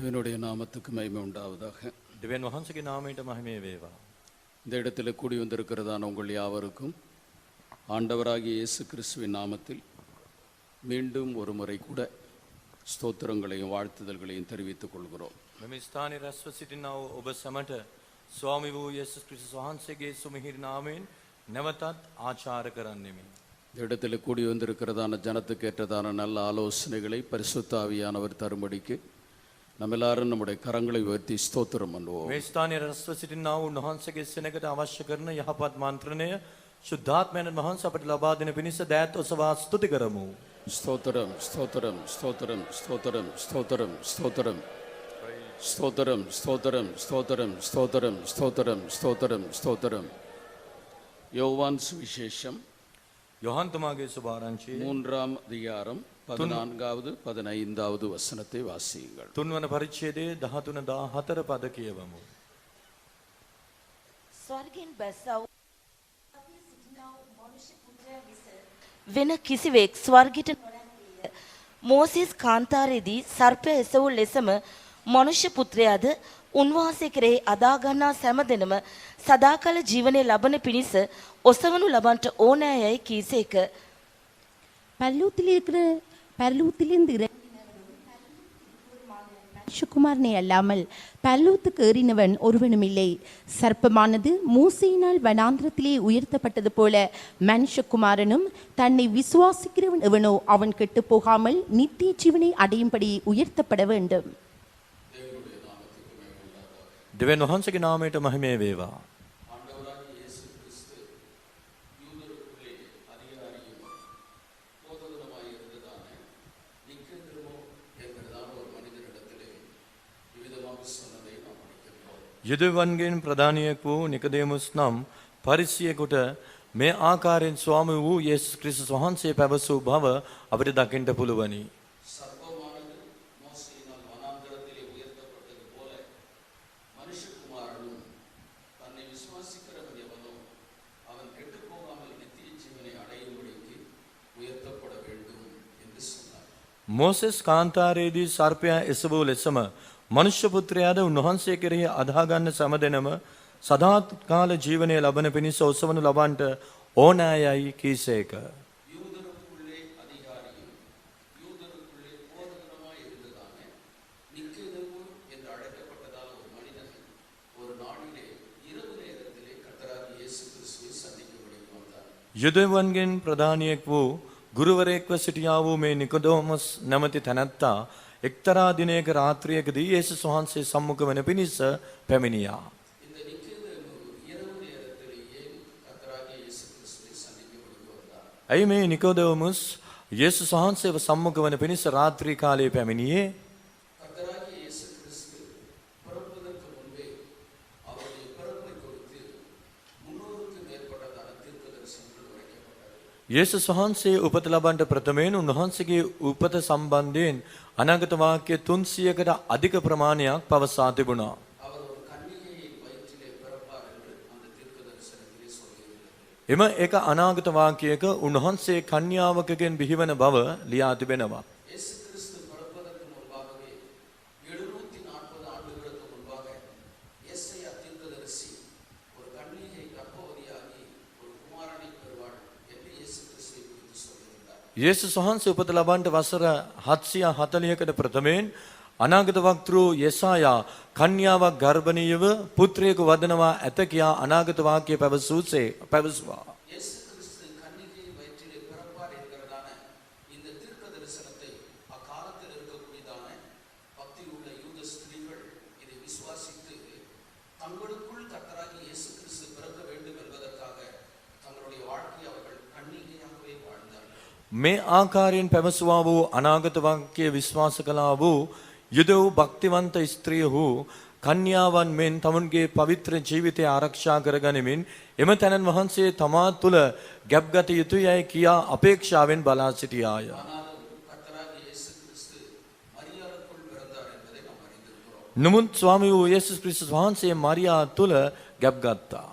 தேவனுடைய நாமத்துக்கு மகிமை உண்டாவதாக. දෙවියන් වහන්සේගේ නාමයට මහිමය වේවා. இந்த இடத்தில் கூடி வந்திருக்கிறதான உங்கள் யாவருக்கும் ஆண்டவராகிய இயேசு கிறிஸ்துவின் நாமத்தில் மீண்டும் ஒரு முறை கூட ஸ்தோத்திரங்களையும் வாழ்த்துதல்களையும் தெரிவித்துக் கொள்கிறோம். මෙම ස්ථානයේ රැස්ව සිටිනා වූ ඔබ සැමට ස්වාමි වූ යේසුස් ක්‍රිස්තුස් වහන්සේගේ සුමිහිරි නාමයෙන් නැවතත් ආචාර කරන්නෙමි. இந்த இடத்தில் கூடி வந்திருக்கிறதான ஜனத்துக்கு ஏற்றதான நல்ல ஆலோசனைகளை பரிசுத்த ஆவியானவர் தரும்படிக்கு நம்ம எல்லாரும் நம்முடைய கரங்களை உயர்த்தி ஸ்தோத்திரம் பண்ணுவோம். මේ ස්ථානයේ රැස්ව සිටිනා වූ උන්වහන්සේගේ සෙනඟට අවශ්‍ය කරන යහපත් මන්ත්‍රණය සුද්ධාත්මයන් වහන්සේ අපට ලබා දෙන පිණිස දෑත් ඔසවා ස්තුති කරමු. ஸ்தோத்திரம் ஸ்தோத்திரம் ஸ்தோத்திரம் ஸ்தோத்திரம் ஸ்தோத்திரம் ஸ்தோத்திரம் ஸ்தோத்திரம் ஸ்தோத்திரம் ஸ்தோத்திரம் ஸ்தோத்திரம் ஸ்தோத்திரம் ஸ்தோத்திரம் ஸ்தோத்திரம். யோவான் சுவிசேஷம் யோவான் துமாගේ සුභාරංචියේ 3ஆம் அதிகாரம் 14வது 15வது வசனத்தை வாசியுங்கள். 3 වන පරිච්ඡේදයේ 13 14 පද කියවමු. ස්වර්ගෙන් බැසව වෙන කිසිවෙක් ස්වර්ගයට නොනැගිය. මෝසෙස් කාන්තාරයේදී සර්පය එසවූ ලෙසම මනුෂ්‍ය පුත්‍රයාද උන්වහන්සේ කෙරෙහි අදා ගන්නා සෑම දිනම සදාකාල ජීවනය ලබන පිණිස ඔසවනු ලබන්නට ඕනෑයයි කීසේක. பரலூத்திலிருந்து மனுஷகுமாரனே அல்லாமல் பரலூத்துக்கு ஏறினவன் ஒருவனும் இல்லை. சர்ப்பமானது மூசையினால் வனாந்திரத்திலே உயர்த்தப்பட்டது போல மனுஷகுமாரனும் தன்னை விசுவாசிக்கிறவன் எவனோ அவன் கெட்டு போகாமல் நித்திய ஜீவனை அடையும்படி உயர்த்தப்பட வேண்டும். දෙවියන් වහන්සේගේ නාමයට මහිමය වේවා. යුදෙවන්ගෙන් ප්‍රධානියෙක් වූ නිකොදේමුස් නම් පරිසෙයෙකුට මේ ආකාරයෙන් ස්වාමී වූ යේසුස් ක්‍රිස්තුස් වහන්සේ පැවසූ බව අපිට දකින්න පුළුවනි. මෝසෙස් කාන්තාරයේදී සර්පයා එසවූ ලෙසම මනුෂ්‍ය පුත්‍රයාද උන්වහන්සේ කෙරෙහි අදා ගන්න සමදෙනම සදාත් කාල ජීවනය ලබන පිණිස ඔසවනු ලබන්නට ඕනෑයයි කීසේක. යුදෙවන්ගෙන් ප්‍රධානියෙක් වූ ගුරුවරයෙක්ව සිටියා වූ මේ නිකොදේමුස් නැමැති තැනැත්තා එක්තරා දිනයක රාත්‍රියකදී යේසුස් වහන්සේ සම්මුඛ වන පිණිස පැමිණියා. ඇයි මේ නිකොදේමුස් යේසුස් වහන්සේව සම්මුඛ වන පිණිස රාත්‍රී කාලයේ පැමිණියේ? යේසුස් වහන්සේ උපත ලබන්නට ප්‍රථමයෙන් උන්වහන්සේගේ උපත සම්බන්ධයෙන් අනාගත වාක්‍ය 300කට අධික ප්‍රමාණයක් පවසා තිබුණා. එම එක අනාගත වාක්‍යයක උන්වහන්සේ කන්‍යාවකගෙන් බිහිවන බව ලියා තිබෙනවා. යේසුස් වහන්සේ උපත ලබන්නට වසර 740කට ප්‍රථමයෙන් අනාගත වක්තෘ යෙසායා කන්‍යාවක් ගර්භණීයව පුත්‍රයෙකු වදනවා ඇත කියා අනාගත වාක්‍ය පැවසුවා. මේ ආකාරයෙන් පැවසුවා වූ අනාගත වාක්‍ය විශ්වාස කළා වූ යුදෙව් භක්තිවන්ත ස්ත්‍රියහු කන්‍යාවන් මෙන් තමුන්ගේ පවිත්‍ර ජීවිතය ආරක්ෂා කරගනිමින් එම තැනන් වහන්සේ තමා තුළ ගැබ්ගත යුතුයයි කියා අපේක්ෂාවෙන් බලා සිටියාය. නමුත් ස්වාමී වූ යේසුස් ක්‍රිස්තුස් වහන්සේ මරියා තුළ ගැබ්ගත්තා.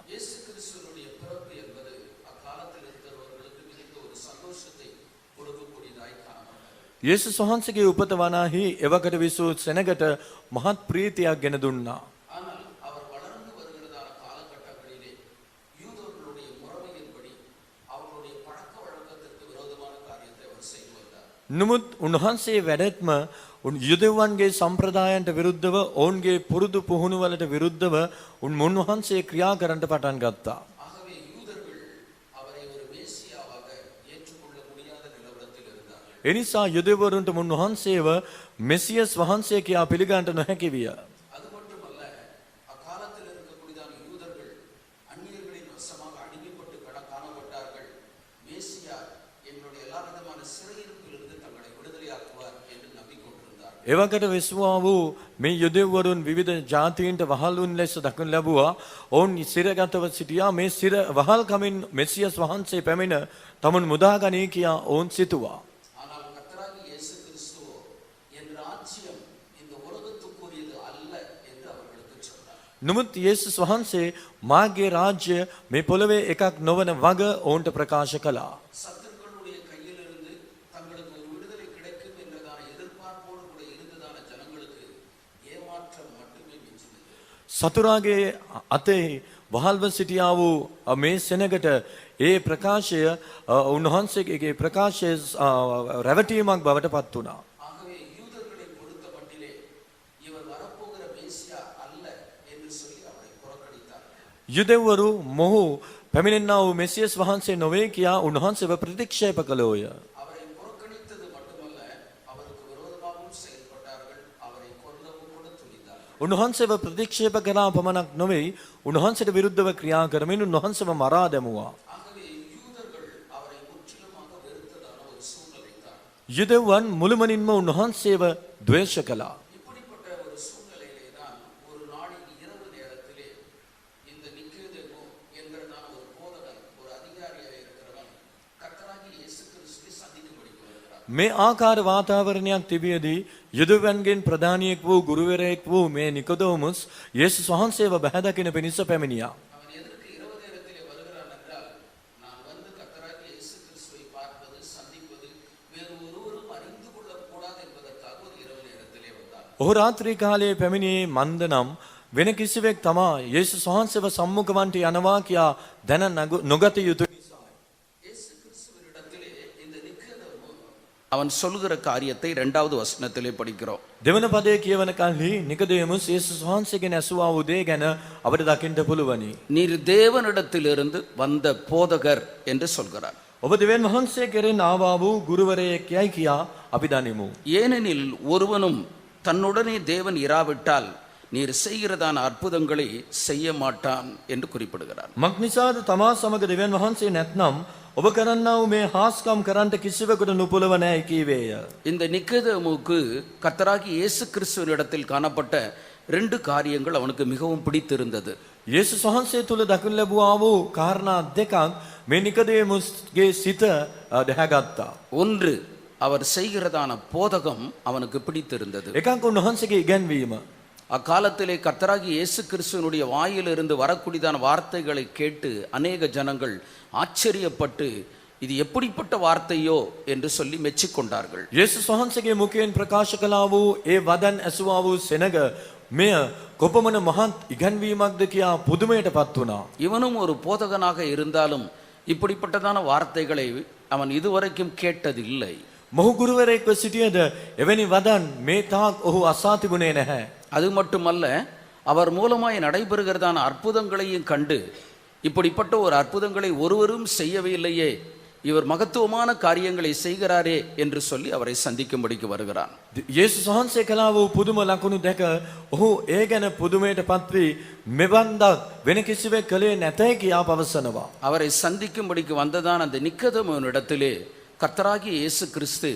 යේසුස් වහන්සේගේ උපත වනාහි එවකට විසූ සෙනගට මහත් ප්‍රීතියක් ගෙන දුන්නා. ஆனால் அவர் வளர்ந்து வருகிறதான காலகட்டங்களிலே யூதர்களுடைய முறைமையின்படி அவர்களுடைய பழக்க வழக்கத்திற்கு விரோதமான காரியத்தை அவர் செய்து வந்தார். නමුත් උන්වහන්සේ වැඩත්ම යුදෙව්වන්ගේ සම්ප්‍රදායන්ට විරුද්ධව ඔවුන්ගේ පුරුදු පුහුණුවලට විරුද්ධව උන්වහන්සේ ක්‍රියා කරන්නට පටන් ගත්තා. ஆகவே யூதர்கள் அவரை ஒரு மேசியாவாக ஏற்றுக்கொள்ள முடியாத நிலவரத்தில் இருந்தார்கள். එනිසා යුදෙව්වරුන්ට උන්වහන්සේව මෙසියස් වහන්සේ කියා පිළිගන්නට නොහැකි විය. அது மட்டுமல்ல, அக்காலத்தில் இருக்கக்கூடியதான யூதர்கள் அந்நியர்களின் வசமாக அடிமைப்பட்டு காணப்பட்டார்கள். மேசியா என்னுடைய எல்லா விதமான சிறையிருப்பிலிருந்து தங்களை விடுதலையாக்குவார் என்று நம்பிக்கொண்டிருந்தார். එවකට විශ්වා වූ මේ යුදෙව්වරුන් විවිධ ජාතීන්ට වහල්ුන් ලෙස දක්වනු ලැබුවා. ඔවුන් සිරගතව සිටියා. මේ සිර වහල්කමින් මෙසියස් වහන්සේ පැමිණ තමුන් මුදාගනී කියා ඔවුන් සිතුවා. ஆனால் கர்த்தராகிய இயேசு கிறிஸ்துவோ என் ராஜ்யம் இந்த உலகத்துக்குரியது அல்ல என்று அவர்களுக்கு சொன்னார். නමුත් යේසුස් වහන්සේ මාගේ රාජ්‍ය මේ පොළවේ එකක් නොවන වග ඔවුන්ට ප්‍රකාශ කළා. சத்துருக்களுடைய கையிலிருந்து தங்களுக்கு ஒரு விடுதலை கிடைக்கும் என்றதான எதிர்பார்ப்போடு கூட இருந்ததான ஜனங்களுக்கு ஏமாற்றம் மட்டுமே மிஞ்சினது. සතුරාගේ අතේ වහල්ව සිටියා වූ මේ සෙනගට ඒ ප්‍රකාශය උන්වහන්සේගේ ප්‍රකාශය රැවටීමක් බවට පත් වුණා. ஆகவே யூதர்களை பொறுத்த மட்டிலே இவர் வரப்போகிற மேசியா அல்ல என்று சொல்லி அவரை புறக்கணித்தார். යුදෙව්වරු මොහු පැමිණෙන්නා වූ මෙසියස් වහන්සේ නොවේ කියා උන්වහන්සේව ප්‍රතික්ෂේප කළෝය. அவரை புறக்கணித்தது மட்டுமல்ல, அவருக்கு விரோதமாகவும் செயல்பட்டார்கள். அவரை கொல்லவும் கூட துணிந்தார்கள். උන්වහන්සේව ප්‍රතික්ෂේප කරා පමණක් නොවේ උන්වහන්සේට විරුද්ධව ක්‍රියා කරමින් උන්වහන්සේව මරා දැමුවා. ஆகவே யூதர்கள் அவரை முற்றிலுமாக வெறுத்ததான ஒரு சூழ்நிலை தான். යුදෙව්වන් මුළුමනින්ම උන්වහන්සේව ද්වේෂ කළා. இப்படிப்பட்ட ஒரு சூழ்நிலையிலே தான் ஒரு நாளின் இரவு நேரத்திலே இந்த நிக்கோதேமு என்கிறதான ஒரு போதகன், ஒரு அதிகாரியாக இருக்கிறவன் கர்த்தராகிய இயேசு கிறிஸ்துவை சந்திக்கும்படிக்கு வருகிறார். මේ ආකාර වාතාවරණයක් තිබියදී යුදෙව්වන්ගෙන් ප්‍රධානියෙක් වූ ගුරුවරයෙක් වූ මේ නිකොදෙමුස් යේසුස් වහන්සේව බැහැදකින පිණිස පැමිණියා. அவன் எதற்கு இரவு நேரத்திலே வருகிறான் என்றால், நான் வந்து கர்த்தராகிய இயேசு கிறிஸ்துவை பார்ப்பது, சந்திப்பது, வேறு ஒருவரும் அறிந்து கொள்ளக்கூடாது என்பதற்காக ஒரு இரவு நேரத்திலே வந்தான். ඔහු රාත්‍රී කාලයේ පැමිණියේ මන්දනම් වෙන කිසිවෙක් තමා යේසුස් වහන්සේව සම්මුඛවන්ට යනවා කියා දැන නොගත යුතු නිසා. இயேசு கிறிஸ்துவினிடத்திலே இந்த நிக்கோதேமு அவன் சொல்லுகிற காரியத்தை 2வது வசனத்திலே படிக்கிறோம். දෙවන පදයේ කියවන කල්හි නිකොදෙමුස් යේසුස් වහන්සේගෙන් ඇසුවා වූ දේ ගැන අපිට දකින්න පුළුවනි. நீர் தேவனிடத்திலிருந்து வந்த போதகர் என்று சொல்கிறார். ඔබ දෙවියන් වහන්සේ කෙරෙන් ආවා වූ ගුරුවරයෙක් යයි කියා අපි දනිමු. ஏனெனில் ஒருவனும் தன்னுடனே தேவன் இராவிட்டால் நீர் செய்கிறதான அற்புதங்களை செய்ய மாட்டான் என்று குறிப்பிடுகிறார். මක් නිසාද තමා සමග දෙවියන් වහන්සේ නැත්නම් ඔබ කරන්නා වූ මේ හාස්කම් කරන්නට කිසිවෙකුට නුපුලව නැහැ කීවේය. இந்த நிக்கோதேமுவுக்கு கர்த்தராகிய இயேசு கிறிஸ்துவினிடத்தில் காணப்பட்ட 2 காரியங்கள் அவனுக்கு மிகவும் பிடித்திருந்தது. යේසුස් වහන්සේ තුල දකින්න ලැබුවා වූ කාරණා දෙකක් මේ නිකොදෙමුස්ගේ සිත දැහැගත්තා. ஒன்று, அவர் செய்கிறதான போதகம் அவனுக்கு பிடித்திருந்தது. එකක් උන්වහන්සේගේ ඉගැන්වීම. அக்காலத்திலே கர்த்தராகிய இயேசு கிறிஸ்துவினுடைய வாயிலிருந்து வரக்கூடியதான வார்த்தைகளை கேட்டு அநேக ஜனங்கள் ஆச்சரியப்பட்டு இது எப்படிப்பட்ட வார்த்தையோ என்று சொல்லி மெச்சிக்கொண்டார்கள். යේසුස් වහන්සේගේ මුඛයෙන් ප්‍රකාශ කළා වූ ඒ වදන් ඇසුවා වූ සෙනග මෙය කොපමණ මහත් ඉගැන්වීමක්ද කියා පුදුමයටපත් වුණා. இவனும் ஒரு போதகனாக இருந்தாலும் இப்படிப்பட்டதான வார்த்தைகளை அவன் இதுவரைக்கும் கேட்டதில்லை. මොහු ගුරුවරයෙක්ව සිටියද එවැනි වදන් මේ තාක් ඔහු අසා තිබුණේ නැහැ. அது மட்டுமல்ல, அவர் மூலமாய் நடைபெறுகிறதான அற்புதங்களையும் கண்டு இப்படிப்பட்ட ஒரு அற்புதங்களை ஒருவரும் செய்யவே இல்லையே, இவர் மகத்துவமான காரியங்களை செய்கிறாரே என்று சொல்லி அவரை சந்திக்கும்படிக்கு வருகிறான். යේසුස් වහන්සේ කළා වූ පුදුම ලකුණු දැක ඔහු ඒ ගැන පුදුමයටපත් වී මෙවන්දක් වෙන කිසිවෙක් කළේ නැතයි කියා පවසනවා. அவரை சந்திக்கும்படிக்கு வந்ததான அந்த நிக்கோதேமுவினிடத்திலே கர்த்தராகிய இயேசு கிறிஸ்து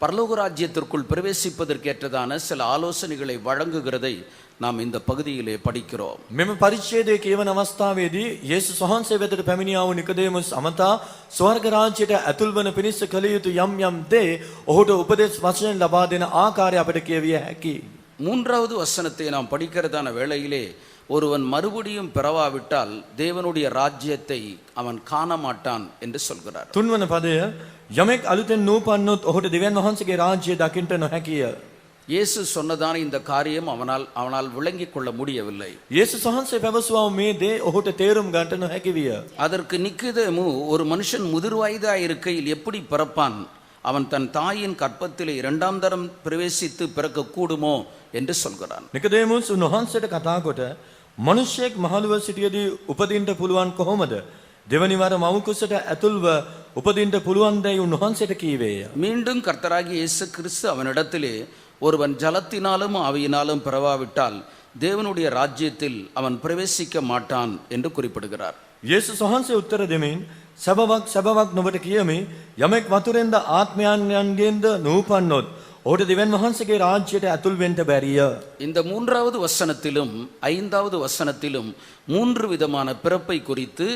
பரலோக ராஜ்யத்திற்குள் பிரவேசிப்பதற்கேற்றதான சில ஆலோசனைகளை வழங்குகிறதை நாம் இந்த பகுதியிலே படிக்கிறோம். මෙම පරිච්ඡේදයේ කියවන අවස්ථාවේදී යේසුස් වහන්සේ වෙතට පැමිණියා වූ නිකොදෙමුස් අමතා ස්වර්ග රාජ්‍යයට ඇතුල් වන පිණිස කළ යුතු යම් දේ ඔහුට උපදෙස් වශයෙන් ලබා දෙන ආකාරය අපිට කියවිය හැකියි. 3வது வசனத்தை நாம் படிக்கிறதான வேளையிலே, ஒருவன் மறுபடியும் பிறவாவிட்டால் தேவனுடைய ராஜ்யத்தை அவன் காண மாட்டான் என்று சொல்கிறார். තුන්වන පදය යමෙක් අලුතෙන් නූපන්නොත් ඔහුට දෙවියන් වහන්සේගේ රාජ්‍ය දකින්නට නොහැකිය. இயேசு சொன்னதான இந்த காரியம் அவனால் விளங்கிக் கொள்ள முடியவில்லை. යේසුස් වහන්සේ පැවසුවා මේ දේ ඔහුට තේරුම් ගන්නට නොහැකි විය. அதற்கு நிக்கதேமு ஒரு மனுஷன் முதிர் வயதாய் இருக்கையில் எப்படி பிறப்பான், அவன் தன் தாயின் கற்பத்திலே இரண்டாம் தரம் பிரவேசித்து பிறக்க கூடுமோ என்று சொல்கிறான். නිකදේමුස් උන්වහන්සේට කතා කොට මිනිසෙක් මහලුව සිටියේදී උපදින්න පුළුවන් කොහොමද? දෙවනි වර මව් කුසට ඇතුල්ව උපදින්න පුළුවන් දැයි උන්වහන්සේට කීවේය. மீண்டும் கர்த்தராகிய இயேசு கிறிஸ்து அவனிடத்திலே ஒருவன் ஜலத்தினாலும் ஆவியினாலும் பிறவாவிட்டால் தேவனுடைய ராஜ்யத்தில் அவன் பிரவேசிக்க மாட்டான் என்று குறிப்பிடுகிறார். යේසුස් වහන්සේ උත්තර දෙමින් සබවක් නොබට කියමි යමෙක් වතුරෙන්ද ආත්මයන්ගෙන්ද නූපන්නොත් ඔහුට දෙවියන් වහන්සේගේ රාජ්‍යයට ඇතුල් වෙන්න බැරිය. இந்த 3வது வசனத்திலும் 5வது வசனத்திலும் 3 விதமான பிறப்பை குறித்து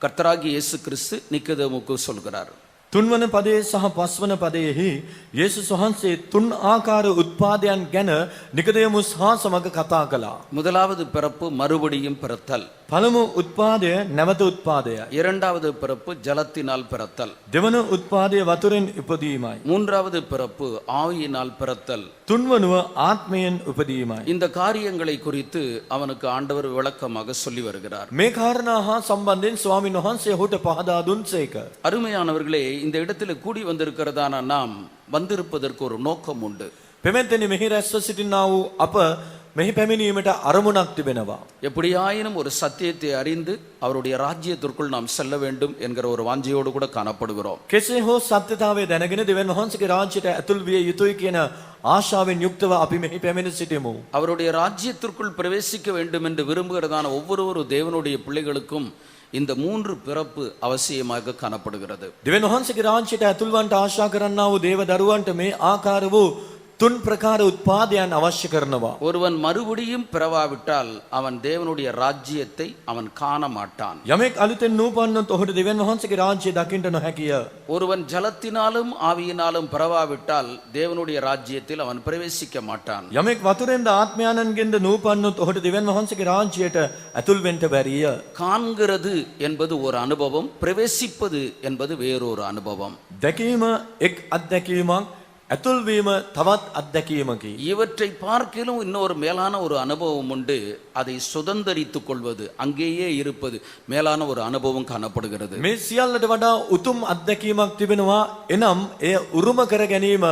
கர்த்தராகிய இயேசு கிறிஸ்து நிக்கதேமுக்கு சொல்கிறார். තුන්වන පදයේ සහ පස්වන පදයේහි යේසුස් වහන්සේ තුන් ආකාර උත්පාදයන් ගැන නිකදේමුස් හා සමග කතා කළා. முதலாவது பிறப்பு மறுபடியும் பிறத்தல், පළමු උත්පාදය නැවත උත්පාදයයි. இரண்டாவது பிறப்பு ஜலத்தினால் பிறத்தல், දෙවන උත්පාදය වතුරෙන් ඉපදීමයි. மூன்றாவது பிறப்பு ஆவியினால் பிறத்தல். තුන්වනුව ආත්මයෙන් උපදීමයි. இந்த காரியங்களை குறித்து அவனுக்கு ஆண்டவர் விளக்கமாக சொல்லி வருகிறார். මේ කාරණා හා සම්බන්ධයෙන් ස්වාමීන් වහන්සේ ඔහුට පහදා දුන්සේක. அருமையானவர்களே, இந்த இடத்துல கூடி வந்திருக்கிறதான நாம் வந்திருப்பதற்கு ஒரு நோக்கம் உண்டு. පෙමෙන්තනි මෙහි රැස්ව සිටිනා වූ අප මෙහි පැමිණීමට අරමුණක් තිබෙනවා. எப்படியாயினும் ஒரு சத்தியத்தை அறிந்து அவருடைய ராஜ்யத்திற்குள் நாம் செல்ல வேண்டும் என்கிற ஒரு வாஞ்சையோடு கூட காணப்படுகிறோம். කෙසේ හෝ සත්‍යතාවය දැනගෙන දෙවියන් වහන්සේගේ රාජ්‍යයට ඇතුල් විය යුතුයි කියන ආශාවෙන් යුක්තව අපි මෙහි පැමිණ සිටිමු. அவருடைய ராஜ்யத்திற்குள் பிரவேசிக்க வேண்டும் என்று விரும்புகிறதான ஒவ்வொரு தேவனுடைய பிள்ளைகளுக்கும் இந்த 3 பிறப்பு அவசியமாக காணப்படுகிறது. දෙවියන් වහන්සේගේ රාජ්‍යයට ඇතුල් වන්නට ආශා කරන්නා වූ දේව දරුවන්ට මේ ආකාර වූ තුන් ප්‍රකාර උත්පාදයන් අවශ්‍ය කරනවා. ஒருவன் மறுபடியும் பிறவாவிட்டால் அவன் தேவனுடைய ராஜ்யத்தை அவன் காண மாட்டான். යමෙක් අලුතෙන් නූපන්නොත් ඔහුට දෙවියන් වහන්සේගේ රාජ්‍යය දකින්න නොහැකිය. ஒருவன் ஜலத்தினாலும் ஆவியினாலும் பிறவாவிட்டால் தேவனுடைய ராஜ்யத்தில் அவன் பிரவேசிக்க மாட்டான். යමෙක් වතුරෙන්ද ආත්මයන්ගෙන්ද නූපන්නොත් ඔහුට දෙවියන් වහන්සේගේ රාජ්‍යයට ඇතුල් වෙන්න බැරිය. காண்கிறது என்பது ஒரு அனுபவம், பிரவேசிப்பது என்பது வேறொரு அனுபவம். දැකීම එක් අත්දැකීමක්, ඇතුල් වීම තවත් අත්දැකීමකි. இவற்றை பார்க்கிலும் இன்னொரு மேலான ஒரு அனுபவம் உண்டு. அதை சுதந்தரித்துக் கொள்வது, அங்கேயே இருப்பது மேலான ஒரு அனுபவம் காணப்படுகிறது. මේ සියල්ලට වඩා උතුම් අත්දැකීමක් තිබෙනවා. එනම් එය උරුම කර ගැනීම,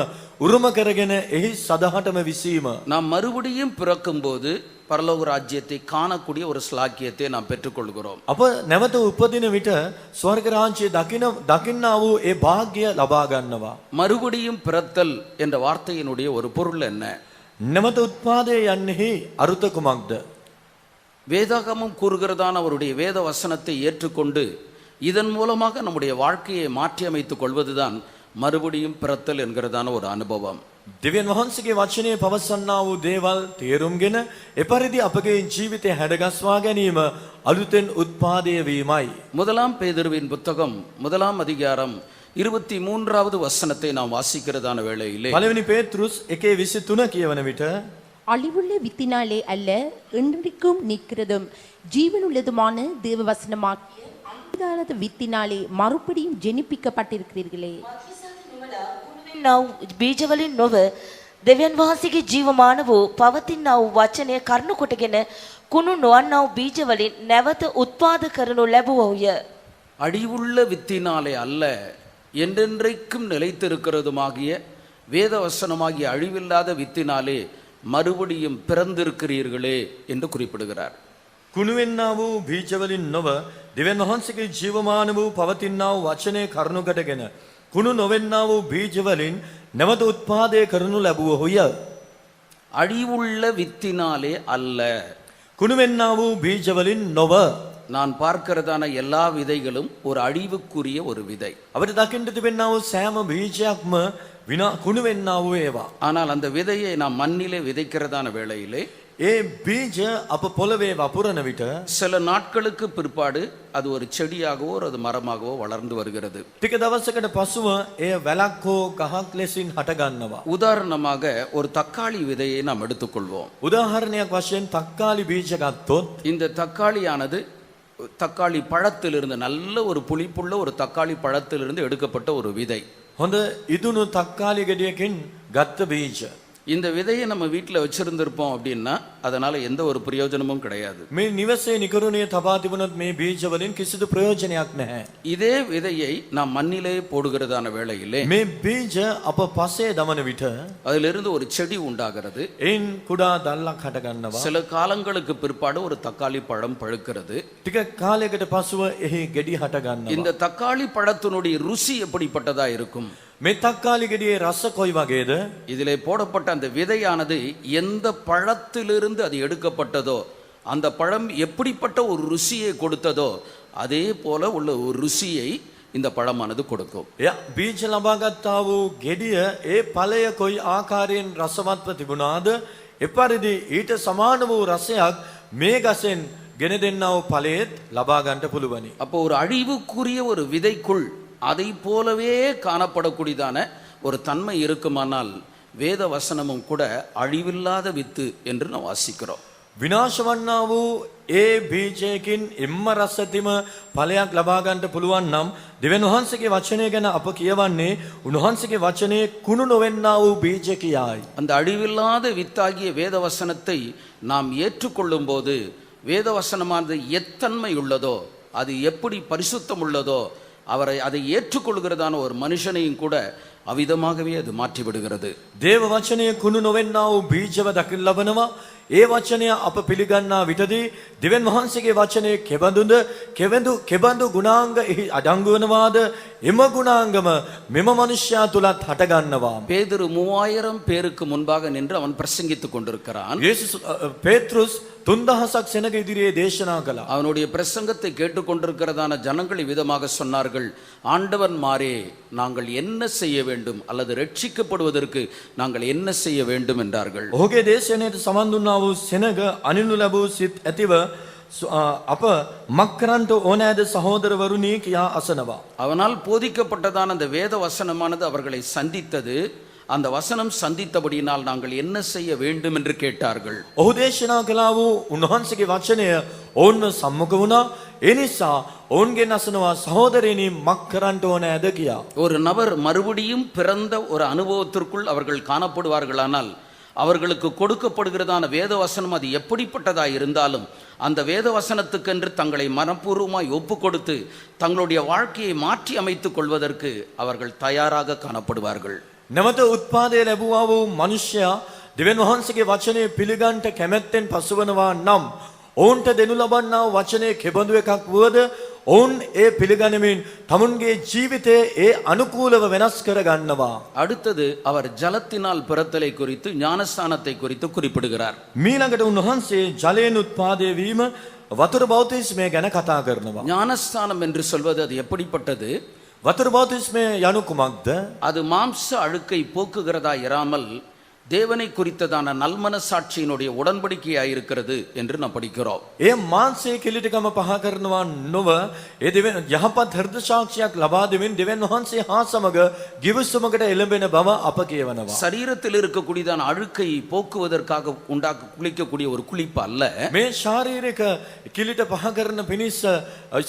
උරුම කරගෙන එහි සදහටම විසීම. நாம் மறுபடியும் பிறக்கும்போது பரலோக ராஜ்யத்தை காணக்கூடிய ஒரு ஸ்லாக்கியத்தை நாம் பெற்றுக்கொள்கிறோம். අප නැවත උපදින විට ස්වර්ග රාජ්‍යය දකින්නා වූ ඒ වාග්ය ලබා ගන්නවා. மறுபடியும் பிறத்தல் என்ற வார்த்தையினுடைய ஒரு பொருள் என்ன? නැවත උත්පාදයේ යන්නේහි අරුත කුමක්ද? வேதாகமம் கூறுகிறதான அவருடைய வேத வசனத்தை ஏற்றுக்கொண்டு இதன் மூலமாக நம்முடைய வாழ்க்கையை மாற்றி அமைத்துக் கொள்வதுதான் மறுபடியும் பிறத்தல் என்கிறதான ஒரு அனுபவம். දෙවියන් වහන්සේගේ වචනය පවසන්නා වූ දේවල් තේරුම්ගෙන එපරිදි අපගේ ජීවිතය හැඩගස්වා ගැනීම අලුතෙන් උත්පාදය වීමයි. முதலாம் பேதுருவின் புத்தகம் 1ஆம் அதிகாரம் 23வது வசனத்தை நாம் வாசிக்கிறதான வேளையிலே පළවෙනි පේතෘස් 1:23 කියවන විට அழிவுள்ள வித்தினாலே அல்ல என்றைக்கும் நிற்கிறதும் ஜீவனுள்ளதுமான தேவ வசனமாகிய அழிவில்லாத வித்தினாலே மறுபடியும் ஜெனிப்பிக்கப்பட்டிருக்கிறீர்களே. ನಾವು ಬೀಜವලින් නොව දෙවියන් වහන්සේගේ ජීවමාන වූ පවතිනා වූ වචනය කරුණු කොටගෙන කුණු නොවන්නා වූ බීජවලින් නැවත උත්පාද කරනු ලැබුවෝය. அழிவுள்ள வித்தினாலே அல்ல, என்றென்றைக்கும் நிலைத்திருக்கிறதுமாகிய வேத வசனமாகிய அழிவில்லாத வித்தினாலே மறுபடியும் பிறந்திருக்கிறீர்களே என்று குறிப்பிடுகிறார். කුණුවෙන්නා වූ බීජවලින් නොව දෙවියන් වහන්සේගේ ජීවමාන වූ පවතිනා වූ වචනය කරුණු කොටගෙන කුණු නොවෙන්නා වූ බීජවලින් නැවත උත්පාදය කරනු ලැබුවෝය. அழிவுள்ள வித்தினாலே அல்ல. කුණුවෙන්නා වූ බීජවලින් නොව. நான் பார்க்கிறதான எல்லா விதைகளும் ஒரு அழிவுக்குரிய ஒரு விதை. අපිට දකින්න තිබෙනා වූ සෑම බීජයක්ම කුණු වෙන්නා වූ ඒවා. ஆனால் அந்த விதையை நாம் மண்ணிலே விதைக்கிறதான வேளையிலே ඒ බීජ අප පොළවේ වපුරන විට சில நாட்களுக்கு பிற்பாடு அது ஒரு செடியாகவோ அது மரமாகவோ வளர்ந்து வருகிறது. ටික දවසකට පසුව එය වැලක් හෝ ගහක් ලෙසින් හට ගන්නවා. உதாரணமாக ஒரு தக்காளி விதையை நாம் எடுத்துக்கொள்வோம். උදාහරණයක් වශයෙන් තක්කාලි බීජ ගත්තොත් இந்த தக்காளியானது தக்காளி பழத்திலிருந்து, நல்ல ஒரு புளிப்புள்ள ஒரு தக்காளி பழத்திலிருந்து எடுக்கப்பட்ட ஒரு விதை. හොඳ ඉදුණු තක්කාලි ගෙඩියකින් ගත්ත බීජ. இந்த விதையை நம்ம வீட்டில் வச்சிருந்திருப்போம் அப்படின்னா அதனால எந்த ஒரு பிரயோஜனமும் கிடையாது. මේ නිවසේ නිකරුණේ තබා තිබුණොත් මේ බීජ වලින් කිසිදු ප්‍රයෝජනයක් නැහැ. இதே விதையை நாம் மண்ணிலே போடுகிறதான வேளையிலே මේ බීජ අප පසේ දමන විට அதிலிருந்து ஒரு செடி உண்டாகிறது. එයින් කුඩා දල්ලක් හට ගන්නවා. சில காலங்களுக்கு பிற்பாடு ஒரு தக்காளி பழம் பழுக்கிறது. ටික කාලයකට පසුව එහි ගෙඩි හට ගන්නවා. இந்த தக்காளி பழத்தினுடைய ருசி எப்படிப்பட்டதா இருக்கும்? මේ තක්කාලි ගෙඩියේ රස කොයි වගේද? இதிலே போடப்பட்ட அந்த விதையானது எந்த பழத்திலிருந்து அது எடுக்கப்பட்டதோ, அந்த பழம் எப்படிப்பட்ட ஒரு ருசியை கொடுத்ததோ அதே போல உள்ள ஒரு ருசியை இந்த பழமானது கொடுக்கும். එය බීජ ලබා ගත්තා වූ ගෙඩිය ඒ ඵලය කොයි ආකාරයෙන් රසවත්ව තිබුණාද එපරිදි ඊට සමාන වූ රසයක් මේ ගසෙන් ගෙන දෙන්නා වූ ඵලයේත් ලබා ගන්නට පුළුවනි. அப்போ ஒரு அழிவுக்குரிய ஒரு விதைக்குள் அதை போலவே காணப்படக்கூடியதான ஒரு தன்மை இருக்குமானால் வேத வசனமும் கூட அழிவில்லாத வித்து என்று நாம் வாசிக்கிறோம். විනාශ වන්නා වූ ඒ බීජයකින් එම්ම රසතිම ඵලයක් ලබා ගන්නට පුළුවන් නම් දෙවියන් වහන්සේගේ වචනය ගැන අප කියවන්නේ උන්වහන්සේගේ වචනේ කුණු නොවෙන්නා වූ බීජ කියයි. அந்த அழிவில்லாத வித்தாகிய வேத வசனத்தை நாம் ஏற்றுக்கொள்ளும் போது வேத வசனமானது எத்தன்மை உள்ளதோ, அது எப்படி பரிசுத்தம் உள்ளதோ, அவரை அதை ஏற்றுக்கொள்கிறதான ஒரு மனுஷனையும் கூட அவ்விதமாகவே அது மாற்றி விடுகிறது. දේව වචනය කුණු නොවෙන්නා වූ බීජව දකින්න ලබනවා. ඒ වචනය අප පිළිගන්නා විටදී දෙවියන් වහන්සේගේ වචනේ කෙබඳු ගුණාංග එහි අඩංගු වෙනවාද එම ගුණාංගම මෙම මනුෂ්‍යයා තුලත් හට ගන්නවා. பேதுரு 3000 பேருக்கு முன்பாக நின்று அவன் பிரசங்கித்துக் கொண்டிருக்கிறான். பேத்ருஸ் 3000ක් සෙනග ඉදිරියේ දේශනා කළා. அவனுடைய பிரசங்கத்தை கேட்டுக்கொண்டிருக்கிறதான ஜனங்கள் விதமாக சொன்னார்கள், ஆண்டவன் மாறே நாங்கள் என்ன செய்ய வேண்டும், அல்லது ரட்சிக்கப்படுவதற்கு நாங்கள் என்ன செய்ய வேண்டும் என்றார்கள். ඔහුගේ දේශනාවට සමන් දුන්නා වූ සෙනග අනිනු ලැබූ සිත් ඇතිව අප මක්කරන්ට ඕනෑද සහෝදරවරුනි කියා අසනවා. அவனால் போதிக்கப்பட்டதான அந்த வேத வசனமானது அவர்களை சந்தித்தது. அந்த வசனம் சந்தித்தபடியினால் நாங்கள் என்ன செய்ய வேண்டும் என்று கேட்டார்கள். ඔහු දේශනා කළා වූ උන්වහන්සේගේ වචනය ඔවුන්ව සම්මුඛ වුණා. ඒ නිසා ඔවුන්ගෙන් අසනවා සහෝදරයනි මක් කරන්න ඕනෑද කියා. ஒரு நபர் மறுபடியும் பிறந்த ஒரு அனுபவத்திற்குள் அவர்கள் காணப்படுவார்களானால் அவர்களுக்கு கொடுக்கப்படுகிறதான வேத வசனம் அது எப்படிப்பட்டதாக இருந்தாலும் அந்த வேத வசனத்துக்கென்று தங்களை மனப்பூர்வமாய் ஒப்பு கொடுத்து தங்களுடைய வாழ்க்கையை மாற்றி அமைத்துக் கொள்வதற்கு அவர்கள் தயாராக காணப்படுவார்கள். නැවත උත්පාදය ලැබුවා වූ මනුෂ්‍යයා දෙවියන් වහන්සේගේ වචනේ පිළිගන්නට කැමැත්තෙන් පසුවනවා නම් ඔවුන්ට දෙනු ලබන්නා වූ වචනේ කෙබඳු එකක් වුවද ඔවුන් ඒ පිළිගනිමින් තමුන්ගේ ජීවිතයේ ඒ අනුකූලව වෙනස් කර ගන්නවා. அடுத்தது அவர் ஜலத்தினால் பிறத்தலை குறித்து ஞானஸ்நானத்தை குறித்து குறிப்பிடுகிறார். මීළඟට උන්වහන්සේ ජලයෙන් උත්පාදය වීම වතුර බෞතිස්මය ගැන කතා කරනවා. ஞானஸ்நானம் என்று சொல்வது அது எப்படிப்பட்டது? වතුර බෞතිස්මය යනු කුමක්ද? அது மாம்ச அழுக்கை போக்குகிறதா இராமல் தேவனை குறித்ததான நல்மன சாட்சியினுடைய உடன்படிக்கையாக இருக்கிறது என்று நாம் படிக்கிறோம். ඒ මාංශයේ කිලිටකම පහ කරනවා නොව ඒ දෙවියන් යහපත් හෘද සාක්ෂියක් ලබා දෙමින් දෙවියන් වහන්සේ හා සමග givisumකට එළඹෙන බව අප කියවනවා. சரீரத்தில் இருக்கக்கூடியதான அழுக்கை போக்குவதற்காக குளிக்கக்கூடிய ஒரு குளிப்பு அல்ல. මේ ශාරීරික කිලිට පහ කරන පිණිස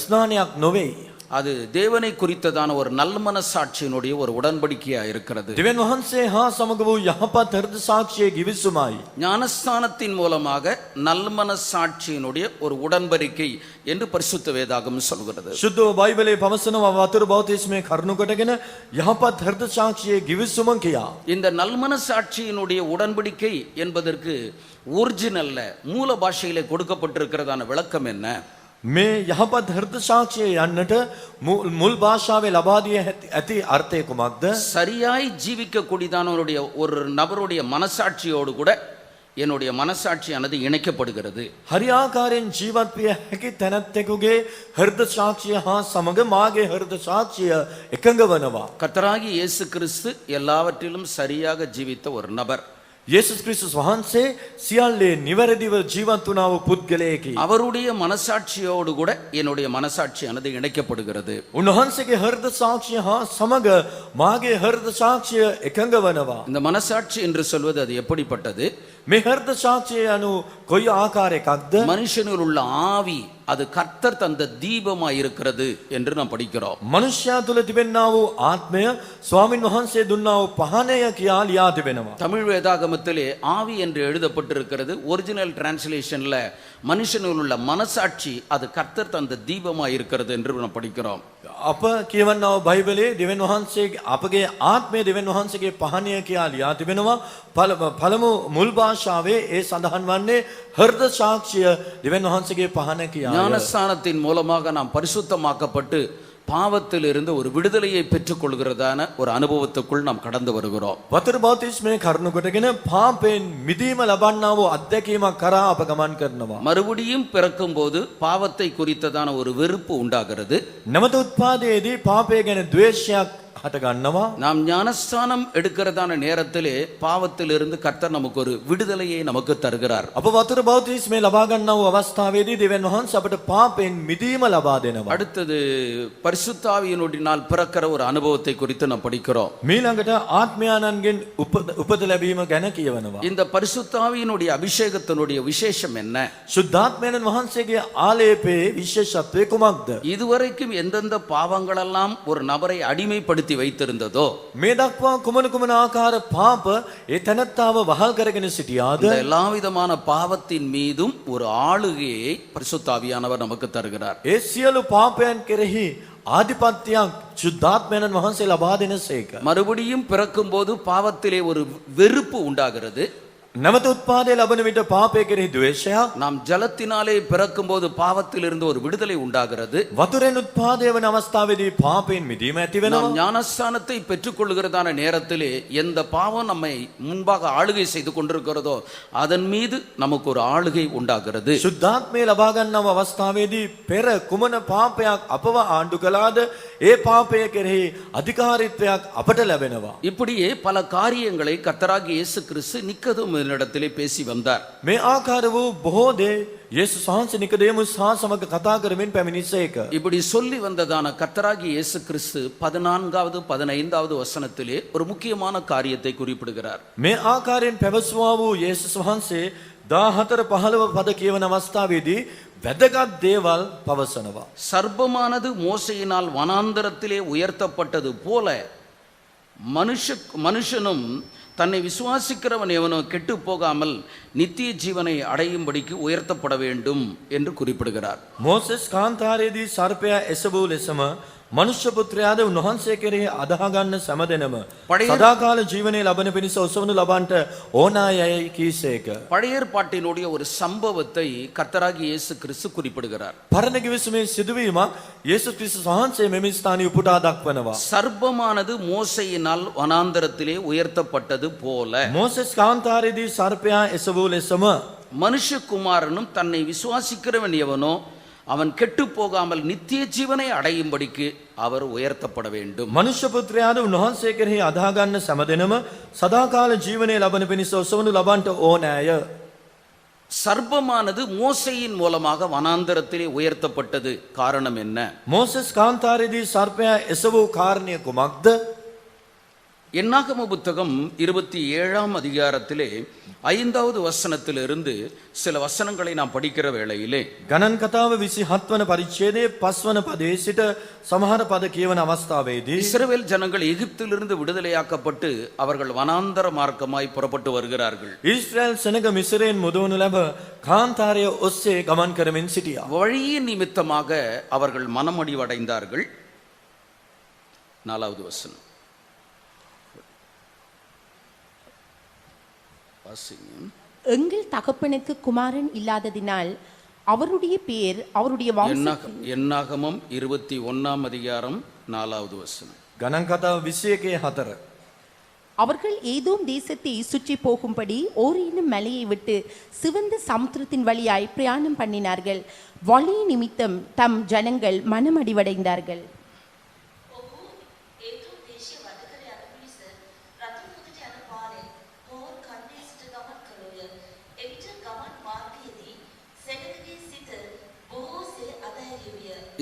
ස්නානයක් නොවේ. அது தேவனை குறித்ததான ஒரு நல்மன சாட்சியினுடைய ஒரு உடன்படிக்கையா இருக்கிறது. දෙවියන් වහන්සේ හා සමග වූ යහපත් හෘද සාක්ෂියේ givisumයි. ஞானஸ்தானத்தின் மூலமாக நல்மன சாட்சியினுடைய ஒரு உடன்படிக்கை என்று பரிசுத்த வேதாகம் சொல்கிறது. සුද්ධ බයිබලයේ පවසනවා වතුර බෞතිස්මයේ කරුණු කොටගෙන යහපත් හෘද සාක්ෂියේ givisum කියා. இந்த நல்மன சாட்சியினுடைய உடன்படிக்கை என்பதற்கு ஒரிஜினல்ல மூல பாஷையிலே கொடுக்கப்பட்டிருக்கிறதான விளக்கம் என்ன? මේ යහපත් හෘද සාක්ෂිය යන්නට මුල් භාෂාවේ ලබා දී ඇති අර්ථය කුමක්ද? சரியாய் ஜீவிக்கக்கூடியதானவருடைய ஒரு நபருடைய மனசாட்சியோடு கூட என்னுடைய மனசாட்சியானது இணைக்கப்படுகிறது. හරියාකාරයෙන් ජීවත් විය හැකි තැනැත්තෙකුගේ හෘද සාක්ෂිය හා සමග මාගේ හෘද සාක්ෂිය එකඟ වෙනවා. கர்த்தராகிய இயேசு கிறிஸ்து எல்லாவற்றிலும் சரியாக ஜீவித்த ஒரு நபர். යේසුස් ක්‍රිස්තුස් වහන්සේ සියල්ලේ නිවැරදිව ජීවත් වුණා වූ පුද්ගලයෙකි. அவருடைய மனசாட்சியோடு கூட என்னுடைய மனசாட்சியானது இணைக்கப்படுகிறது. උන්වහන්සේගේ හෘද සාක්ෂිය හා සමග මාගේ හෘද සාක්ෂිය එකඟ වෙනවා. இந்த மனசாட்சி என்று சொல்வது அது எப்படிப்பட்டது? මේ හෘද සාක්ෂිය යනු කොයි ආකාරයකක්ද? மனுஷனில் உள்ள ஆவி அது கர்த்தர் தந்த தீபமாய் இருக்கிறது என்று நாம் படிக்கிறோம். මනුෂ්‍යයා තුළ තිබෙන්නා වූ ආත්මය ස්වාමින් වහන්සේ දුන්නා වූ පහනය කියා ලියා තිබෙනවා. தமிழ் வேதாகமத்திலே ஆவி என்று எழுதப்பட்டிருக்கிறது. ஒரிஜினல் டிரான்ஸ்லேஷன்ல மனுஷனில் உள்ள மனசாட்சி அது கர்த்தர் தந்த தீபமாய் இருக்கிறது என்று நாம் படிக்கிறோம். අප කියවන්නා වූ බයිබලයේ දෙවියන් වහන්සේගේ අපගේ ආත්මය දෙවියන් වහන්සේගේ පහනය කියා ලියා තිබෙනවා. පළමු මුල් භාෂාවේ ඒ සඳහන් වන්නේ හෘද සාක්ෂිය දෙවියන් වහන්සේගේ පහන කියා. ஞானஸ்தானத்தின் மூலமாக நாம் பரிசுத்தமாக்கப்பட்டு பாவத்திலிருந்து ஒரு விடுதலையை பெற்றுக் கொள்கிறதான ஒரு அனுபவத்துக்குள் நாம் கடந்து வருகிறோம். වතුර බෞතිස්මය කරුණු කොටගෙන පාපයෙන් මිදීම ලබන්නා වූ අත්දැකීමක් කරා අප ගමන් කරනවා. மறுபடியும் பிறக்கும் போது பாவத்தை குறித்ததான ஒரு வெறுப்பு உண்டாகிறது. නැවත උත්පාදයේදී පාපය ගැන ද්වේෂයක් හට ගන්නවා. நாம் ஞானஸ்தானம் எடுக்கிறதான நேரத்திலே பாவத்திலிருந்து கர்த்தர் நமக்கு ஒரு விடுதலையை நமக்கு தருகிறார். අප වතුර බෞතිස්මය ලබා ගන්නා වූ අවස්ථාවේදී දෙවියන් වහන්සේ අපට පාපයෙන් මිදීම ලබා දෙනවා. அடுத்தது பரிசுத்தாவியினுடையினால் பிறக்கிற ஒரு அனுபவத்தை குறித்து நாம் படிக்கிறோம். මීළඟට ආත්මයානන්ගෙන් උපත ලැබීම ගැන කියවනවා. இந்த பரிசுத்தாவியினுடைய அபிஷேகத்தினுடைய விசேஷம் என்ன? ශුද්ධාත්මයන් වහන්සේගේ ආලේපයේ විශේෂත්වය කුමක්ද? இதுவரைக்கும் எந்தெந்த பாவங்களெல்லாம் ஒரு நபரை அடிமைப்படுத்தி வைத்திருந்ததோ මේ දක්වා කුමන කුමන ආකාර පාප ඒ තනත්තාව වහල් කරගෙන සිටියාද? இந்த எல்லா விதமான பாவத்தின் மீதும் ஒரு ஆளுகையை பரிசுத்தாவியானவர் நமக்கு தருகிறார். ඒ සියලු පාපයන් කෙරෙහි ආධිපත්‍යයක් ශුද්ධාත්මයන් වහන්සේ ලබා දෙනසේක. மறுபடியும் பிறக்கும் போது பாவத்திலே ஒரு வெறுப்பு உண்டாகிறது. නැවත උත්පාදය ලබන විට පාපය කෙරෙහි ද්වේෂයක්. நாம் ஜலத்தினாலே பிறக்கும் போது பாவத்திலிருந்து ஒரு விடுதலை உண்டாகிறது. වතුරෙන් උත්පාදය වන අවස්ථාවේදී පාපයෙන් මිදීම ඇති වෙනවා. நாம் ஞானஸ்தானத்தை பெற்றுக்கொள்கிறதான நேரத்திலே எந்த பாவம் நம்மை முன்பாக ஆளுகை செய்து கொண்டிருக்கிறதோ அதன் மீது நமக்கு ஒரு ஆளுகை உண்டாகிறது. ශුද්ධාත්මය ලබා ගන්නව අවස්ථාවේදී පෙර කුමන පාපයක් අපව ආණ්ඩු කළාද ඒ පාපය කෙරෙහි අධිකාරීත්වයක් අපට ලැබෙනවා. இப்படியே பல காரியங்களை கர்த்தராகிய இயேசு கிறிஸ்து நிக்கதேமுவினிடத்திலே பேசி வந்தார். මේ ආකාර වූ බොහෝ දේ යේසුස් වහන්සේ නිකදේමුස් හා සමග කතා කරමින් පැමිණිසේක. இப்படி சொல்லி வந்ததான கர்த்தராகிய இயேசு கிறிஸ்து 14வது 15வது வசனத்திலே ஒரு முக்கியமான காரியத்தை குறிப்பிடுகிறார். මේ ආකාරයෙන් පැවසුවා වූ යේසුස් වහන්සේ 14 15 පද කියවන අවස්ථාවේදී වැදගත් දේවල් පවසනවා. சர்ப்பமானது மோசையினால் வனாந்தரத்திலே உயர்த்தப்பட்டது போல மனுஷனும் தன்னை விசுவாசிக்கிறவன் எவனோ கெட்டு போகாமல் நித்திய ஜீவனை அடையும்படிக்கு உயர்த்தப்பட வேண்டும் என்று குறிப்பிடுகிறார். මෝසෙස් කාන්තාරයේදී සර්පයා එසවූ ලෙසම මනුෂ්‍ය පුත්‍රයාද උන්වහන්සේ කෙරෙහි අදහ ගන්න සෑම සදාකාල ජීවනයේ ලබන පිණිස ඔසවනු ලබන්ට ඕනායයි කීසේක. பழைய ஏற்பாட்டினுடைய ஒரு சம்பவத்தை கர்த்தராகிய இயேசு கிறிஸ்து குறிப்பிடுகிறார். පරණ කිවිසුමේ සිදුවීමක් යේසුස් ක්‍රිස්තුස් වහන්සේ මෙම ස්ථානයේ උපුටා දක්වනවා. சர்ப்பமானது மோசையினால் வனாந்தரத்திலே உயர்த்தப்பட்டது போல මෝසෙස් කාන්තාරයේදී සර්පයා එසවූ ලෙසම மனுஷகுமாரனும் தன்னை விசுவாசிக்கிறவன் எவனோ அவன் கெட்டு போகாமல் நித்திய ஜீவனை அடையும்படிக்கு அவர் உயர்த்தப்பட வேண்டும். මනුෂ්‍ය පුත්‍රයාද උන්වහන්සේ කෙරෙහි අදහ ගන්න සෑම සදාකාල ජීවනයේ ලබන පිණිස ඔසවනු ලබන්ට ඕනෑය. சர்ப்பமானது மோசையின் மூலமாக வனாந்தரத்திலே உயர்த்தப்பட்டது. காரணம் என்ன? මෝසෙස් කාන්තාරයේදී සර්පයා එසවූ කාරණය කුමක්ද? என்னாகம புத்தகம் 27ஆம் அதிகாரத்திலே 5வது வசனத்திலிருந்து சில வசனங்களை நாம் படிக்கிற வேளையிலே ගණන් කතාව 27 වන පරිච්ඡේදයේ 5 වන පදයේ සිට සමහර පද කියවන අවස්ථාවේදී இஸ்ரவேல் ஜனங்கள் எகிப்திலிருந்து விடுதலையாக்கப்பட்டு அவர்கள் வனாந்தர மார்க்கமாய் புறப்பட்டு வருகிறார்கள். ඊශ්‍රායල් සෙනග මිස්රයෙන් මුදවනු ලැබ කාන්තාරය ඔස්සේ ගමන් කරමින් සිටියා. வழியின் நிமித்தமாக அவர்கள் மனமடிவடைந்தார்கள். 4வது வசனம் எங்கள் தகப்பனுக்கு குமாரன் இல்லாததினால் அவருடைய பேர் அவருடைய என்னாகமம் 21ஆம் அதிகாரம் 4வது வசனம். ගණන් කතාව 21:4. அவர்கள் ஏதோம் தேசத்தை சுற்றி போகும்படி ஓரேனும் மலையை விட்டு சிவந்த சமுத்திரத்தின் வழியாய் பிரயாணம் பண்ணினார்கள். வழி நிமித்தம் தம் ஜனங்கள் மனமடிவடைந்தார்கள்.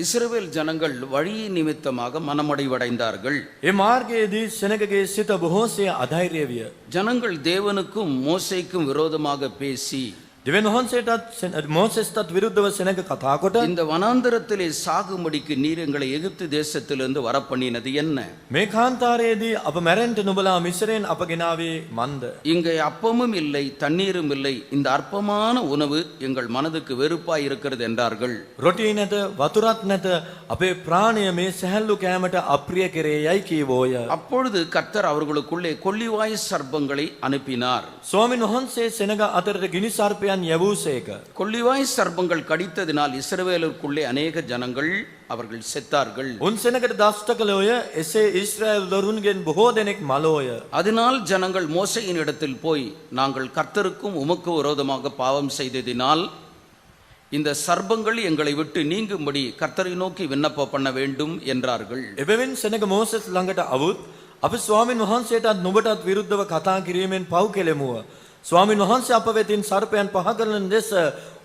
இஸ்ரவேல் ஜனங்கள் வழியின் நிமித்தமாக மனமடைவடைந்தார்கள். ඒ මාර්ගයේදී සෙනගගේ සිත බොහෝසේ අධෛර්ය විය. ஜனங்கள் தேவனுக்கும் மோசேக்கும் விரோதமாக பேசி දෙවියන් වහන්සේටත් මෝසෙස්ටත් විරුද්ධව සෙනඟ කතා කොට இந்த வனாந்தரத்திலே சாகும்படிக்கு நீர் எங்களை எகிப்து தேசத்திலிருந்து வரப்பண்ணினது என்ன? මේ කාන්තාරයේදී අප මැරෙන්ට නුඹලා මිස්රයෙන් අප ගෙනාවේ මන්ද? இங்கே அப்பமும் இல்லை தண்ணீரும் இல்லை, இந்த அற்பமான உணவு எங்கள் மனதுக்கு வெறுப்பாய் இருக்கிறது என்றார்கள். රොටි නැත වතුරත් නැත අපේ ප්‍රාණය මේ සැහැල්ලු කෑමට අප්‍රිය කෙරේයයි කීවෝය. அப்பொழுது கர்த்தர் அவர்களுக்குள்ளே கொள்ளிவாய் சர்ப்பங்களை அனுப்பினார். ස්වාමීන් වහන්සේ සෙනඟ අතරට ගිනි සර්පයන් යැවූසේක. கொள்ளிவாய் சர்ப்பங்கள் கடித்ததினால் இஸ்ரவேலுக்குள்ளே அநேக ஜனங்கள் அவர்கள் செத்தார்கள். උන් සෙනඟට දෂ්ට කළෝය. එසේ ඊශ්‍රායෙල් දරුන්ගෙන් බොහෝ දෙනෙක් මලෝය. அதனால் ஜனங்கள் மோசேயின் இடத்தில் போய் நாங்கள் கர்த்தருக்கும் உமக்கு விரோதமாக பாவம் செய்ததினால் இந்த சர்ப்பங்கள் எங்களை விட்டு நீங்கும்படி கர்த்தரை நோக்கி விண்ணப்பம் பண்ண வேண்டும் என்றார்கள். එබැවින් සෙනඟ මෝසෙස් ළඟට අවුත් අපි ස්වාමීන් වහන්සේටත් නුඹටත් විරුද්ධව කතා කිරීමෙන් පව් කෙලෙමුව. ස්වාමීන් වහන්සේ අප වෙතින් සර්පයන් පහ කරන ලෙස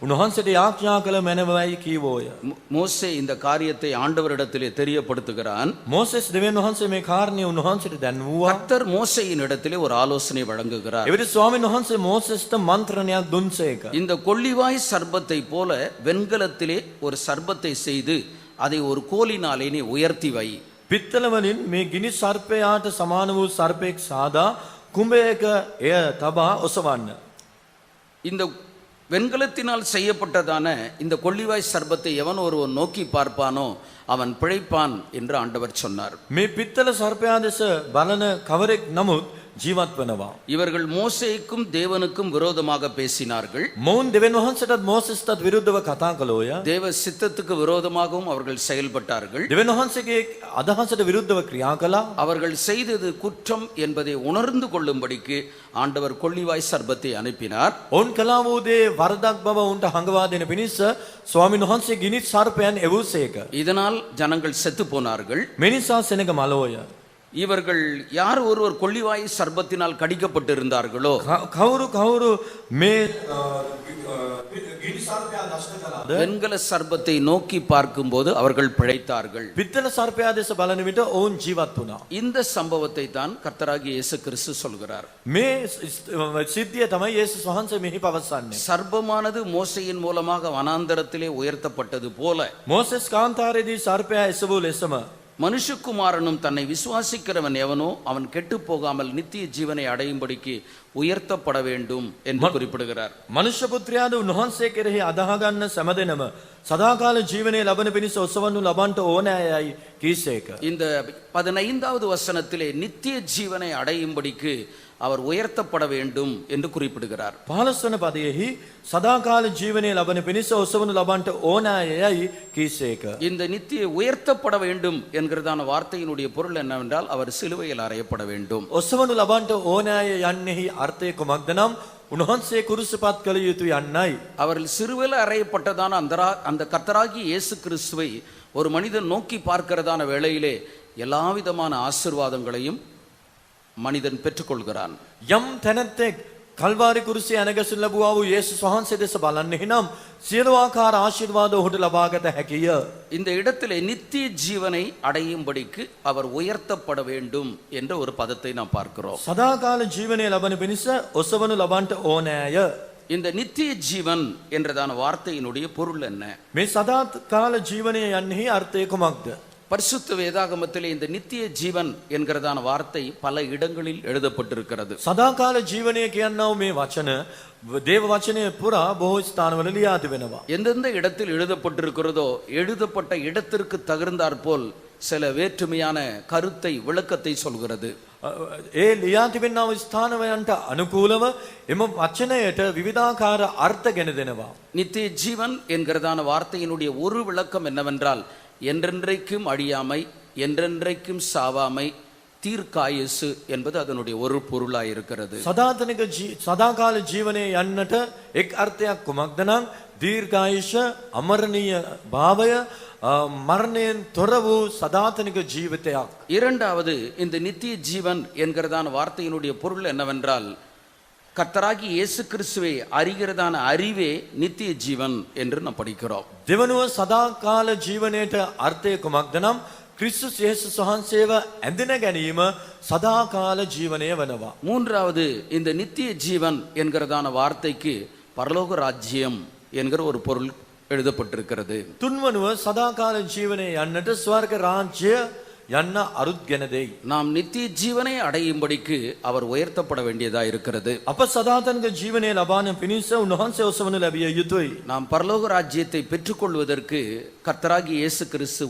උන්වහන්සේට යාඥා කළ මැනවයි කීවෝය. மோசே இந்த காரியத்தை ஆண்டவரிடத்திலே தெரியப்படுத்துகிறான். මෝසෙස් දෙවියන් වහන්සේ මේ කාරණය උන්වහන්සේට දැන්වුවා. கர்த்தர் மோசேயின் இடத்திலே ஒரு ஆலோசனை வழங்குகிறார். එවිට ස්වාමීන් වහන්සේ මෝසෙස්ට මන්ත්‍රණයක් දුන්සේක. இந்த கொள்ளிவாய் சர்ப்பத்தை போல வெண்கலத்திலே ஒரு சர்ப்பத்தை செய்து அதை ஒரு கோலினாலே நீ உயர்த்தி வை. පිත්තල වලින් මේ ගිනි සර්පයාට සමාන වූ සර්පෙක් සාදා කුඹයක එය තබා ඔසවන්න. இந்த வெண்கலத்தினால் செய்யப்பட்டதான இந்த கொள்ளிவாய் சர்ப்பத்தை எவன் ஒருவன் நோக்கி பார்ப்பானோ அவன் பிழைப்பான் என்று ஆண்டவர் சொன்னார். මේ පිත්තල සර්පයා දෙස බලන කවරෙක් නමුත් ජීවත් වෙනවා. இவர்கள் மோசேக்கும் தேவனுக்கும் விரோதமாக பேசினார்கள். මොවුන් දෙවියන් වහන්සේටත් මෝසෙස්ටත් විරුද්ධව කතා කළෝය. தேவ சித்தத்துக்கு விரோதமாகவும் அவர்கள் செயல்பட்டார்கள். දෙවියන් වහන්සේගේ අදහසට විරුද්ධව ක්‍රියා කළා. அவர்கள் செய்தது குற்றம் என்பதை உணர்ந்து கொள்ளும்படிக்கு ஆண்டவர் கொள்ளிவாய் சர்ப்பத்தை அனுப்பினார். ඔවුන් කළා වූ දේ වරදක් බව උන්ට හංගවා දෙන පිණිස ස්වාමීන් වහන්සේ ගිනි සර්පයන් එවූසේක. இதனால் ஜனங்கள் செத்து போனார்கள். මේ නිසා සෙනඟ මලෝය. இவர்கள் யார் ஒருவர் கொள்ளிவாய் சர்ப்பத்தினால் கடிக்கப்பட்டிருந்தார்களோ කවුරු මේ ගිනි සර්පයා දෂ්ට කළාද? வெண்கல சர்ப்பத்தை நோக்கி பார்க்கும்போது அவர்கள் பிழைத்தார்கள். පිත්තල සර්පයා දෙස බලන විට ඔවුන් ජීවත් වුණා. இந்த சம்பவத்தை தான் கர்த்தராகிய இயேசு கிறிஸ்து சொல்கிறார். මේ සිද්ධිය තමයි යේසුස් වහන්සේ මෙහි පවසන්නේ. சர்ப்பமானது மோசையின் மூலமாக வனாந்தரத்திலே உயர்த்தப்பட்டது போல මෝසෙස් කාන්තාරයේදී සර්පයා එසවූ ලෙසම மனுஷகுமாரனும் தன்னை விசுவாசிக்கிறவன் எவனோ அவன் கெட்டு போகாமல் நித்திய ஜீவனை அடையும்படிக்கு உயர்த்தப்பட வேண்டும் என்று குறிப்பிடுகிறார். මනුෂ්‍ය පුත්‍රයාද උන්වහන්සේ කෙරෙහි අදහගන්න සෑමදෙනම සදාකාල ජීවනයේ ලබන පිණිස ඔසවනු ලබන්ට ඕනෑයයි කීසේක. இந்த 15வது வசனத்திலே நித்திய ஜீவனை அடையும்படிக்கு அவர் உயர்த்தப்பட வேண்டும் என்று குறிப்பிடுகிறார். 15 වන පදයෙහි සදාකාල ජීවනයේ ලබන පිණිස ඔසවනු ලබන්ට ඕනෑයයි කීසේක. இந்த நித்திய உயர்த்தப்பட வேண்டும் என்கிறதான வார்த்தையினுடைய பொருள் என்னவென்றால் அவர் சிலுவையில் அறையப்பட வேண்டும். ඔසවනු ලබන්ට ඕනෑය යන්නෙහි අර්ථය කුමක්ද නම් උන්වහන්සේ කුරුසපත් කළ යුතු යන්නයි. அவர்கள் சிலுவையில் அறையப்பட்டதான அந்த கர்த்தராகிய இயேசு கிறிஸ்துவை ஒரு மனிதன் நோக்கி பார்க்கிறதான வேளையிலே எல்லாவிதமான ஆசீர்வாதங்களையும் மனிதன் பெற்றுக்கொள்கிறான். යම් තැනැත්තෙක් කල්වාරි කුරුසිය ඇනගැසෙන ලැබුවා වූ යේසුස් වහන්සේ දෙස බලන්නේ නම් සියලු ආකාර ආශිර්වාද ඔහුට ලබාගත හැකිය. இந்த இடத்திலே நித்திய ஜீவனை அடையும்படிக்கு அவர் உயர்த்தப்பட வேண்டும் என்ற ஒரு பதத்தை நாம் பார்க்கிறோம். සදාකාල ජීවනය ලබන පිණිස ඔසවනු ලබන්ට ඕනෑය. இந்த நித்திய ஜீவன் என்றதான வார்த்தையினுடைய பொருள் என்ன? මේ සදාකාල ජීවනය යන්නෙහි අර්ථය කුමක්ද? பரிசுத்த வேதாகமத்திலே இந்த நித்திய ஜீவன் என்கிறதான வார்த்தை பல இடங்களில் எழுதப்பட்டிருக்கிறது. සදාකාල ජීවනය කියන්නව මේ වචන දේව වචනය පුරා බොහෝ ස්ථානවල ලියා තිබෙනවා. எந்தெந்த இடத்தில் எழுதப்பட்டிருக்கிறதோ எழுதப்பட்ட இடத்திற்கு தகுந்தாற்போல் சில வேற்றுமையான கருத்தை விளக்கத்தை சொல்கிறது. ඒ ලියා තිබෙනා වූ ස්ථානවලට අනුකූලව එම වචනයට විවිධාකාර අර්ථ ගෙන දෙනවා. நித்திய ஜீவன் என்கிறதான வார்த்தையினுடைய ஒரு விளக்கம் என்னவென்றால் என்றென்றைக்கும் அழியாமை, என்றென்றைக்கும் சாவாமை, தீர்க்காயுசு என்பது அதனுடைய ஒரு பொருளாய் இருக்கிறது. සදාකාල ජීවනයේ යන්නට එක් අර්ථයක් කුමක්ද නම් දීර්ඝායුෂ, අමරණීය භාවය, මරණයෙන් තොර වූ සදාතනික ජීවිතයක්. இரண்டாவது இந்த நித்திய ஜீவன் என்கிறதான வார்த்தையினுடைய பொருள் என்னவென்றால் கர்த்தராகி இயேசு கிறிஸ்துவை அறிகிறதான அறிவே நித்திய ஜீவன் என்று நாம் படிக்கிறோம். දෙවනුව සදාකාල ජීවනයේට අර්ථය කුමක්ද නම් ක්‍රිස්තුස් යේසුස් වහන්සේව ඇඳින ගැනීම සදාකාල ජීවනය වෙනවා. மூன்றாவது இந்த நித்திய ஜீவன் என்கிறதான வார்த்தைக்கு பரலோக ராஜ்யம் என்கிற ஒரு பொருள் எழுதப்பட்டிருக்கிறது. තුන්වනුව සදාකාල ජීවනයේ යන්නට ස්වර්ග රාජ්‍ය යන්න අරුත් ගෙන දෙයි. நாம் நித்திய ஜீவனை அடையும்படிக்கு அவர் உயர்த்தப்பட வேண்டியதா இருக்கிறது. අප සදාතනික ජීවනය ලබාන පිණිස උන්වහන්සේ ඔසවනු ලැබිය යුතුයි. நாம் பரலோக ராஜ்யத்தை பெற்றுக்கொள்வதற்கு கர்த்தராகிய இயேசு கிறிஸ்து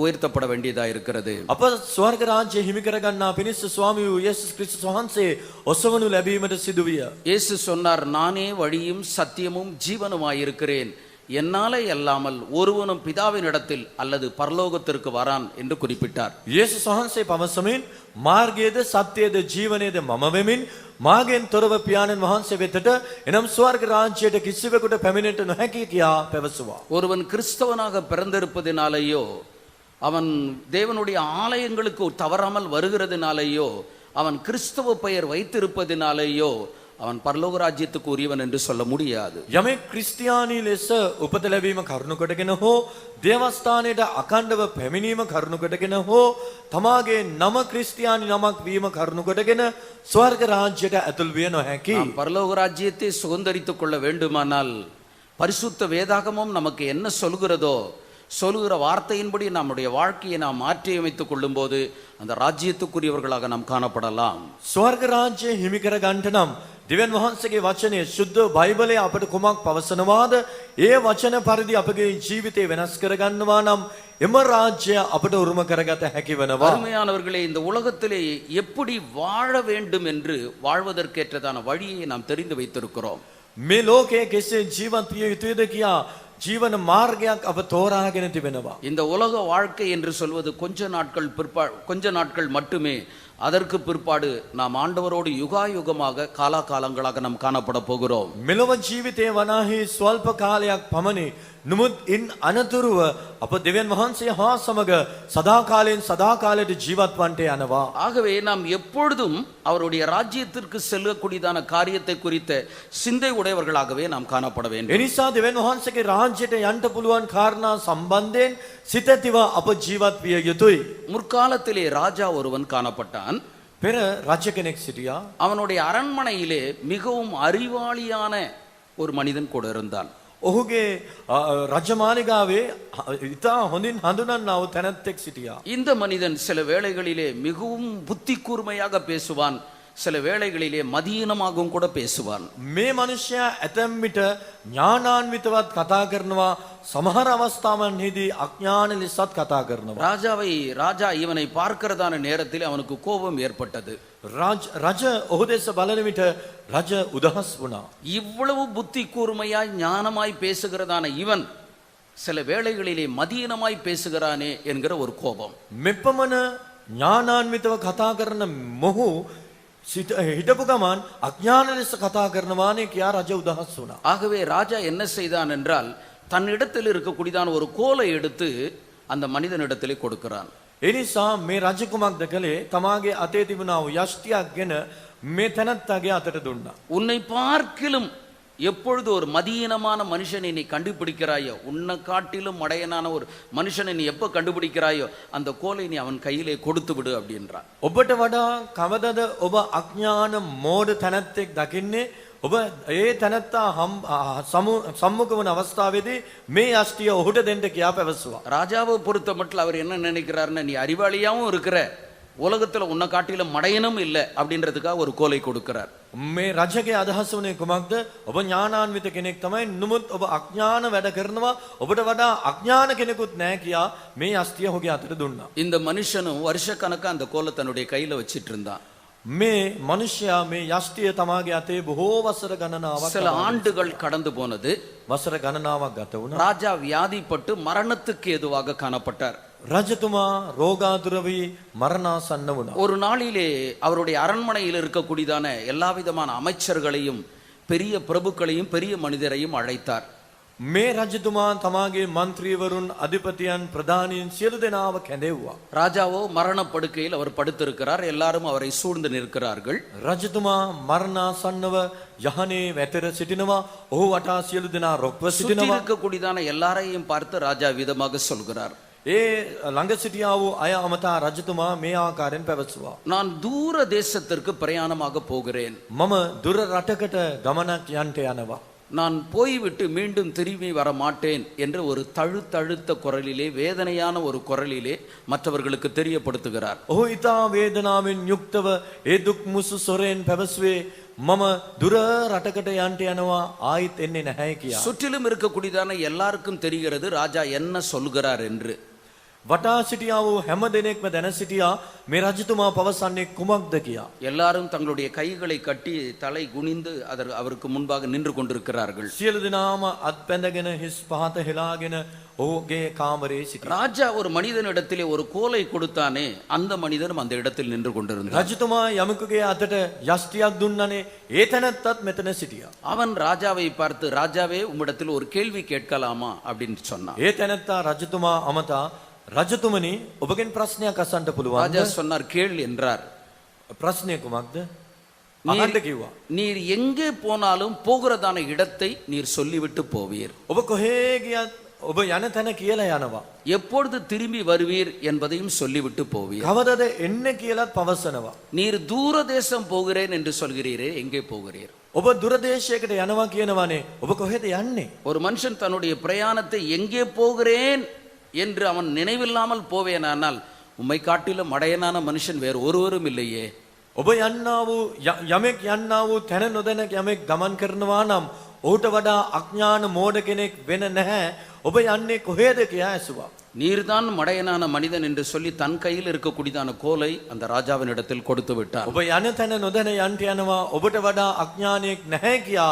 உயர்த்தப்பட வேண்டியதா இருக்கிறது. අප ස්වර්ග රාජ්‍ය හිමි කරගන්නා පිණිස ස්වාමී වූ යේසුස් ක්‍රිස්තුස් වහන්සේ ඔසවනු ලැබීමට සිදු විය. இயேசு சொன்னார், நானே வழியும் சத்தியமும் ஜீவனுமாயிருக்கிறேன், என்னாலே அல்லாமல் ஒருவனும் பிதாவின் இடத்தில் அல்லது பரலோகத்திற்கு வரான் என்று குறிப்பிட்டார். යේසුස් වහන්සේ පවසමින් මාර්ගයේද සත්‍යයේද ජීවනයේද මම වෙමින් මාගෙන් තොරව පියාණන් වහන්සේ වෙතට එනම් ස්වර්ග රාජ්‍යයට කිසිවෙකුට පැමිණෙන්නට නොහැකි කියා පැවසුවා. ஒருவன் கிறிஸ்தவனாக பிறந்திருப்பதினாலேயோ அவன் தேவனுடைய ஆலயங்களுக்கு தவறாமல் வருகிறதுனாலேயோ அவன் கிறிஸ்தவ பெயர் வைத்திருப்பதினாலேயோ அவன் பரலோக ராஜ்யத்துக்கு உரியவன் என்று சொல்ல முடியாது. යමෙක් ක්‍රිස්තියානි ලෙස උපත ලැබීම කරුණු කොටගෙන හෝ දේවස්ථානයට අඛණ්ඩව පැමිණීම කරුණු කොටගෙන හෝ තමාගේ නම ක්‍රිස්තියානි නමක් වීම කරුණු කොටගෙන ස්වර්ග රාජ්‍යයට ඇතුල් විය නොහැකි. நாம் பரலோக ராஜ்யத்தை சுதந்தரித்துக் கொள்ள வேண்டுமானால் பரிசுத்த வேதாகமம் நமக்கு என்ன சொல்கிறதோ சொல்லுகிற வார்த்தையின்படி நம்முடைய வாழ்க்கையை நாம் மாற்றியமைத்துக் கொள்ளும் போது அந்த ராஜ்யத்துக்குரியவர்களாக நாம் காணப்படலாம். ස්වර්ග රාජ්‍ය හිමි කර ගන්නට නම් දෙවියන් වහන්සේගේ වචනේ සුද්ධ බයිබලයේ අපට කුමක් පවසනවාද ඒ වචන පරිදි අපගේ ජීවිතේ වෙනස් කර ගන්නවා නම් එම රාජ්‍ය අපට උරුම කරගත හැකි වෙනවා. அருமையானவர்களே, இந்த உலகத்திலே எப்படி வாழ வேண்டும் என்று வாழ்வதற்கேற்றதான வழியை நாம் தெரிந்து வைத்திருக்கிறோம். මේ ලෝකයේ කෙසේ ජීවත් විය යුතුද කියා ජීවන මාර්ගයක් අප තෝරාගෙන තිබෙනවා. இந்த உலக வாழ்க்கை என்று சொல்வது கொஞ்ச நாட்கள் மட்டுமே. அதற்கு பிற்பாடு நாம் ஆண்டவரோடு யுகாயுகமாக காலாகாலங்களாக நாம் காணப்பட போகிறோம். මෙලොව ජීවිතයේ වනාහි ස්වල්ප කාලයක් පමණි. නමුත් ඉන් අනතුරුව අප දෙවියන් වහන්සේ හා සමග සදාකාලයෙන් සදාකාලයට ජීවත් වන්ට යනවා. ஆகவே நாம் எப்பொழுதும் அவருடைய ராஜ்யத்திற்கு செல்லக்கூடியதான காரியத்தை குறித்த சிந்தை உடையவர்களாகவே நாம் காணப்பட வேண்டும். එනිසා දෙවියන් වහන්සේගේ රාජ්‍යයට යන්න පුළුවන් කාරණා සම්බන්ධයෙන් සිතතිව අප ජීවත් විය යුතුයි. முற்காலத்திலே ராஜா ஒருவன் காணப்பட்டான். පෙර රජ කෙනෙක් සිටියා. அவனுடைய அரண்மனையிலே மிகவும் அறிவாளியான ஒரு மனிதன் கூட இருந்தான். ඔහුගේ රජමාලිගාවේ ඉතා හොඳින් හඳුනන්නා වූ තැනැත්තෙක් සිටියා. இந்த மனிதன் சில வேளைகளிலே மிகவும் புத்தி கூர்மையாக பேசுவான், சில வேளைகளிலே மதியீனமாகவும் கூட பேசுவான். මේ මනුෂ්‍යයා ඇතැම් විට ඥානාන්විතවත් කතා කරනවා, සමහර අවස්ථාවන්හිදී අඥාන ලෙසත් කතා කරනවා. ராஜா இவனை பார்க்கிறதான நேரத்தில் அவனுக்கு கோபம் ஏற்பட்டது. රජ ඔහු දෙස බලන විට රජ උදහස් වුණා. இவ்வளவு புத்தி கூர்மையாய் ஞானமாய் பேசுகிறதான இவன் சில வேளைகளிலே மதியீனமாய் பேசுகிறானே என்கிற ஒரு கோபம். මෙපමණ ඥානාන්විතව කතා කරන මොහු හිටපු ගමන් අඥාන ලෙස කතා කරනවානේ කියා රජ උදහස් වුණා. ஆகவே ராஜா என்ன செய்தான் என்றால் தன்னிடத்தில் இருக்கக்கூடியதான ஒரு கோலை எடுத்து அந்த மனிதனிடத்திலே கொடுக்கிறான். එනිසා මේ රජ කුමක්ද කළේ? තමාගේ අතේ තිබුණා වූ යෂ්ටියක් ගෙන මේ තැනැත්තාගේ අතට දුන්නා. உன்னை பார்க்கிலும் எப்பொழுது ஒரு மதியீனமான மனுஷனை நீ கண்டுபிடிக்கிறாயோ, உன்னை காட்டிலும் மடையனான ஒரு மனுஷனை நீ எப்ப கண்டுபிடிக்கிறாயோ அந்த கோலை நீ அவன் கையிலே கொடுத்து விடு அப்படின்றான். ඔබට වඩා කවදද ඔබ අඥාන මෝඩ තැනැත්තෙක් දකින්නේ? ඔබ ඒ තැනැත්තා සම්මුඛ වන අවස්ථාවේදී මේ යෂ්ටිය ඔහුට දෙන්න කියා පැවසුවා. ராஜாவை பொறுத்த மட்டும் அவர் என்ன நினைக்கிறாருன்னா, நீ அறிவாளியாவும் இருக்கிற, உலகத்துல உன்னை காட்டிலும் மடையனும் இல்லை அப்படின்றதுக்காக ஒரு கோலை கொடுக்கிறார். මේ රජගේ අදහස වුණේ කුමක්ද? ඔබ ඥානාන්විත කෙනෙක් තමයි, නමුත් ඔබ අඥාන වැඩ කරනවා, ඔබට වඩා අඥාන කෙනෙකුත් නැහැ කියා මේ යෂ්ටිය ඔහුගේ අතට දුන්නා. இந்த மனுஷனும் வருஷக்கணக்கா அந்த கோலை தன்னுடைய கையில வச்சிட்டு இருந்தான். මේ මනුෂ්‍යයා මේ යෂ්ටිය තමාගේ අතේ බොහෝ වසර ගණනාවක් சில ஆண்டுகள் கடந்து போனது. වසර ගණනාවක් ගත වුණා. ராஜா வியாதிப்பட்டு மரணத்துக்கு ஏதுவாக காணப்பட்டார். රජතුමා රෝගාතුර වී මරණාසන්න වුණා. ஒரு நாளிலே அவருடைய அரண்மனையில் இருக்கக்கூடியதான எல்லா விதமான அமைச்சர்களையும் பெரிய பிரபுக்களையும் பெரிய மனிதரையும் அழைத்தார். මේ රජතුමා තමාගේ මන්ත්‍රීවරුන් අධිපතියන් ප්‍රධානීන් සියලු දෙනාව කැඳෙව්වා. ராஜாவோ மரணப்படுக்கையில் அவர் படுத்திருக்கிறார். எல்லாரும் அவரை சூழ்ந்து நிற்கிறார்கள். රජතුමා මරණාසන්නව යහනේ වැතර සිටිනවා. ඔහු වටා සියලු දෙනා රොක්ව சுற்றி සිටිනවා. இருக்கக்கூடியதான எல்லாரையும் பார்த்து ராஜா விதமாக சொல்கிறார், ඒ ළඟ සිටියා වූ අය අමතා රජතුමා මේ ආකාරයෙන් පැවසුවා. நான் தூர தேசத்திற்கு பிரயாணமாக போகிறேன். මම දුර රටකට ගමනක් යන්ට යනවා. நான் போய்விட்டு மீண்டும் திரும்பி வர மாட்டேன் என்று ஒரு தழுத்தழுத்த குரலிலே, வேதனையான ஒரு குரலிலே மற்றவர்களுக்கு தெரியப்படுத்துகிறார். ඔහු ඊතා වේදනාවෙන් යුක්තව ඒ දුක් මුසු සොරෙන් පැවසුවේ මම දුර රටකට යන්ට යනවා ආයිත් එන්නේ නැහැ කියා. சுற்றிலும் இருக்கக்கூடியதான எல்லாருக்கும் தெரிகிறது ராஜா என்ன சொல்கிறார் என்று. වටා සිටියා වූ හැම දෙනෙක්ම දැන සිටියා මේ රජතුමා පවසන්නේ කුමක්ද කියා. எல்லாரும் தங்களுடைய கைகளை கட்டி தலை குனிந்து அவருக்கு முன்பாக நின்று கொண்டிருக்கிறார்கள். සියලු දෙනාම අත් පැඳගෙන හිස් පහත හෙලාගෙන ඔහුගේ කාමරේ සිටියා. ராஜா ஒரு மனிதனிடத்திலே ஒரு கோலை கொடுத்தானே, அந்த மனிதனும் அந்த இடத்தில் நின்று கொண்டிருந்தார். රජතුමා යමකුගේ අතට යෂ්ටියක් දුන්නනේ ඒ තැනැත්තත් මෙතන සිටියා. அவன் ராஜாவை பார்த்து, ராஜாவே உம்மிடத்தில் ஒரு கேள்வி கேட்கலாமா அப்படின்னு சொன்னான். ඒ තැනැත්තා රජතුමා අමතා රජතුමනි ඔබගෙන් ප්‍රශ්නයක් අසන්න පුළුවන්ද? ராஜா சொன்னார், கேள் என்றார். ප්‍රශ්නය කුමක්ද? අහන්න කිව්වා. நீர் எங்கே போனாலும் போகிறதான இடத்தை நீர் சொல்லிவிட்டு போவீர். ඔබ කොහේ ගියත් ඔබ යන තැන කියලා යනවා. எப்பொழுது திரும்பி வருவீர் என்பதையும் சொல்லிவிட்டு போவீர். කවදද එන්නේ කියලාත් පවසනවා. நீர் தூர தேசம் போகிறேன் என்று சொல்கிறீரே, எங்கே போகிறீர்? ඔබ දුරදේශයකට යනවා කියනවානේ. ඔබ කොහෙද යන්නේ? ஒரு மனுஷன் தன்னுடைய பிரயாணத்தை எங்கே போகிறேன் என்று அவன் நினைவில்லாமல் போவேனானால் உம்மை காட்டிலும் மடையனான மனுஷன் வேறு ஒருவரும் இல்லையே. ඔබ යන්නා වූ යමෙක් යන්නා වූ තැන නොදැන යමෙක් ගමන් කරනවා නම් ඔහුට වඩා අඥාන මෝඩ කෙනෙක් වෙන නැහැ. ඔබ යන්නේ කොහෙද කියා ඇසුවා. நீர்தான் மடையனான மனிதன் என்று சொல்லி தன் கையில் இருக்கக்கூடியதான கோலை அந்த ராஜாவின் இடத்தில் கொடுத்து விட்டார். ඔබ යන තැන නොදැන යන්ට යනවා ඔබට වඩා අඥානයෙක් නැහැ කියා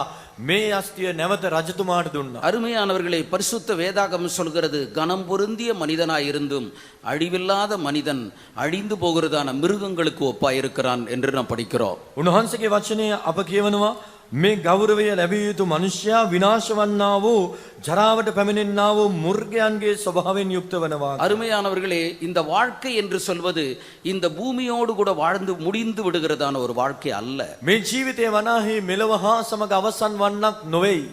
මේ අස්තිය නැවත රජතුමාට දුන්නා. அருமையானவர்களை, பரிசுத்த வேதாகமம் சொல்கிறது, கனம் பொருந்திய மனிதனாயிருந்தும் அழிவில்லாத மனிதன் அழிந்து போகிறதான மிருகங்களுக்கு ஒப்பாயிருக்கிறான் என்று நாம் படிக்கிறோம். උන්වහන්සේගේ වචනය අප කියවනවා මේ ගෞරවය ලැබිය යුතු මනුෂ්‍යයා විනාශ වන්නා වූ ජරාවට පැමිණෙන්නා වූ මුර්ගයන්ගේ ස්වභාවයෙන් යුක්ත වෙනවා. அருமையானவர்களே, இந்த வாழ்க்கை என்று சொல்வது இந்த பூமியோடு கூட வாழ்ந்து முடிந்து விடுகிறதான ஒரு வாழ்க்கை அல்ல. මේ ජීවිතය වනාහි මෙලව හා සමග අවසන් වන්නක් නොවේයි.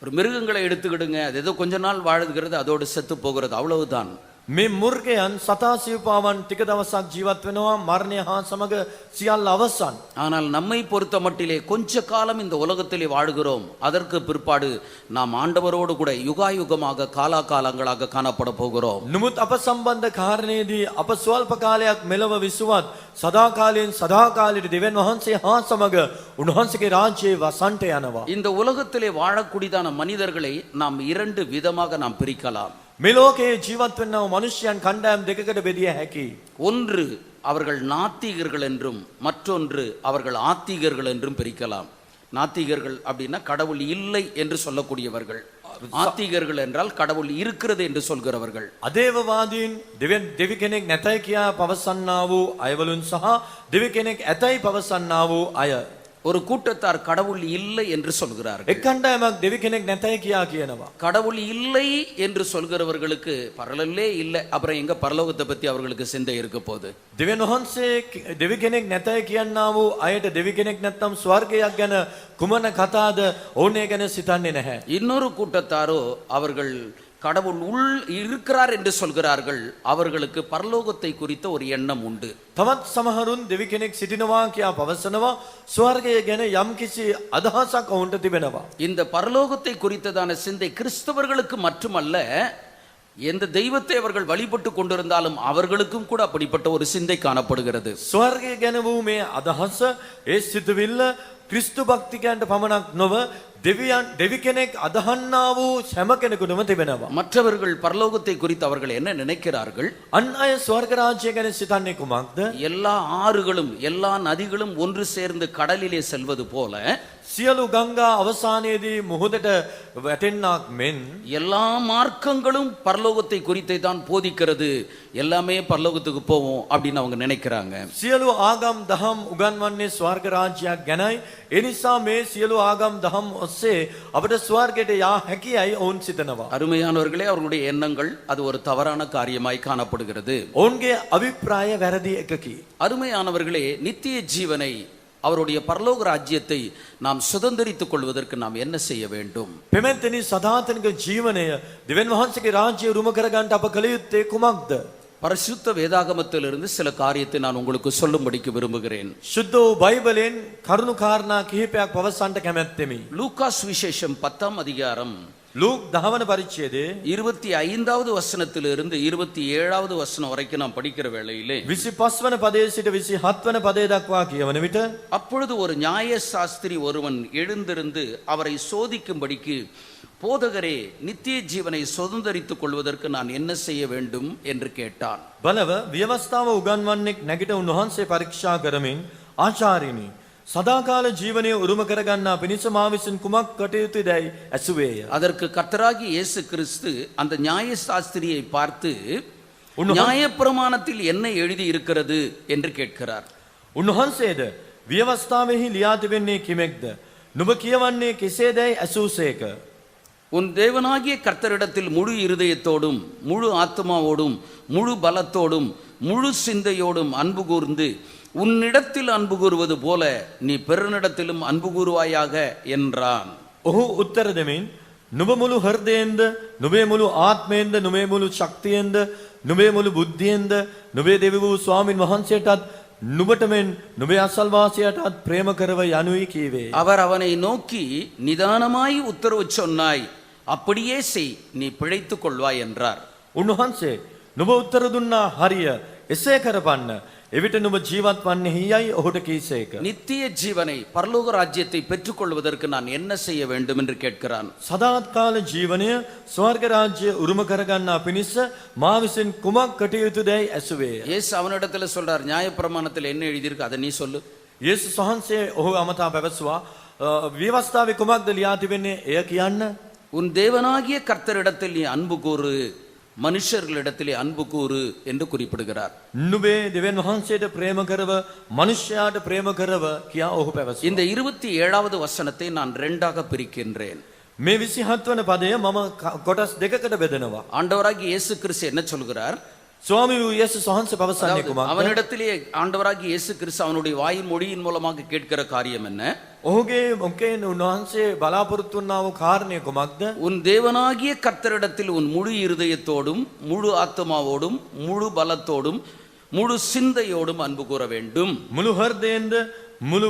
ஒரு மிருகங்களை எடுத்துக்கிடுங்க, அது ஏதோ கொஞ்ச நாள் வாழுகிறது, அதோடு செத்து போகிறது, அவ்வளவுதான். මේ මුර්ගයන් සතා සිව්පාවන් ටික දවසක් ජීවත් වෙනවා, මරණය හා සමග සියල්ල අවසන්. ஆனால் நம்மை பொறுத்த மட்டிலே கொஞ்ச காலம் இந்த உலகத்திலே வாழுகிறோம். அதற்கு பிற்பாடு நாம் ஆண்டவரோடு கூட யுகாயுகமாக காலாகாலங்களாக காணப்பட போகிறோம். නමුත් අප සම්බන්ධ කාරණේදී අප ස්වල්ප කාලයක් මෙලව විසුවත් සදාකාලයෙන් සදාකාලයට දෙවියන් වහන්සේ හා සමග උන්වහන්සේගේ රාජ්‍යයේ වසන්ට යනවා. இந்த உலகத்திலே வாழக்கூடியதான மனிதர்களை நாம் இரண்டு விதமாக நாம் பிரிக்கலாம். මේ ලෝකයේ ජීවත් වෙන්නව මනුෂ්‍යයන් කණ්ඩායම් දෙකකට බෙදිය හැකියි. ஒன்று அவர்கள் நாத்திகர்கள் என்றும் மற்றொன்று அவர்கள் ஆத்திகர்கள் என்றும் பிரிக்கலாம். நாத்திகர்கள் அப்படின்னா கடவுள் இல்லை என்று சொல்லக்கூடியவர்கள். ஆத்திகர்கள் என்றால் கடவுள் இருக்கிறது என்று சொல்கிறவர்கள். අදේවවාදීන් දෙවි කෙනෙක් නැතයි කියා පවසන්නා වූ අයවලුන් සහ දෙවි කෙනෙක් ඇතයි පවසන්නා වූ අය. ஒரு கூட்டத்தார் கடவுள் இல்லை என்று சொல்கிறார்கள். එක් කණ්ඩායමක් දෙවි කෙනෙක් නැතයි කියා කියනවා. கடவுள் இல்லை என்று சொல்கிறவர்களுக்கு பரலோகமே இல்லை, அப்புறம் எங்க பரலோகத்தை பத்தி அவர்களுக்கு சிந்தை இருக்க போகுது? දෙවියන් වහන්සේ දෙවි කෙනෙක් නැතයි කියන්නා වූ අයට දෙවි කෙනෙක් නැත්තම් ස්වර්ගයක් ගැන කුමන කතාද ඕනේ ගැන සිතන්නේ නැහැ. இன்னொரு கூட்டத்தாரோ அவர்கள் கடவுள் உள் இருக்கிறார் என்று சொல்கிறார்கள். அவர்களுக்கு பரலோகத்தை குறித்த ஒரு எண்ணம் உண்டு. තවත් සමහරුන් දෙවි කෙනෙක් සිටිනවා කියා පවසනවා, ස්වර්ගය ගැන යම්කිසි අදහසක් ඔවුන්ට තිබෙනවා. இந்த பரலோகத்தை குறித்ததான சிந்தை கிறிஸ்தவர்களுக்கு மட்டுமல்ல, எந்த தெய்வத்தை அவர்கள் வழிபட்டு கொண்டிருந்தாலும் அவர்களுக்கும் கூட அப்படிப்பட்ட ஒரு சிந்தை காணப்படுகிறது. ස්වර්ගය ගැන වූ මේ අදහස, ඒ සිතුවිල්ල ක්‍රිස්තු භක්තිකයන්ට පමණක් නොව දෙවි කෙනෙක් අදහන්නා වූ හැම කෙනෙකුටම තිබෙනවා. மற்றவர்கள் பரலோகத்தை குறித்து அவர்கள் என்ன நினைக்கிறார்கள்? අන් අය ස්වර්ග රාජ්‍ය ගැන සිතන්නේ කුමක්ද? எல்லா ஆறுகளும் எல்லா நதிகளும் ஒன்று சேர்ந்து கடலிலே செல்வது போல සියලු ගංගා අවසානයේදී මුහුදට වැටෙන්නක් මෙන් எல்லா மார்க்கங்களும் பரலோகத்தை குறித்தை தான் போதிக்கிறது, எல்லாமே பரலோகத்துக்கு போவோம் அப்படின்னு அவங்க நினைக்கிறாங்க. සියලු ආගම් දහම් උගන්වන්නේ ස්වර්ග රාජ්‍යයක් ගැනයි. ඒ නිසා මේ සියලු ආගම් දහම් ඔස්සේ අපට ස්වර්ගයට යා හැකියයි ඔවුන් සිතනවා. அருமையானவர்களே, அவர்களுடைய எண்ணங்கள் அது ஒரு தவறான காரியமாய் காணப்படுகிறது. ඔවුන්ගේ අභිප්‍රාය වැරදි එකකි. அருமையானவர்களே, நித்திய ஜீவனை, அவருடைய பரலோக ராஜ்யத்தை நாம் சுதந்திரித்துக் கொள்வதற்கு நாம் என்ன செய்ய வேண்டும்? පෙමෙන්තනි සදාතනික ජීවනය දෙවියන් වහන්සේගේ රාජ්‍යය රුම කරගන්න අප කළ යුත්තේ කුමක්ද? பரிசுத்த வேதாகமத்திலிருந்து சில காரியத்தை நான் உங்களுக்கு சொல்லும்படிக்கு விரும்புகிறேன். ශුද්ධ වූ බයිබලෙන් කරුණු කාරණා කිහිපයක් පවසන්නට කැමැත්තෙමි. லூகாஸ் விசேஷம் 10ஆம் அதிகாரம் ලූක් 10 වන පරිච්ඡේදයේ 25வது வசனத்திலிருந்து 27வது வசனம் வரைக்கும் நாம் படிக்கிற வேளையிலே 25 වන පදයේ සිට 27 වන පදයේ දක්වා කියවන விට அப்பொழுது ஒரு நியாய சாஸ்திரி ஒருவன் எழுந்திருந்து அவரை சோதிக்கும்படிக்கு, போதகரே, நித்திய ஜீவனை சுதந்தரித்துக் கொள்வதற்கு நான் என்ன செய்ய வேண்டும் என்று கேட்டான். බලව ව්‍යවස්ථාව උගන්වන්නෙක් නැගිට උන්වහන්සේ පරීක්ෂා කරමින්, ආචාර්යනි, සදාකාල ජීවනය උරුම කරගන්නා පිණිස මා විසින් කුමක් කටයුතුදැයි ඇසුවේය. அதற்கு கர்த்தராகிய இயேசு கிறிஸ்து அந்த நியாய சாஸ்திரியை பார்த்து, நியாயப்பிரமாணத்தில் என்ன எழுதி இருக்கிறது என்று கேட்கிறார். උන්වහන්සේද ව්‍යවස්ථාවෙහි ලියා තිබෙන්නේ කිමෙක්ද? නුඹ කියවන්නේ කෙසේදැයි ඇසූසේක. உன் தேவனாகிய கர்த்தரிடத்தில் முழு இருதயத்தோடும் முழு ஆத்மாவோடும் முழு பலத்தோடும் முழு சிந்தையோடும் அன்பு கூர்ந்து உன்னிடத்தில் அன்பு கூறுவது போல நீ பிறனிடத்திலும் அன்பு கூறுவாயாக என்றான். ඔහු උත්තර දෙමින්, නුඹ මුළු හෘදයෙන්ද, නුඹේ මුළු ආත්මයෙන්ද, නුඹේ මුළු ශක්තියෙන්ද, නුඹේ මුළු බුද්ධියෙන්ද, නුඹේ දෙවි වූ ස්වාමින් වහන්සේටත් නුඹට මෙන් නුඹේ අසල්වාසියටත් ප්‍රේම කරව යනුයි කීවේ. அவர் அவனை நோக்கி, நிதானமாய் உத்தரவு சொன்னாய், அப்படியே செய், நீ பிழைத்துக் கொள்வாய் என்றார். උන්වහන්සේ, නුඹ උත්තර දුන්නා හරිය, එසේ කරපන්න, එවිට නුඹ ජීවත් වන්නේ හියයි ඔහුට කීසේක. நித்திய ஜீவனை, பரலோக ராஜ்யத்தை பெற்றுக்கொள்வதற்கு நான் என்ன செய்ய வேண்டும் என்று கேட்கிறான். සදාත් කාල ජීවනය ස්වර්ග රාජ්‍ය උරුම කරගන්නා පිණිස මා විසින් කුමක් කටයුතුදැයි ඇසුවේය. இயேசு அவனிடத்துல சொல்றார், நியாயப்பிரமாணத்தில் என்ன எழுதியிருக்கு அதை நீ சொல்லு. යේසුස් වහන්සේ ඔහු අමතා පැවසුවා, ව්‍යවස්ථාවේ කුමක්ද ලියා තිබෙන්නේ එය කියන්න. உன் தேவனாகிய கர்த்தரிடத்தில் நீ அன்பு கூறு, மனுஷர்களிடத்திலே அன்பு கூறு என்று குறிப்பிடுகிறார். නුඹේ දෙවියන් වහන්සේට ප්‍රේම කරව, මනුෂ්‍යයාට ප්‍රේම කරව කියා ඔහු පැවසුවා. இந்த 27வது வசனத்தை நான் ரெண்டாக பிரிக்கின்றேன். මේ 27 වන පදය මම කොටස් දෙකකට බෙදනවා. ஆண்டவராகிய இயேசு கிறிஸ்து என்ன சொல்கிறார்? ස්වාමී වූ යේසුස් වහන්සේ පවසන්නේ කුමක්ද? அவனிடத்திலே ஆண்டவராகிய இயேசு கிறிஸ்து அவனுடைய வாயின் மொழியின் மூலமாக கேட்கிற காரியம் என்ன? ඔහුගේ මොකෙන් උන්වහන්සේ බලාපොරොත්තු වුණා වූ කාරණය කුමක්ද? உன் தேவனாகிய கர்த்தரிடத்தில் உன் முழு இருதயத்தோடும் முழு ஆத்மாவோடும் முழு பலத்தோடும் முழு சிந்தையோடும் அன்பு கூற வேண்டும். මුළු හෘදයෙන්ද, මුළු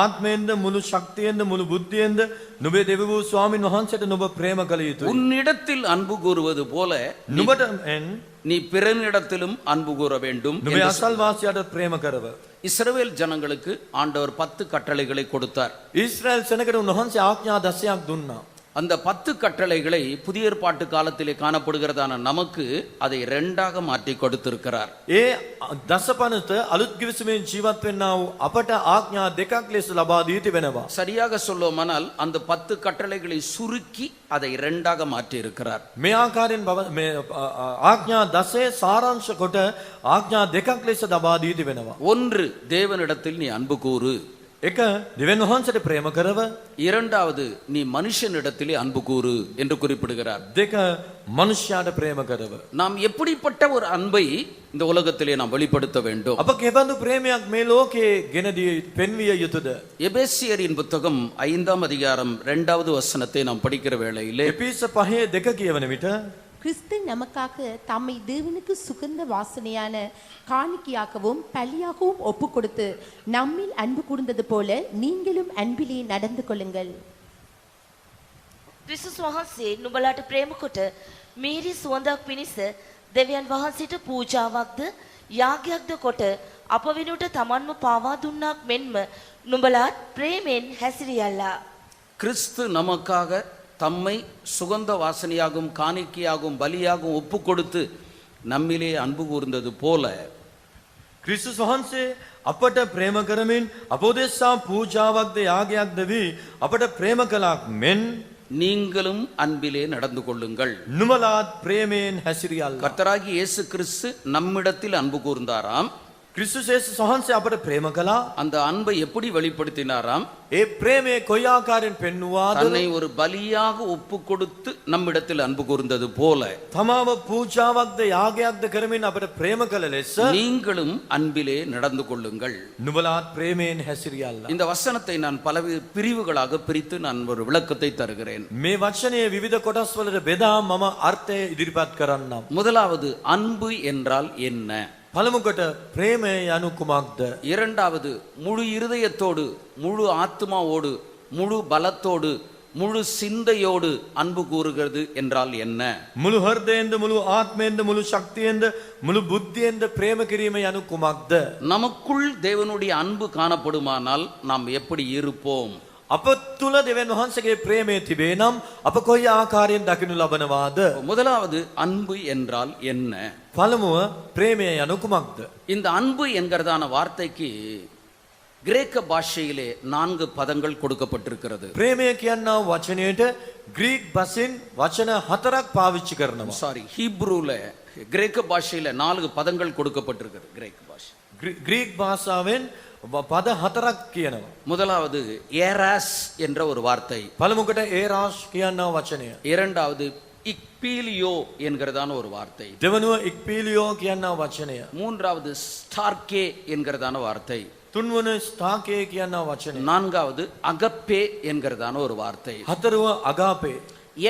ආත්මයෙන්ද, මුළු ශක්තියෙන්ද, මුළු බුද්ධියෙන්ද නුඹේ දෙවි වූ ස්වාමින් වහන්සේට නුඹ ප්‍රේම කළ යුතුයි. உன்னிடத்தில் அன்பு கூறுவது போல නුඹට මෙන් நீ பிறனிடத்திலும் அன்பு கூற வேண்டும். නුඹේ අසල්වාසියාට ප්‍රේම කරව. இஸ்ரவேல் ஜனங்களுக்கு ஆண்டவர் 10 கட்டளைகளை கொடுத்தார். ඊශ්‍රායල් සෙනගට උන්වහන්සේ ආඥා 10ක් දුන්නා. அந்த 10 கட்டளைகளை புதிய ஏற்பாட்டு காலத்திலே காணப்படுகிறதான நமக்கு அதை ரெண்டாக மாற்றி கொடுத்திருக்கிறார். ඒ දසපනත අලුත් කිවිසුමෙන් ජීවත් වෙන්නා වූ අපට ආඥා දෙකක් ලෙස ලබා දී තිබෙනවා. சரியாக சொல்லுவோமானால் அந்த 10 கட்டளைகளை சுருக்கி அதை ரெண்டாக மாற்றி இருக்கிறார். මේ ආකාරයෙන් මේ ආඥා 10 සාරාංශ කොට ආඥා දෙකක් ලෙස ලබා දී තිබෙනවා. ஒன்று, தேவனிடத்தில் நீ அன்பு கூறு. එක, දෙවියන් වහන්සේට ප්‍රේම කරව. இரண்டாவது, நீ மனுஷனிடத்திலே அன்பு கூறு என்று குறிப்பிடுகிறார். දෙක, මනුෂ්‍යයාට ප්‍රේම කරව. நாம் எப்படிப்பட்ட ஒரு அன்பை இந்த உலகத்திலே நாம் வெளிப்படுத்த வேண்டும்? අප කෙබඳු ප්‍රේමයක් මේ ලෝකයේ ගෙන දී පෙන්විය යුතුද? எபேசியரின் புத்தகம் 5ஆம் அதிகாரம் 2வது வசனத்தை நாம் படிக்கிற வேளையிலே එපිස 5:2 කියවන විට, கிறிஸ்து நமக்காக தம்மை தேவனுக்கு சுகந்த வாசனையான காணிக்கையாகவும் பலியாகவும் ஒப்பு கொடுத்து நம்மில் அன்பு கூர்ந்தது போல நீங்களும் அன்பிலே நடந்து கொள்ளுங்கள். ක්‍රිස්තුස් වහන්සේ නුඹලාට ප්‍රේම කොට මිහිරි සුවඳක් පිණිස දෙවියන් වහන්සේට පූජාවක්ද යාගයක්ද කොට අප වෙනුවට තමන්ව පාවා දුන්නාක් මෙන්ම නුඹලාත් ප්‍රේමෙන් හැසිරියල්ලා. கிறிஸ்து நமக்காக தம்மை சுகந்த வாசனையாகவும் காணிக்கையாகவும் பலியாகவும் ஒப்பு கொடுத்து நம்மிலே அன்பு கூர்ந்தது போல ක්‍රිස්තුස් වහන්සේ අපට ප්‍රේම කරමින් අපෝදෙස්සා පූජාවක්ද යාගයක්ද වී අපට ප්‍රේම කළාක් මෙන් நீங்களும் அன்பிலே நடந்து கொள்ளுங்கள். නුඹලාත් ප්‍රේමයෙන් හැසිරියල්ලා. கர்த்தராகிய இயேசு கிறிஸ்து நம்மிடத்தில் அன்பு கூர்ந்தாராம். ක්‍රිස්තුස් යේසුස් වහන්සේ අපට ප්‍රේම කළා. அந்த அன்பை எப்படி வெளிப்படுத்தினாராம்? ඒ ප්‍රේමය කොයි ආකාරයෙන් පෙන්වුවාද? தன்னை ஒரு பலியாக ஒப்பு கொடுத்து நம்மிடத்தில் அன்பு கூர்ந்தது போல තමාව පූජාවක්ද යාගයක්ද කරමින් අපට ප්‍රේම කළ ලෙස நீங்களும் அன்பிலே நடந்து கொள்ளுங்கள். නුඹලාත් ප්‍රේමයෙන් හැසිරියල්ලා. இந்த வசனத்தை நான் பல பிரிவுகளாக பிரித்து நான் ஒரு விளக்கத்தை தருகிறேன். මේ වචනයේ විවිධ කොටස් වලට බෙදා මම අර්ථය ඉදිරිපත් කරන්නම්. முதலாவது அன்பு என்றால் என்ன? පළමුවට ප්‍රේමය යනු කුමක්ද? இரண்டாவது முழு இருதயத்தோடு, முழு ஆத்மாவோடு, முழு பலத்தோடு, முழு சிந்தையோடு அன்பு கூறுகிறது என்றால் என்ன? මුළු හෘදයෙන්ද මුළු ආත්මයෙන්ද මුළු ශක්තියෙන්ද මුළු බුද්ධියෙන්ද ප්‍රේම කිරීම යනු කුමක්ද? நமக்குள் தேவனுடைய அன்பு காணப்படுமானால் நாம் எப்படி இருப்போம்? අප තුල දෙවියන් වහන්සේගේ ප්‍රේමය තිබේ නම් අප කොයි ආකාරයෙන් දකිනු ලබනවාද? முதலாவது அன்பு என்றால் என்ன? පළමුව ප්‍රේමය යනු කුමක්ද? இந்த அன்பு என்கிறதான வார்த்தைக்கு கிரேக்க பாஷையிலே 4 பதங்கள் கொடுக்கப்பட்டிருக்கிறது. ප්‍රේමය කියනා වචනයට ග්‍රීක භාෂෙන් වචන 4ක් පාවිච්චි කරනවා. சாரி, ஹீப்ரூல கிரேக்க பாஷையில 4 பதங்கள் கொடுக்கப்பட்டிருக்கிறது. கிரேக்க பாஷை ග්‍රීක භාෂාවෙන් පද 4ක් කියනවා. முதலாவது ஏராஸ் என்ற ஒரு வார்த்தை. පළමුවට ඒරාස් කියනා වචනය. இரண்டாவது இக்பீலியோ என்கிறதான ஒரு வார்த்தை. දෙවනුව ඉක්පීලියෝ කියනා වචනය. மூன்றாவது ஸ்டார்கே என்கிறதான வார்த்தை. තුන්වන ස්ථාකේ කියනා වචනය. நான்காவது அகப்பே என்கிறதான ஒரு வார்த்தை. හතරව අගාපේ.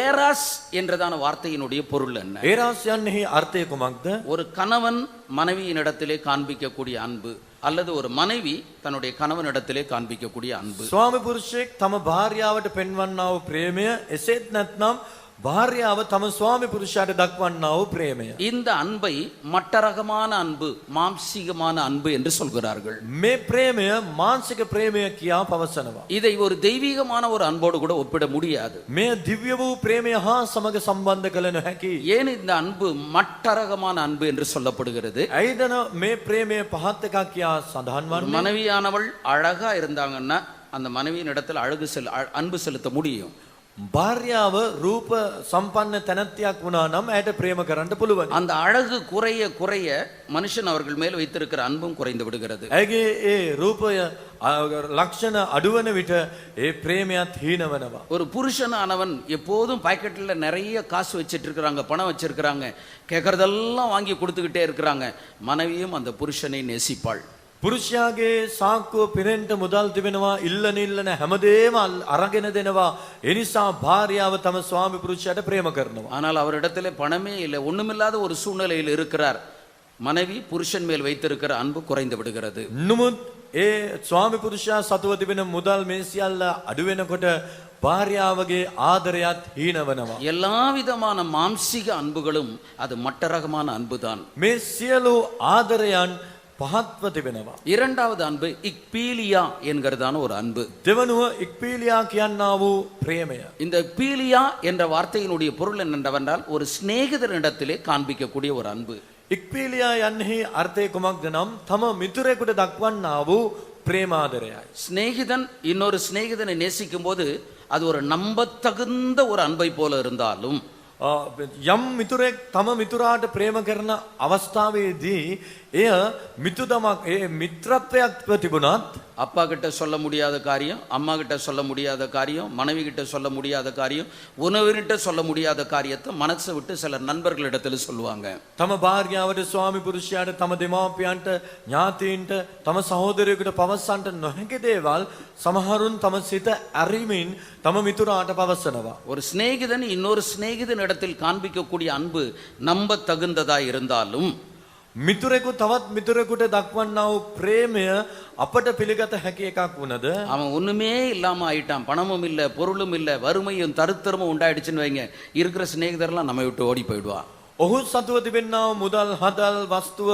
ஏராஸ் என்றதான வார்த்தையினுடைய பொருள் என்ன? ඒරාස් යන්නේ අර්ථය කුමක්ද? ஒரு கணவன் மனைவியினிடத்திலே காண்பிக்கக்கூடிய அன்பு, அல்லது ஒரு மனைவி தன்னுடைய கணவனிடத்திலே காண்பிக்கக்கூடிய அன்பு. ස්වාමි පුරුෂයෙක් තම භාර්යාවට පෙන්වන්නා වූ ප්‍රේමය, එසේත් නැත්නම් භාර්යාව තම ස්වාමි පුරුෂයාට දක්වන්නා වූ ප්‍රේමය. இந்த அன்பை மட்டரகமான அன்பு, மாம்சீகமான அன்பு என்று சொல்கிறார்கள். මේ ප්‍රේමය මානසික ප්‍රේමය කියා පවසනවා. இதை ஒரு தெய்வீகமான ஒரு அன்போடு கூட ஒப்பிட முடியாது. මේ දිව්‍ය වූ ප්‍රේමය හා සමග සම්බන්ධ කළ නොහැකි. ஏன் இந்த அன்பு மட்டரகமான அன்பு என்று சொல்லப்படுகிறது? ඇයිදන මේ ප්‍රේමය පහත් එකක් කියා සඳහන් ஒரு වන්නේ? மனைவியானவள் அழகா இருந்தாங்கன்னா அந்த மனைவியின் இடத்துல அன்பு செலுத்த முடியும். භාර්යාව රූප සම්පන්න තැනැත්තියක් වුණා නම් ඇයට ප්‍රේම කරන්න පුළුවන්. அந்த அழகு குறைய குறைய மனுஷன் அவர்கள் மேல் வைத்திருக்கிற அன்பும் குறைந்து விடுகிறது. ඇගේ ඒ රූපය ලක්ෂණ අඩුවන විට ඒ ප්‍රේමයත් හීන වෙනවා. ஒரு புருஷனானவன் எப்போதும் பாக்கெட்ல நிறைய காசு வச்சிட்டு இருக்கிறாங்க, பணம் வச்சிருக்கிறாங்க, கேட்கறதெல்லாம் வாங்கி கொடுத்துக்கிட்டே இருக்கிறாங்க. மனைவியும் அந்த புருஷனை நேசிப்பாள். පුරුෂයාගේ සාක්කුව පිරෙන්ට මුදල් තිබෙනවා, ඉල්ලන හැමදේම අරගෙන දෙනවා. ඒ නිසා භාර්යාව තම ස්වාමි පුරුෂයාට ප්‍රේම කරනවා. ஆனால் அவரிடத்திலே பணமே இல்லை, ஒண்ணுமில்லாத ஒரு சூழ்நிலையில் இருக்கிறார். மனைவி புருஷன் மேல் வைத்திருக்கிற அன்பு குறைந்து விடுகிறது. නමුත් ඒ ස්වාමි පුරුෂයා සතුව තිබෙන මුදල් මේ සියල්ල අඩු වෙනකොට භාර්යාවගේ ආදරයත් හීන වෙනවා. எல்லா விதமான மாம்சீக அன்புகளும் அது மட்டரகமான அன்புதான். මේ සියලු ආදරයන් පහත්ව තිබෙනවා. இரண்டாவது அன்பு இக்பீலியா என்கிறதான ஒரு அன்பு. දෙවනුව ඉක්පීලියා කියන්නා වූ ප්‍රේමය. இந்த பீலியா என்ற வார்த்தையினுடைய பொருள் என்னவென்றால் ஒரு சிநேகிதரிடத்திலே காண்பிக்கக்கூடிய ஒரு அன்பு. ඉක්පීලියා යන්නේ අර්ථය කුමක්ද නම් තම මිතුරෙකුට දක්වන්නා වූ ප්‍රේමාදරයයි. சிநேகிதன் இன்னொரு சிநேகிதனை நேசிக்கும் போது அது ஒரு நம்பத்தகுந்த ஒரு அன்பை போல இருந்தாலும் යම් මිතුරෙක් තම මිතුරාට ප්‍රේම කරන අවස්ථාවේදී එය මිතුදමක් ඒ මිත්‍රත්වයක් තිබුණත් அப்பா கிட்ட சொல்ல முடியாத காரியம், அம்மா கிட்ட சொல்ல முடியாத காரியம், மனைவி கிட்ட சொல்ல முடியாத காரியம், உணவர்கிட்ட சொல்ல முடியாத காரியத்தை மனசை விட்டு சில நண்பர்களிடத்துல சொல்லுவாங்க. තම භාර්යාවට ස්වාමි පුරුෂයාට තම දෙමාපියන්ට ඥාතීන්ට තම සහෝදරයෙකුට පවසන්නට නොහැකි දේවල් සමහරුන් තම සිත ඇරීමෙන් තම මිතුරාට පවසනවා. ஒரு சிநேகிதன் இன்னொரு சிநேகிதன் இடத்தில் காண்பிக்கக்கூடிய அன்பு நம்ப தகுந்ததா இருந்தாலும் මිතුරෙකු තවත් මිතුරෙකුට දක්වන්නා වූ ප්‍රේමය අපට පිළිගත හැකි එකක් වුණද அவன் ஒண்ணுமே இல்லாம ஆயிட்டான், பணமும் இல்ல, பொருளும் இல்ல, வறுமையும் தருத்தரமும் உண்டாயிடுச்சுன்னு வைங்க, இருக்கிற சிநேகிதரெல்லாம் நம்ம விட்டு ஓடி போயிடுவான். ඔහු සතුව තිබෙන්නා වූ මුදල් හදල් වස්තුව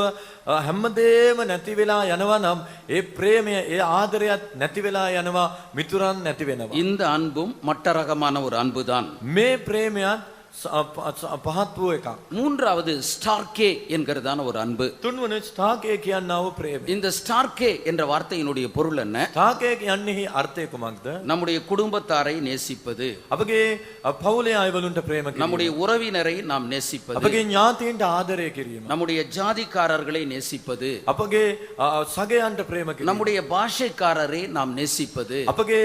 හැමදේම නැති වෙලා යනවා නම් ඒ ප්‍රේමය ඒ ආදරයත් නැති වෙලා යනවා, මිතුරන් නැති වෙනවා. இந்த அன்பும் மட்டரகமான ஒரு அன்புதான். මේ ප්‍රේමයත් පහත් වූ එකක්. மூன்றாவது ஸ்டார்கே என்கிறதான ஒரு அன்பு. තුන්වන ස්ථාකය කියන්නා වූ ප්‍රේමය. இந்த ஸ்டார்கே என்ற வார்த்தையினுடைய பொருள் என்ன? ස්ථාකය කියන්නේහි අර්ථය කුමක්ද? நம்முடைய குடும்பத்தாரை நேசிப்பது, අපගේ පවුලේ අයවලුන්ට ප්‍රේම කිරීම. நம்முடைய உறவினரை நாம் நேசிப்பது, අපගේ ඥාතීන්ට ආදරය කිරීම. நம்முடைய ஜாதிக்காரர்களை நேசிப்பது, අපගේ සගයන්ට ප්‍රේම කිරීම. நம்முடைய பாஷைக்காரரை நாம் நேசிப்பது. අපගේ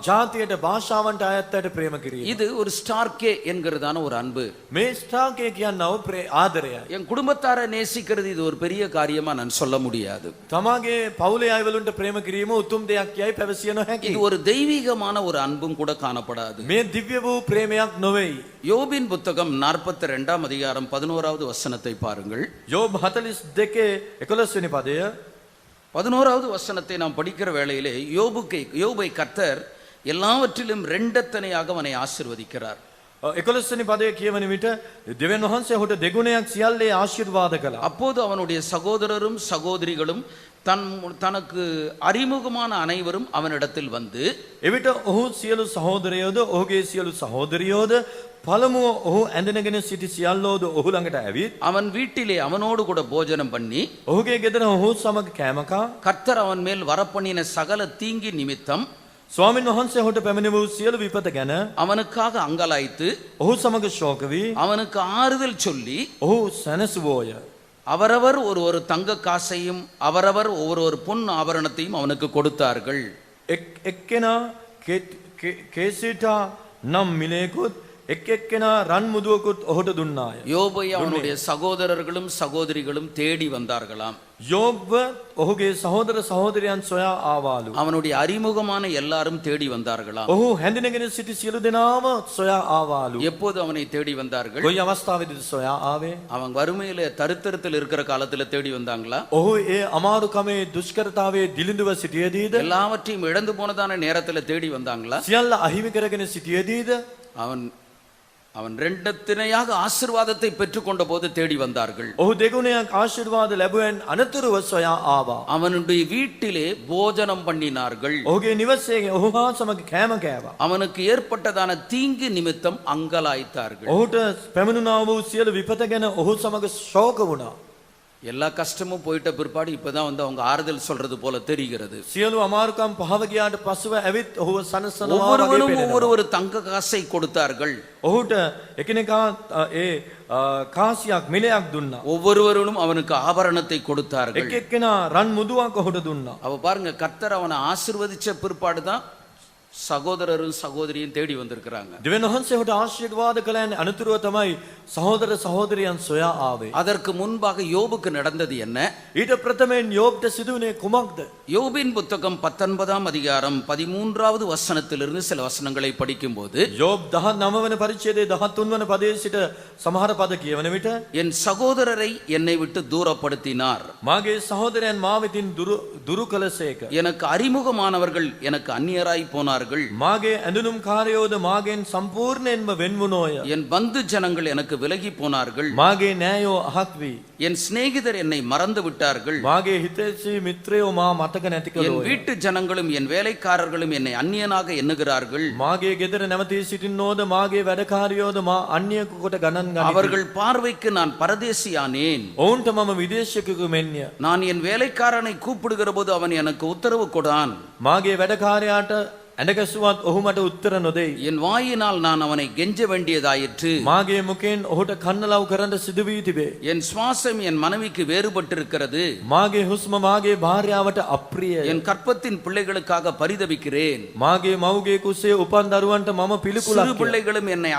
ජාතියට භාෂාවන්ට අයත්තට ප්‍රේම කිරීම. இது ஒரு ஸ்டார்கே என்கிறதான ஒரு அன்பு. මේ ස්ථාකය කියන්නා වූ ආදරයයි. என் குடும்பத்தாரை நேசிக்கிறது இது ஒரு பெரிய காரியமா நான் சொல்ல முடியாது. තමාගේ පවුලේ අයවලුන්ට ප්‍රේම කිරීම උතුම් දෙයක් යයි පැවසිය නොහැකි. இது ஒரு தெய்வீகமான ஒரு அன்பும் கூட காணப்படாது. මේ දිව්‍ය වූ ප්‍රේමයක් නොවේයි. யோபின் புத்தகம் 42 அதிகாரம் 11வது வசனத்தை பாருங்கள். යෝබ් 42 11 වෙනි පදය 11வது வசனத்தை நாம் படிக்கிற வேளையிலே யோபை கர்த்தர் எல்லாவற்றிலும் ரெண்டத்தனையாக அவனை ஆசீர்வதிக்கிறார். 11 වෙනි පදය කියවන විට දෙවියන් වහන්සේ ඔහුට දෙගුණයක් සියල්ලේ ආශිර්වාද කළා. அப்போது அவனுடைய சகோதரரும் சகோதரிகளும் தனக்கு அறிமுகமான அனைவரும் அவனிடத்தில் வந்து එවිට ඔහු සියලු සහෝදරයෝද ඔහුගේ සියලු සහෝදරියෝද පළමුව ඔහු ඇඳගෙන සිටි සියල්ලෝද ඔහු ළඟට ඇවිත් அவன் வீட்டிலே அவனோடு கூட போஜனம் பண்ணி ඔහුගේ ගෙදර ඔහු සමග කෑමකා கர்த்தர் அவன் மேல் வரப்பண்ணின சகல தீங்கி நிமித்தம் ස්වාමීන් වහන්සේ ඔහුට පැමිණ වූ සියලු විපත ගැන அவனுக்காக அங்கலாய்த்து ඔහු සමග ශෝක වී அவனுக்கு ஆறுதல் சொல்லி ඔහු සැනසුවෝය. அவரவர் ஒரு தங்க காசையும் அவரவர் ஒவ்வொரு பொன் ஆபரணத்தையும் அவனுக்கு கொடுத்தார்கள். එක්කෙනා කේසිටා නම් මිලේකුත් එක්කෙනා රන් මුදුවකුත් ඔහුට දුන්නාය. யோபை அவனுடைய சகோதரர்களும் சகோதரிகளும் தேடி வந்தார்களாம். යෝබ්ව ඔහුගේ සහෝදර සහෝදරයන් සොයා ආවාලු. அவனுடைய அறிமுகமான எல்லாரும் தேடி வந்தார்களாம். ඔහු හැඳිනගෙන සිටි සියලු දෙනාම සොයා ආවාලු. எப்போது அவனை தேடி வந்தார்கள்? කොයි අවස්ථාවේදීද සොයා ආවේ? அவன் வறுமையில தரித்திரத்தில் இருக்கிற காலத்துல தேடி வந்தாங்களா? ඔහු ඒ අමාරුකමේ දුෂ්කරතාවේ දිලිඳුව සිටියේදීද? எல்லாவற்றையும் இழந்து போனதான நேரத்துல தேடி வந்தாங்களா? සියල්ල අහිමි කරගෙන සිටියේදීද? அவன் ரெண்டத்தினையாக ஆசீர்வாதத்தை பெற்றுக்கொண்ட போது தேடி வந்தார்கள். ඔහු දෙගුණයක් ආශිර්වාද ලැබුවෙන් අනතුරුව සොයා ආවා. அவனுடைய வீட்டிலே போஜனம் பண்ணினார்கள். ඔහුගේ නිවසේ ඔහු හා සමග කෑම කෑවා. அவனுக்கு ஏற்பட்டதான தீங்கு நிமித்தம் அங்கலாய்த்தார்கள். ඔහුට පැමිණුණා වූ සියලු විපත ගැන ඔහු සමග ශෝක වුණා. எல்லா கஷ்டமும் போயிட்ட பிற்பாடு இப்பதான் வந்து அவங்க ஆறுதல் சொல்றது போல தெரிகிறது. සියලු අමාරුකම් පහව ගියාට පසුව ඇවිත් ඔහුව සනසනවා වගේ ஒவ்வொருவரும் පේනවා. ஒவ்வொரு தங்க காசை கொடுத்தார்கள். ඔහුට එකිනෙකා ඒ කාසියක් මිලයක් දුන්නා. ஒவ்வொருவரும் அவனுக்கு ஆபரணத்தை கொடுத்தார்கள். එක් එක්කෙනා රන් මුදුවක් ඔහුට දුන්නා. அவ பாருங்க, கர்த்தர் அவனை ஆசீர்வதிச்ச பிற்பாடுதான் சகோதரரும் சகோதரியும் தேடி வந்திருக்கிறாங்க. දෙවියන් වහන්සේ ඔහුට ආශිර්වාද කළාන් අනතුරුව තමයි සහෝදර සහෝදරියන් සොයා ආවේ. அதற்கு முன்பாக யோபுக்கு நடந்தது என்ன? ඊට ප්‍රථමයෙන් යෝබ්ට සිදුවුනේ කුමක්ද? யோபின் புத்தகம் 19 அதிகாரம் 13வது வசனத்திலிருந்து சில வசனங்களை படிக்கும்போது යෝබ් 19 වන පරිච්ඡේදයේ 13 වන පදයේ සිට සමහර පද කියවන විට என் சகோதரரை என்னை விட்டு தூரப்படுத்தினார், මාගේ සහෝදරයන් මා වෙතින් දුරු කළසේක. எனக்கு அறிமுகமானவர்கள் எனக்கு அந்நியராய் போனார்கள், මාගේ ඇඳුනුම් කාර්යෝද මාගෙන් සම්පූර්ණයෙන්ම වෙන්වුණෝය. என் பந்து ஜனங்கள் எனக்கு விலகி போனார்கள், මාගේ නෑයෝ අහක් වී என் சிநேகிதர் என்னை மறந்து விட்டார்கள், මාගේ හිතේසි මිත්‍රයෝ මා මතක නැති என் කළෝය. வீட்டு ஜனங்களும் என் வேலைக்காரர்களும் என்னை அந்நியனாக எண்ணுகிறார்கள், මාගේ ගෙදර නැවතී සිටින්නෝද මාගේ වැඩකාරයෝද මා අන්‍යයෙකු කොට ගණන් ගනිති. அவர்கள் பார்வைக்கு நான் பரதேசியானேன், ඔවුන්ට මම විදේශිකයෙකු මෙන්ය. நான் என் வேலைக்காரனை கூப்பிடுகிற போது அவன் எனக்கு உத்தரவு கொடான், මාගේ වැඩකාරයාට ඇඳගැසුවත් ඔහු මට උත්තර නොදෙයි. என் வாயினால் நான் அவனை கெஞ்ச வேண்டியதாயிற்று, මාගේ මුකෙන් ඔහුට කන්නලව් කරන්න සිදු වී තිබේ. என் சுவாசம் என் மனைவிக்கு வேறுபட்டிருக்கிறது, මාගේ හුස්ම මාගේ භාර්යාවට අප්‍රියය. என் கற்பத்தின் பிள்ளைகளுக்காக பரிதபிக்கிறேன், මාගේ මව්ගේ කුසේ උපන් දරුවන්ට මම சிறு පිළිකුලක්. பிள்ளைகளும் என்னை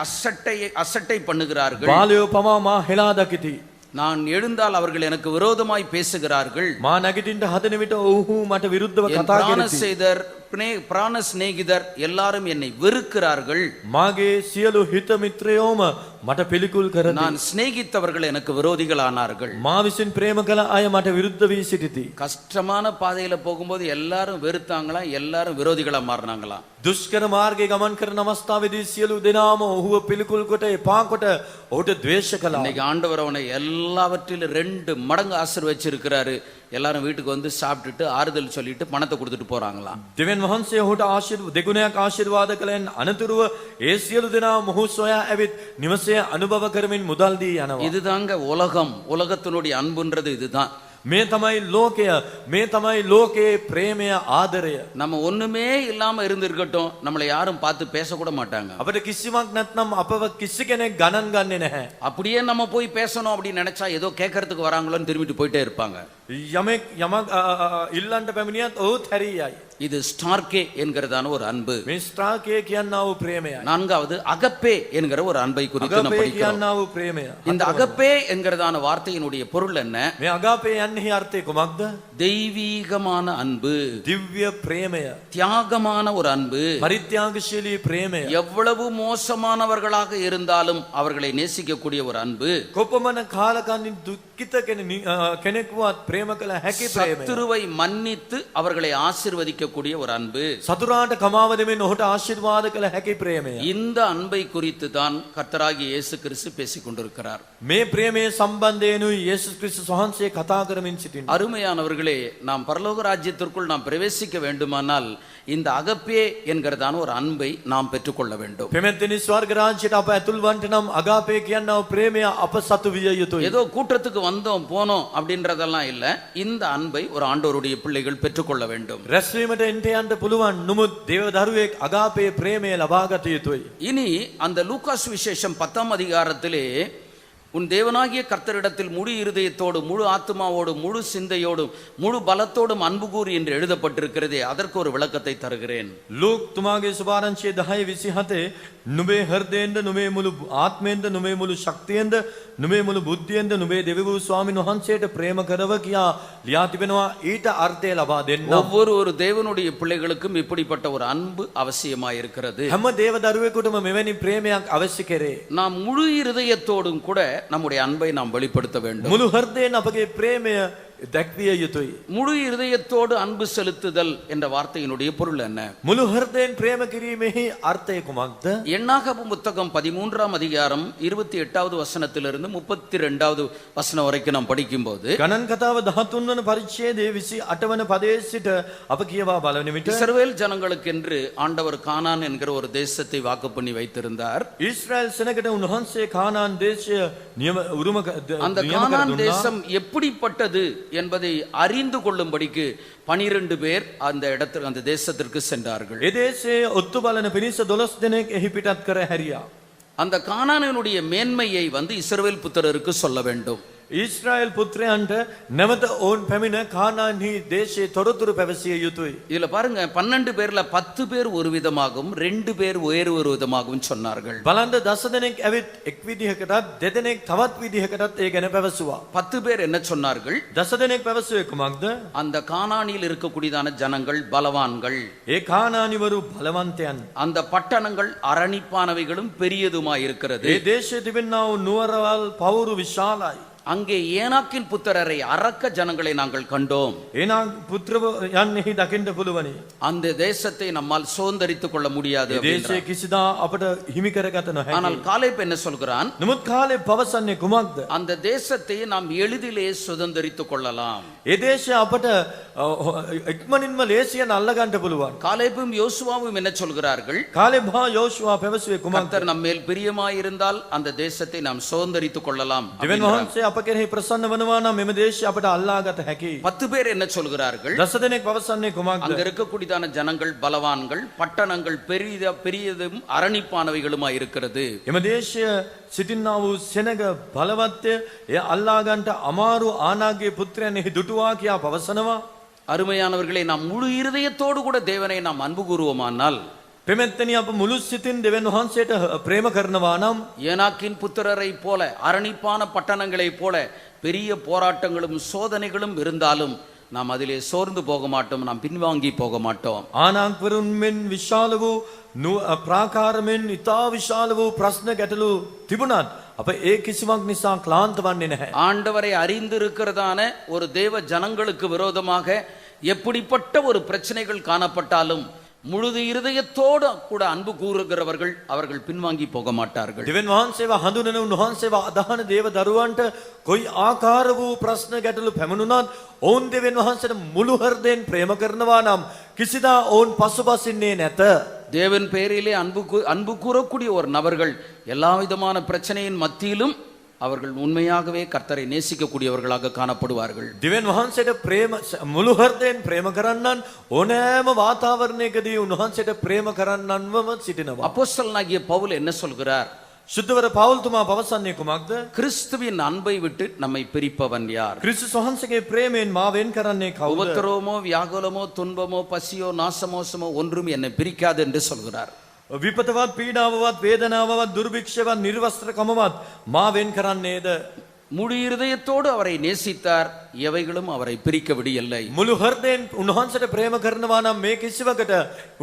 அசட்டை பண்ணுகிறார்கள், බාලයෝ පවා මා හෙලා දකිති. நான் எழுந்தால் அவர்கள் எனக்கு விரோதமாய் பேசுகிறார்கள், මා නැගිටින්න හදන විට ඔව්හු මට විරුද්ධව என் කතා කරති. பிராண சிநேகிதர் எல்லாரும் என்னை வெறுக்கிறார்கள், මාගේ සියලු හිත මිත්‍රයෝම මට පිළිකුල් කරති. நான் சிநேகித்தவர்கள் எனக்கு விரோதிகளானார்கள். මා විසින් ප්‍රේම කළ අය මට විරුද්ධ වී සිටිති. கஷ்டமான பாதையில போகும்போது எல்லாரும் வெறுத்தாங்களாம், எல்லாரும் விரோதிகளா மாறினாங்களாம். දුෂ්කර මාර්ගයේ ගමන් කරන අවස්ථාවේදී සියලු දෙනාම ඔහුව පිළිකුල් කොට එපා කොට ඔහුට ද්වේෂ කළා. இன்னைக்கு ஆண்டவர் அவனை எல்லாவற்றிலும் 2 மடங்கு ஆசீர்வதிச்சிருக்கிறாரு. எல்லாரும் வீட்டுக்கு வந்து சாப்பிட்டுட்டு ஆறுதல் சொல்லிட்டு பணத்தை கொடுத்துட்டு போறாங்களாம். දෙවියන් වහන්සේ ඔහුට දෙගුණයක් ආශිර්වාද කළෙන් අනතුරුව ඒ සියලු දෙනා මොහු සොයා ඇවිත් නිවසේ අනුභව කරමින් මුදල් දී යනවා. இதுதாங்க உலகம், உலகத்தினுடைய அன்புன்றது இதுதான். මේ තමයි ලෝකය, මේ තමයි ලෝකයේ ප්‍රේමය, ආදරය. நம்ம ஒண்ணுமே இல்லாம இருந்திருக்கட்டும், நம்மளை யாரும் பார்த்து பேசக்கூட மாட்டாங்க. අපිට කිසිවක් නැත්නම් අපව කිසි කෙනෙක් ගණන් ගන්නේ නැහැ. அப்படியே நம்ம போய் பேசணும் அப்படின்னு நினைச்சா ஏதோ கேட்கறதுக்கு வராங்களோன்னு திரும்பிட்டு போயிட்டே இருப்பாங்க. යමෙක් යමක් ඉල්ලන්ට පැමිණියත් ඔහුත් හැරියයි. இது ஸ்டார்கே என்கிறதான ஒரு அன்பு. මේ ස්ට්‍රාකේ කියන්නා වූ ප්‍රේමයයි. நான்காவது அகப்பே என்கிற ஒரு அன்பை குறித்து நாம் අගාපේ படிக்கிறோம். කියන්නා වූ ප්‍රේමය. இந்த அகப்பே என்கிறதான வார்த்தையினுடைய பொருள் என்ன? මේ අගාපේ යන්නේ අර්ථය කුමක්ද? தெய்வீகமான அன்பு, දිව්‍ය ප්‍රේමය, தியாகமான ஒரு அன்பு. පරිත්‍යාගශීලී ප්‍රේමය. எவ்வளவு மோசமானவர்களாக இருந்தாலும் அவர்களை நேசிக்கக்கூடிய ஒரு அன்பு. කොපමණ කාලකන්නින් දුක්ඛිත කෙනෙකුවත් ප්‍රේම කළ හැකි ප්‍රේමය. சத்துருவை மன்னித்து அவர்களை ஆசீர்வதிக்கக்கூடிய ஒரு அன்பு. සතුරාට කමාව දෙමින් ඔහුට ආශිර්වාද කළ හැකි ප්‍රේමය. இந்த அன்பை குறித்து தான் கர்த்தராகிய இயேசு கிறிஸ்து பேசிக் கொண்டிருக்கிறார். මේ ප්‍රේමයේ සම්බන්ධයෙන්ුයි යේසුස් ක්‍රිස්තුස් වහන්සේ කතා කරමින් සිටින්නේ. அருமையானவர்களே, நாம் பரலோக ராஜ்யத்திற்குள் நாம் பிரவேசிக்க வேண்டுமானால் இந்த அகப்பே என்கிறதான ஒரு அன்பை நாம் பெற்றுக்கொள்ள வேண்டும். පෙමෙත්තිනි ස්වර්ග රාජ්‍යයට අප ඇතුල් වන්ට නම් අගාපේ කියනා වූ ප්‍රේමය අප සතු විය යුතුයි. ஏதோ கூட்டத்துக்கு வந்தோம் போனோம் அப்படின்றதெல்லாம் இல்ல. இந்த அன்பை ஒரு ஆண்டவருடைய பிள்ளைகள் பெற்றுக்கொள்ள வேண்டும். රැස්වීමට එන්ට යන්න පුළුවන්. නමුත් දේව දරුවෙක් අගාපේ ප්‍රේමය ලබා ගත යුතුයි. இனி அந்த லூகாஸ் விசேஷம் 10ஆம் அதிகாரத்திலே உன் தேவனாகிய கர்த்தரிடத்தில் முழு இருதயத்தோடு, முழு ஆத்மாவோடு, முழு சிந்தையோடும், முழு பலத்தோடும் அன்பு கூறு என்று எழுதப்பட்டிருக்கிறதே, அதற்கு ஒரு விளக்கத்தை தருகிறேன். ලූක් තුමාගේ සුභාරංචියේ 10:27 නුඹේ හෘදයෙන්ද, නුඹේ මුළු ආත්මයෙන්ද, නුඹේ මුළු ශක්තියෙන්ද, නුඹේ මුළු බුද්ධියෙන්ද නුඹේ දෙවිවරු ස්වාමීන් වහන්සේට ප්‍රේම කරව කියා ලියා තිබෙනවා. ඊට අර්ථය ලබා දෙන්න. ஒவ்வொரு ஒரு தேவனுடைய பிள்ளைகளுக்கும் இப்படிப்பட்ட ஒரு அன்பு அவசியமாயிருக்கிறது. හැම දේව දරුවෙකුටම මෙවැනි ප්‍රේමයක් අවශ්‍ය කෙරේ. நாம் முழு இருதயத்தோடும் கூட நம்முடைய அன்பை நாம் வெளிப்படுத்த வேண்டும். මුළු හෘදයෙන් අපගේ ප්‍රේමය දැක්විය යුතුයි. முழு இருதயத்தோடு அன்பு செலுத்துதல் என்ற வார்த்தையினுடைய பொருள் என்ன? මුළු හෘදයෙන් ප්‍රේම කිරීමෙහි අර්ථය කුමක්ද? எண்ணாகமம் புத்தகம் 13ஆம் அதிகாரம் 28வது வசனத்திலிருந்து 32வது வசனம் வரைக்கும் நாம் படிக்கும்போது, ගණන් කතාව 13 වන පරිච්ඡේදයේ 28 වන පදයේ සිට අප කියවා බලන විට இஸ்ரவேல் ஜனங்களுக்கென்று ஆண்டவர் கானான் என்கிற ஒரு தேசத்தை வாக்கு பண்ணி வைத்திருந்தார். ඊශ්‍රායල් සෙනගට උන්වහන්සේ කානාන් දේශය නියම උරුම அந்த கானான் தேசம் எப்படிப்பட்டது என்பதை அறிந்து கொள்ளும்படிக்கு 12 பேர் அந்த இடத்திற்கு, அந்த தேசத்திற்கு சென்றார்கள். ඒ දේශයේ ඔත්තු බලන පිණිස 12 දෙනෙක් එහි පිටත් කර හැරියා. அந்த கானானினுடைய மேன்மையை இஸ்ரவேல் புத்திரருக்கு சொல்ல வேண்டும். ඊශ්‍රායල් පුත්‍රයන්ට නැවත ඕන් පැමිණ කානාන්හි දේශයේ තොරතුරු පැවසිය යුතුයි. இதுல பாருங்க, 12 பேர்ல 10 பேர் ஒரு விதமாகவும் 2 பேர் வேறு ஒரு விதமாகவும் சொன்னார்கள். බලන්න 10 දෙනෙක් ඇවිත් එක් විදිහකටත්, දෙදෙනෙක් තවත් විදිහකටත් ඒ ගැන පැවසුවා. 10 பேர் என்ன சொன்னார்கள்? 10 දෙනෙක් පැවසුවේ කුමක්ද? அந்த கானானில் இருக்கக்கூடியதான ஜனங்கள் பலவான்கள், ඒ කානානිවරු බලවන්තයන්. அந்த பட்டணங்கள் அரணிப்பானவைகளும் பெரியதுமாய் இருக்கிறது. ඒ දේශයේ තිබෙනා වූ නුවරවල් පවුරු විශාලයි. அங்கே ஏனாக்கின் புத்திரரை அரக்க ஜனங்களை நாங்கள் கண்டோம். ඒනා පුත්‍රව යන්නෙහි දකින්න පුළුවනි. அந்த தேசத்தை நம்மால் சுதந்தரித்துக் கொள்ள முடியாது ඒ දේශයේ කිසිදා අපට හිමි කරගත නොහැකි. ஆனால் காலேப் என்ன சொல்கிறான்? නමුත් කාලේ පවසන්නේ කුමක්ද? அந்த தேசத்தை நாம் எளிதிலே சுதந்தரித்துக் கொள்ளலாம். ඒ දේශය අපට ඉක්මනින්ම ලේසියෙන් අල්ල ගන්න පුළුවන්. காலேபும் யோசுவாவும் என்ன சொல்கிறார்கள்? කාලේ භා යෝෂුවා පැවසුවේ කුමක්ද? கர்த்தர் நம்மேல் பிரியமாயிருந்தால் அந்த தேசத்தை நாம் சுதந்தரித்துக் கொள்ளலாம். දෙවියන් වහන්සේ අප කෙරෙහි ප්‍රසන්න වනවා නම් මෙම දේශය අපට අල්ලා ගත හැකියි. 10 பேர் என்ன சொல்கிறார்கள்? 10 දෙනෙක් පවසන්නේ කුමක්ද? அங்க இருக்கக்கூடியதான ஜனங்கள் பலவான்கள், பட்டணங்கள் பெரியதும் அரணிப்பானவைகளுமாய் இருக்கிறது. එම දේශය සිටින්නා වූ සෙනග බලවත්ය, එය අල්ලා ගන්නට අමාරු ආනාගේ පුත්‍රයන් එහි දුටුවා කියා පවසනවා. அருமையானவர்களே, நாம் முழு இருதயத்தோடு கூட தேவனை நாம் அன்பு கூறுவோமானால், පෙමෙත්තනි අප මුළු සිතින් දෙවියන් වහන්සේට ප්‍රේම කරනවා නම්, ஏனாக்கின் புத்திரரை போல, அரணிப்பான பட்டணங்களைப் போல பெரிய போராட்டங்களும் சோதனைகளும் இருந்தாலும் நாம் அதிலே சோர்ந்து போக மாட்டோம், நாம் பின்வாங்கி போக மாட்டோம். ආනාක්වරුන් මෙන් විශාල වූ ප්‍රාකාරමෙන් ඉතා විශාල වූ ප්‍රශ්න ගැටලු තිබුණත් අප ඒ කිසිවක් නිසා ක්ලාන්ත වන්නේ නැහැ. ஆண்டவரை அறிந்திருக்கிறதான ஒரு தேவ ஜனங்களுக்கு விரோதமாக எப்படிப்பட்ட ஒரு பிரச்சனைகள் காணப்பட்டாலும், முழு இருதயத்தோடு கூட அன்பு கூறுகிறவர்கள் அவர்கள் பின்வாங்கி போக மாட்டார்கள். දෙවියන් වහන්සේව හඳුනන උන්වහන්සේව අදහන දේව දරුවන්ට කොයි ආකාර වූ ප්‍රශ්න ගැටලු පැමිණුණත් ඔවුන් දෙවියන් වහන්සේට මුළු හෘදයෙන් ප්‍රේම කරනවා නම් කිසිදා ඔවුන් පසුබසින්නේ නැත. தேவன் பெயரிலே அன்பு கூறக்கூடிய ஒரு நபர்கள் எல்லா விதமான பிரச்சனையின் மத்தியிலும் அவர்கள் உண்மையாகவே கர்த்தரை நேசிக்கக்கூடியவர்களாக காணப்படுவார்கள். දෙවියන් වහන්සේට ප්‍රේම මුළු හෘදයෙන් ප්‍රේම කරන්නන් ඕනෑම වාතාවරණයකදී උන්වහන්සේට ප්‍රේම කරන්නන්වම සිටිනවා. அப்போஸ்தலனாகிய பவுல் என்ன சொல்கிறார்? සුද්ධවර පවුල්තුමා පවසන්නේ කුමක්ද? கிறிஸ்துவின் அன்பை விட்டு நம்மை பிரிப்பவன் யார்? ක්‍රිස්තුස් වහන්සේගේ ප්‍රේමයෙන් මා වෙන් කරන්නේ කවුද? உபத்திரவமோ வியாகுலமோ துன்பமோ பசியோ நாசமோசமோ ஒன்றும் என்னை பிரிக்காது என்று சொல்கிறார். විපතවත් පීඩාවවත් වේදනාවවත් දුර්භික්ෂයවත් නිර්වස්ත්‍රකමවත් මා වෙන් කරන්නේද? முழு இருதயத்தோடு அவரை நேசித்தார், எவைகளும் அவரை பிரிக்க விடியவில்லை. මුළු හෘදයෙන් උන්වහන්සේට ප්‍රේම කරනවා නම් මේ කිසිවකට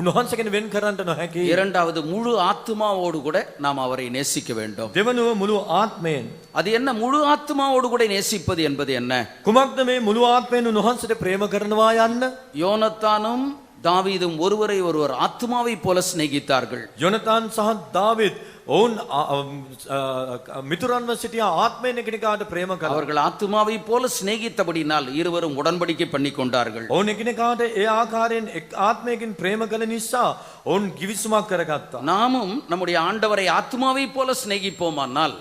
උන්වහන්සේගෙන් වෙන් කරන්නට නොහැකි. இரண்டாவது, முழு ஆத்துமாவோடு கூட நாம் அவரை நேசிக்க வேண்டும். දෙවනුව මුළු ආත්මයෙන්. அது என்ன? முழு ஆத்துமாவோடு கூட நேசிப்பது என்பது என்ன? කුමක්ද මේ මුළු ආත්මයෙන් උන්වහන්සේට ප්‍රේම කරනවා යන්න? யோனத்தானும் தாவீதும் ஒருவரை ஒருவர் ஆத்துமாவை போல சிநேகித்தார்கள். යොනතාන් සහ දාවිද් ඔවුන් මිතුරන්ව සිටියා ආත්මයෙන් එකිනෙකාට ප්‍රේම කළා. அவர்கள் ஆத்துமாவை போல சிநேகித்தபடினால் இருவரும் உடன்படிக்கை பண்ணி கொண்டார்கள். ඔවුන් එකිනෙකාට ඒ ආකාරයෙන් එක් ආත්මයකින් ප්‍රේම කළ නිසා ඔවුන් කිවිසුමක් කරගත්තා. நாமும் நம்முடைய ஆண்டவரை ஆத்துமாவை போல சிநேகிப்போமானால்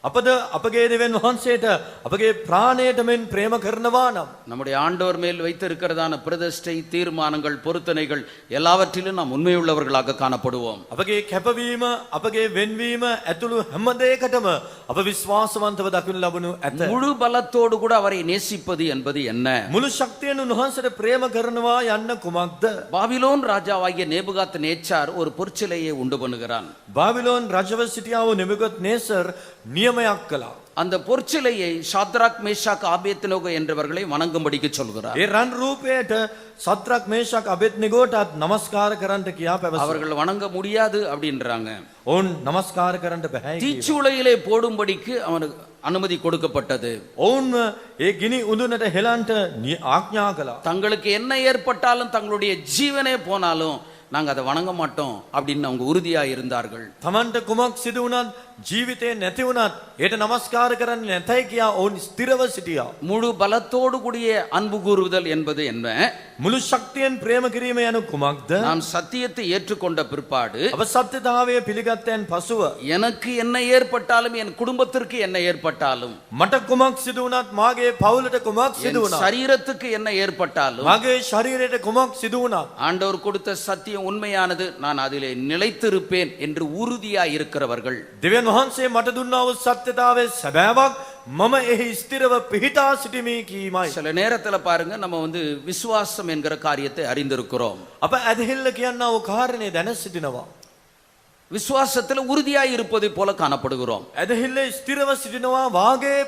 අපද අපගේ දෙවියන් වහන්සේට අපගේ ප්‍රාණයට මෙන් ප්‍රේම කරනවා නම් நம்முடைய ஆண்டவர் மேல் வைத்திருக்கிறதான பிரதிஷ்டை, தீர்மானங்கள், பொருத்தனைகள் எல்லாவற்றிலும் நாம் உண்மையுள்ளவர்களாக காணப்படுவோம். අපගේ කැපවීම අපගේ වෙන්වීම ඇතුළු හැම දෙයකටම අප විශ්වාසවන්තව දකිනු ලබනු ඇත. முழு பலத்தோடு கூட அவரை நேசிப்பது என்பது என்ன? මුළු ශක්තියෙන් උන්වහන්සේට ප්‍රේම කරනවා යන්න කුමක්ද? பாபிலோன் ராஜாவாகிய நேபுகாத் நேச்சார் ஒரு பொற்சிலையை உண்டு பண்ணுகிறான். බාබිලෝන් රජව සිටියා වූ නෙබුකද්නේසර් නියමයක් කළා. அந்த பொற்சிலையை ஷாத்ராக், மேஷாக், ஆபேத்நேகோ என்றவர்களை வணங்கும்படிக்கு சொல்கிறார். ඒ රන් රූපයට සද්රක් මේෂක් අබෙද්නෙගෝටත් නමස්කාර කරන්නට කියා පැවසුවා. அவர்கள் வணங்க முடியாது அப்படின்றாங்க. ඔවුන් නමස්කාර කරන්නට බෑ කිව්වා. தீச்சூளையிலே போடும்படிக்கு அவனுக்கு அனுமதி கொடுக்கப்பட்டது. ඔවුන් ඒ ගිනි උඳුනට හෙලන්ට ආඥා කළා. தங்களுக்கு என்ன ஏற்பட்டாலும் தங்களுடைய ஜீவனே போனாலும் நாங்க அதை வணங்க மாட்டோம் அப்படின்னு அவங்க உறுதியா இருந்தார்கள். තමන්ට කුමක් සිදු වුණත් ජීවිතේ නැති වුණත් ඒට නමස්කාර කරන්නේ නැතයි කියා ඔවුන් ස්ථිරව සිටියා. முழு பலத்தோடு கூடிய அன்பு கூறுதல் என்பது என்ன? මුළු ශක්තියෙන් ප්‍රේම කිරීම යනු කුමක්ද? நாம் சத்தியத்தை ஏற்றுக்கொண்ட பிற்பாடு අප සත්‍යතාවය පිළිගත්තයන් පසුව எனக்கு என்ன ஏற்பட்டாலும், என் குடும்பத்திற்கு என்ன ஏற்பட்டாலும், මට කුමක් සිදු වුණත් මාගේ පවුලට කුමක් සිදු என் වුණත් சரீரத்துக்கு என்ன ஏற்பட்டாலும் මාගේ ශරීරයට කුමක් සිදු වුණත් ஆண்டவர் கொடுத்த சத்தியம் உண்மையானது, நான் அதிலே நிலைத்திருப்பேன் என்று உறுதியாய் இருக்கிறவர்கள். දෙවියන් වහන්සේ මට දුන්නා වූ සත්‍යතාවයේ සැබෑවක් මම එහි ස්ථිරව පිහිටා සිටිමි කීමයි. சில நேரத்துல பாருங்க, நம்ம விசுவாசம் என்கிற காரியத்தை அறிந்திருக்கிறோம். අප ඇදහිල්ල කියන්නා වූ කාරණේ දැන සිටිනවා. விசுவாசத்துல உறுதியாய் இருப்பதை போல காணப்படுகிறோம். ඇදහිල්ල ස්ථිරව සිටිනවා වාගේ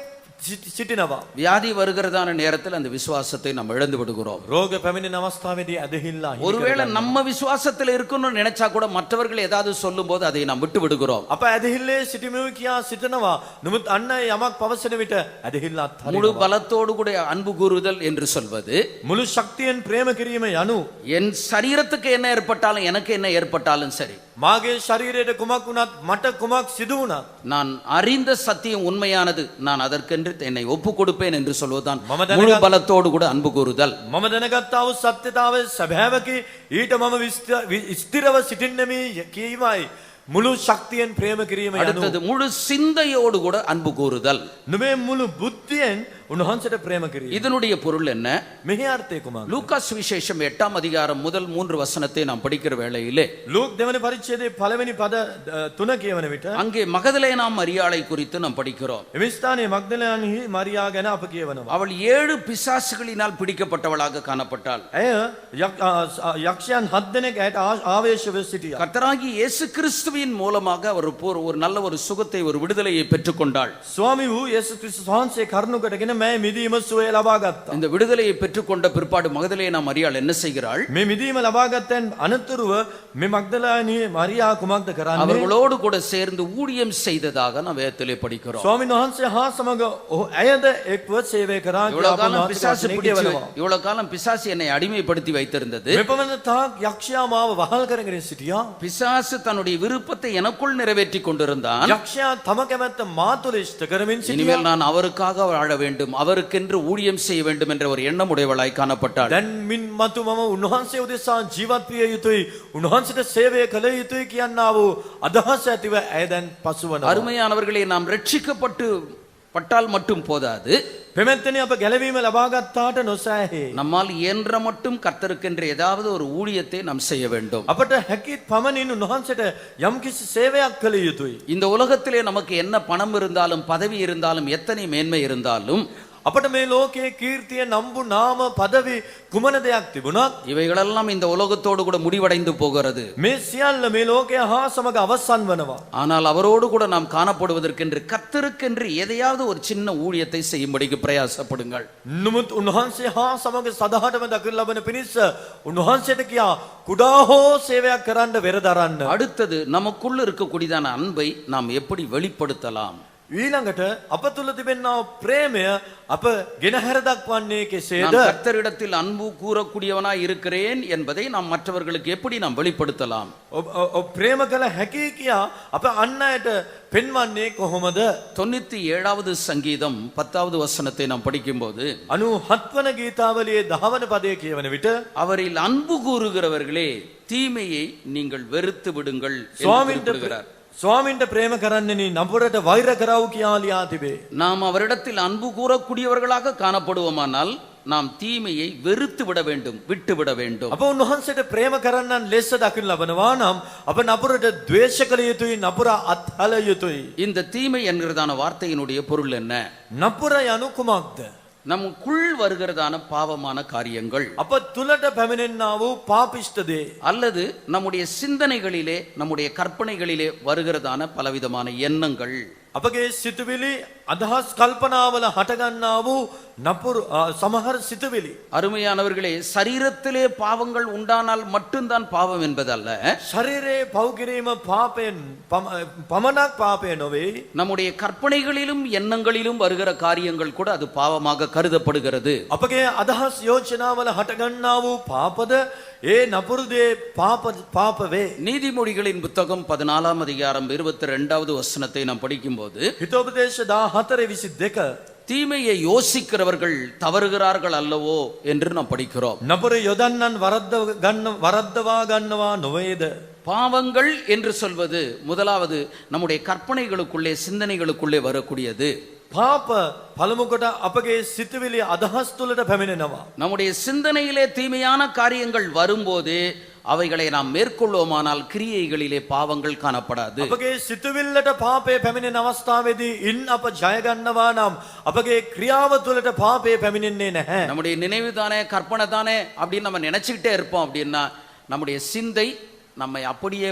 සිටිනවා. வியாதி வருகிறதான நேரத்தில் அந்த விசுவாசத்தை நம்ம இழந்து விடுகிறோம். රෝග පැමිණෙන අවස්ථාවේදී ඇදහිල්ල ஒருவேளை நம்ம விசுவாசத்தில் இருக்கணும்னு நினைச்சா கூட மற்றவர்கள் ஏதாவது சொல்லும்போது அதை நாம் விட்டு விடுகிறோம். අප ඇදහිල්ලේ සිටිමු කියා සිටිනවා. නමුත් අන්න යමක් පවසන විට ඇදහිල්ල අත්හරිනවා. முழு பலத்தோடு கூட அன்பு கூறுதல் என்று சொல்வது, මුළු ශක්තියෙන් ප්‍රේම කිරීම යනු என் சரீரத்துக்கு என்ன ஏற்பட்டாலும், எனக்கு என்ன ஏற்பட்டாலும் சரி, මාගේ ශරීරයට කුමක් වුණත් මට කුමක් සිදු වුණත් நான் அறிந்த சத்தியம் உண்மையானது, நான் அதற்கென்று என்னை ஒப்பு கொடுப்பேன் என்று சொல்வதுதான் மம தனக- முழு பலத்தோடு கூட அன்பு கூறுதல். මම දැනගත්තා වූ සත්‍යතාවය සැබෑවකි ඊට මම ස්ථිරව සිටින්නමි කීමයි මුළු ශක්තියෙන් ප්‍රේම කිරීම යනු. அடுத்தது முழு சிந்தையோடு கூட அன்பு கூறுதல். නුඹේ මුළු බුද්ධියෙන් උන්වහන්සේට ප්‍රේම කිරීම. இதனுடைய பொருள் என்ன? මෙහි අර්ථය කුමක්ද? லூக்கா சுவிசேஷம் 8ஆம் அதிகாரம் முதல் 3 வசனத்தை நாம் படிக்கிற வேளையிலே ලූක් දෙවන පරිච්ඡේදයේ පළවෙනි පද 3 කියවන විට அங்கே மகதலேனா மரியாளை குறித்து நாம் படிக்கிறோம். එම ස්ථානයේ මග්දලයාන්හි මරියා ගැන අප කියවනවා. அவள் 7 பிசாசுகளினால் பிடிக்கப்பட்டவளாக காணப்பட்டாள். ඇය යක්ෂයන් 7 දෙනෙක් ඇයට ආවේශව සිටියා. கர்த்தராகிய இயேசு கிறிஸ்துவின் மூலமாக அவர் ஒரு நல்ல ஒரு சுகத்தை, ஒரு விடுதலையை பெற்றுக்கொண்டாள். ස්වාමී වූ යේසුස් ක්‍රිස්තුස් වහන්සේ කරුණු කොටගෙන මෑ මිදීම සුවය ලබා ගත්තා. இந்த விடுதலையை பெற்றுக்கொண்ட பிற்பாடு மகதலேனா மரியாள் என்ன செய்கிறாள்? මේ මිදීම ලබා ගත්තෙන් අනතුරුව මේ මග්දලානී මරියා කුමක්ද කරන්නේ? அவர்களோடு கூட சேர்ந்து ஊழியம் செய்ததாக நாம் வேதத்திலே படிக்கிறோம். ස්වාමීන් වහන්සේ හා සමග ඇයද එක්ව සේවය කරා කියලා இவ்வளவு காலம் අපේ பிசாசு වචනේ பிடிச்சு කියවනවා. இவ்வளவு காலம் பிசாசு என்னை அடிமைப்படுத்தி வைத்திருந்தது. මේ පමණ තාක් යක්ෂයා මාව වහල් කරගෙන සිටියා. பிசாசு தன்னுடைய விருப்பத்தை எனக்குள் நிறைவேற்றி கொண்டிருந்தான். යක්ෂයා තම කැමැත්ත මා තුළ ඉෂ්ට කරමින් සිටියා. இனிமேல் நான் அவருக்காக வாழ வேண்டும், அவருக்கென்று ஊழியம் செய்ய வேண்டும் என்ற ஒரு எண்ணம் உடையவளாய் காணப்பட்டாள். දැන් මින් මතු මම උන්වහන්සේ උදෙසා ජීවත් විය යුතුයි, උන්වහන්සේට සේවය කළ යුතුයි කියනා වූ අදහස ඇතිව ඇය දැන් පසුවනවා. அருமையானவர்களே, நாம் பட்டால் மட்டும் போதாது. පෙමෙත්තනි අප ගැලවීම ලබා ගත්තාට නොසෑහේ. நம்மால் இயன்ற மட்டும் கர்த்தருக்கென்று ஏதாவது ஒரு ஊழியத்தை நாம் செய்ய வேண்டும். අපට හැකිත් පමණින් උන්වහන්සේට යම්කිසි සේවයක් කළ යුතුයි. இந்த உலகத்திலே நமக்கு என்ன பணம் இருந்தாலும், பதவி இருந்தாலும், எத்தனை மேன்மை இருந்தாலும், අපට මේ ලෝකයේ කීර්තිය නම්බු නාම පදවි කුමන දෙයක් තිබුණත් இவைகளெல்லாம் இந்த உலகத்தோடு கூட முடிவடைந்து போகிறது. මේ සියල්ල මේ ලෝකය හා සමග අවසන් වනවා. ஆனால் அவரோடு கூட நாம் காணப்படுவதற்கென்று கர்த்தருக்கென்று எதையாவது ஒரு சின்ன ஊழியத்தை செய்யும்படிக்கு பிரயாசப்படுங்கள். නමුත් උන්වහන්සේ හා සමග සදාටම දකින ලබන පිණිස උන්වහන්සේට කියා කුඩා හෝ සේවයක් කරන්න වෙරදරන්න. அடுத்தது, நமக்குள்ள இருக்கக்கூடியதான அன்பை நாம் எப்படி வெளிப்படுத்தலாம்? ඊළඟට අප තුල තිබෙනා ප්‍රේමය අප ගෙනහැර දක්වන්නේ කෙසේද? நான் கர்த்தரிடத்தில் அன்பு கூறக்கூடியவனாய் இருக்கிறேன் என்பதை நாம் மற்றவர்களுக்கு எப்படி நாம் வெளிப்படுத்தலாம்? ප්‍රේම කළ හැකි කියා අප අන් අයට පෙන්වන්නේ කොහොමද? 97வது சங்கீதம் 10வது வசனத்தை நாம் படிக்கும்போது, 97 වන ගීතාවලියේ 10 වන පදයේ කියවන විට அவரில் அன்பு கூறுகிறவர்களே தீமையை நீங்கள் வெறுத்து விடுங்கள் என்று குறிப்பிடுகிறார். ස්වාමින්ට ප්‍රේම කරන්නේනි නපුරට වෛර කරව කියා ලියා තිබේ. நாம் அவரிடத்தில் அன்பு கூறக்கூடியவர்களாக காணப்படுவோமானால் நாம் தீமையை வெறுத்து விட வேண்டும், விட்டு விட வேண்டும். අප උන්වහන්සේට ප්‍රේම කරන්නන් ලෙස දකින්න ලබනවා නම් අප නපුරට ද්වේෂ කළ යුතුයි, නපුර අත්හල යුතුයි. இந்த தீமை என்கிறதான வார்த்தையினுடைய பொருள் என்ன? නපුර යනු කුමක්ද? நமக்குள் வருகிறதான பாவமான காரியங்கள், අප තුලට පැමිණෙනා වූ පාපිෂ්ඨ දේ, அல்லது நம்முடைய சிந்தனைகளிலே, நம்முடைய கற்பனைகளிலே வருகிறதான பலவிதமான எண்ணங்கள், අපගේ සිතුවිලි අදහස් කල්පනාවල හටගන්නා වූ නපුරු සමහර සිතුවිලි. அருமையானவர்களே, சரீரத்திலே பாவங்கள் உண்டானால் மட்டும்தான் பாவம் என்பதல்ல. ශරීරයේ පව් කිරීම පාපයෙන් පමණක් පාපය නොවේ. நம்முடைய கற்பனைகளிலும் எண்ணங்களிலும் வருகிற காரியங்கள் கூட அது பாவமாக கருதப்படுகிறது. අපගේ අදහස් යෝජනාවල හටගන්නා වූ පාපද ඒ නපුරු දේ පාප වේ. நீதிமொழிகளின் புத்தகம் 14ஆம் அதிகாரம் 22வது வசனத்தை நாம் படிக்கும்போது, හිතෝපදේශ 14:22 தீமையை யோசிக்கிறவர்கள் தவறுகிறார்கள் அல்லவோ என்று நாம் படிக்கிறோம். නපුර යොදන්නන් වරද්දවා ගන්නවා නොවේද? பாவங்கள் என்று சொல்வது முதலாவது நம்முடைய கற்பனைகளுக்குள்ளே, சிந்தனைகளுக்குள்ளே வரக்கூடியது. පාප පළමුකොට අපගේ සිතුවිලි අදහස් තුළට පැමිණෙනවා. நம்முடைய சிந்தனையிலே தீமையான காரியங்கள் வரும்போது அவைகளை நாம் மேற்கொள்வோமானால் கிரியைகளிலே பாவங்கள் காணப்படாது. අපගේ සිතුවිල්ලට පාපය පැමිණෙන අවස්ථාවේදී ඉන් අප ජය ගන්නවා නම් අපගේ ක්‍රියාව තුළට පාපය පැමිණෙන්නේ නැහැ. நம்முடைய நினைவு தானே, கற்பனை தானே அப்படின்னு நம்ம நினைச்சுக்கிட்டே இருப்போம். அப்படின்னா நம்முடைய சிந்தை நம்மை அப்படியே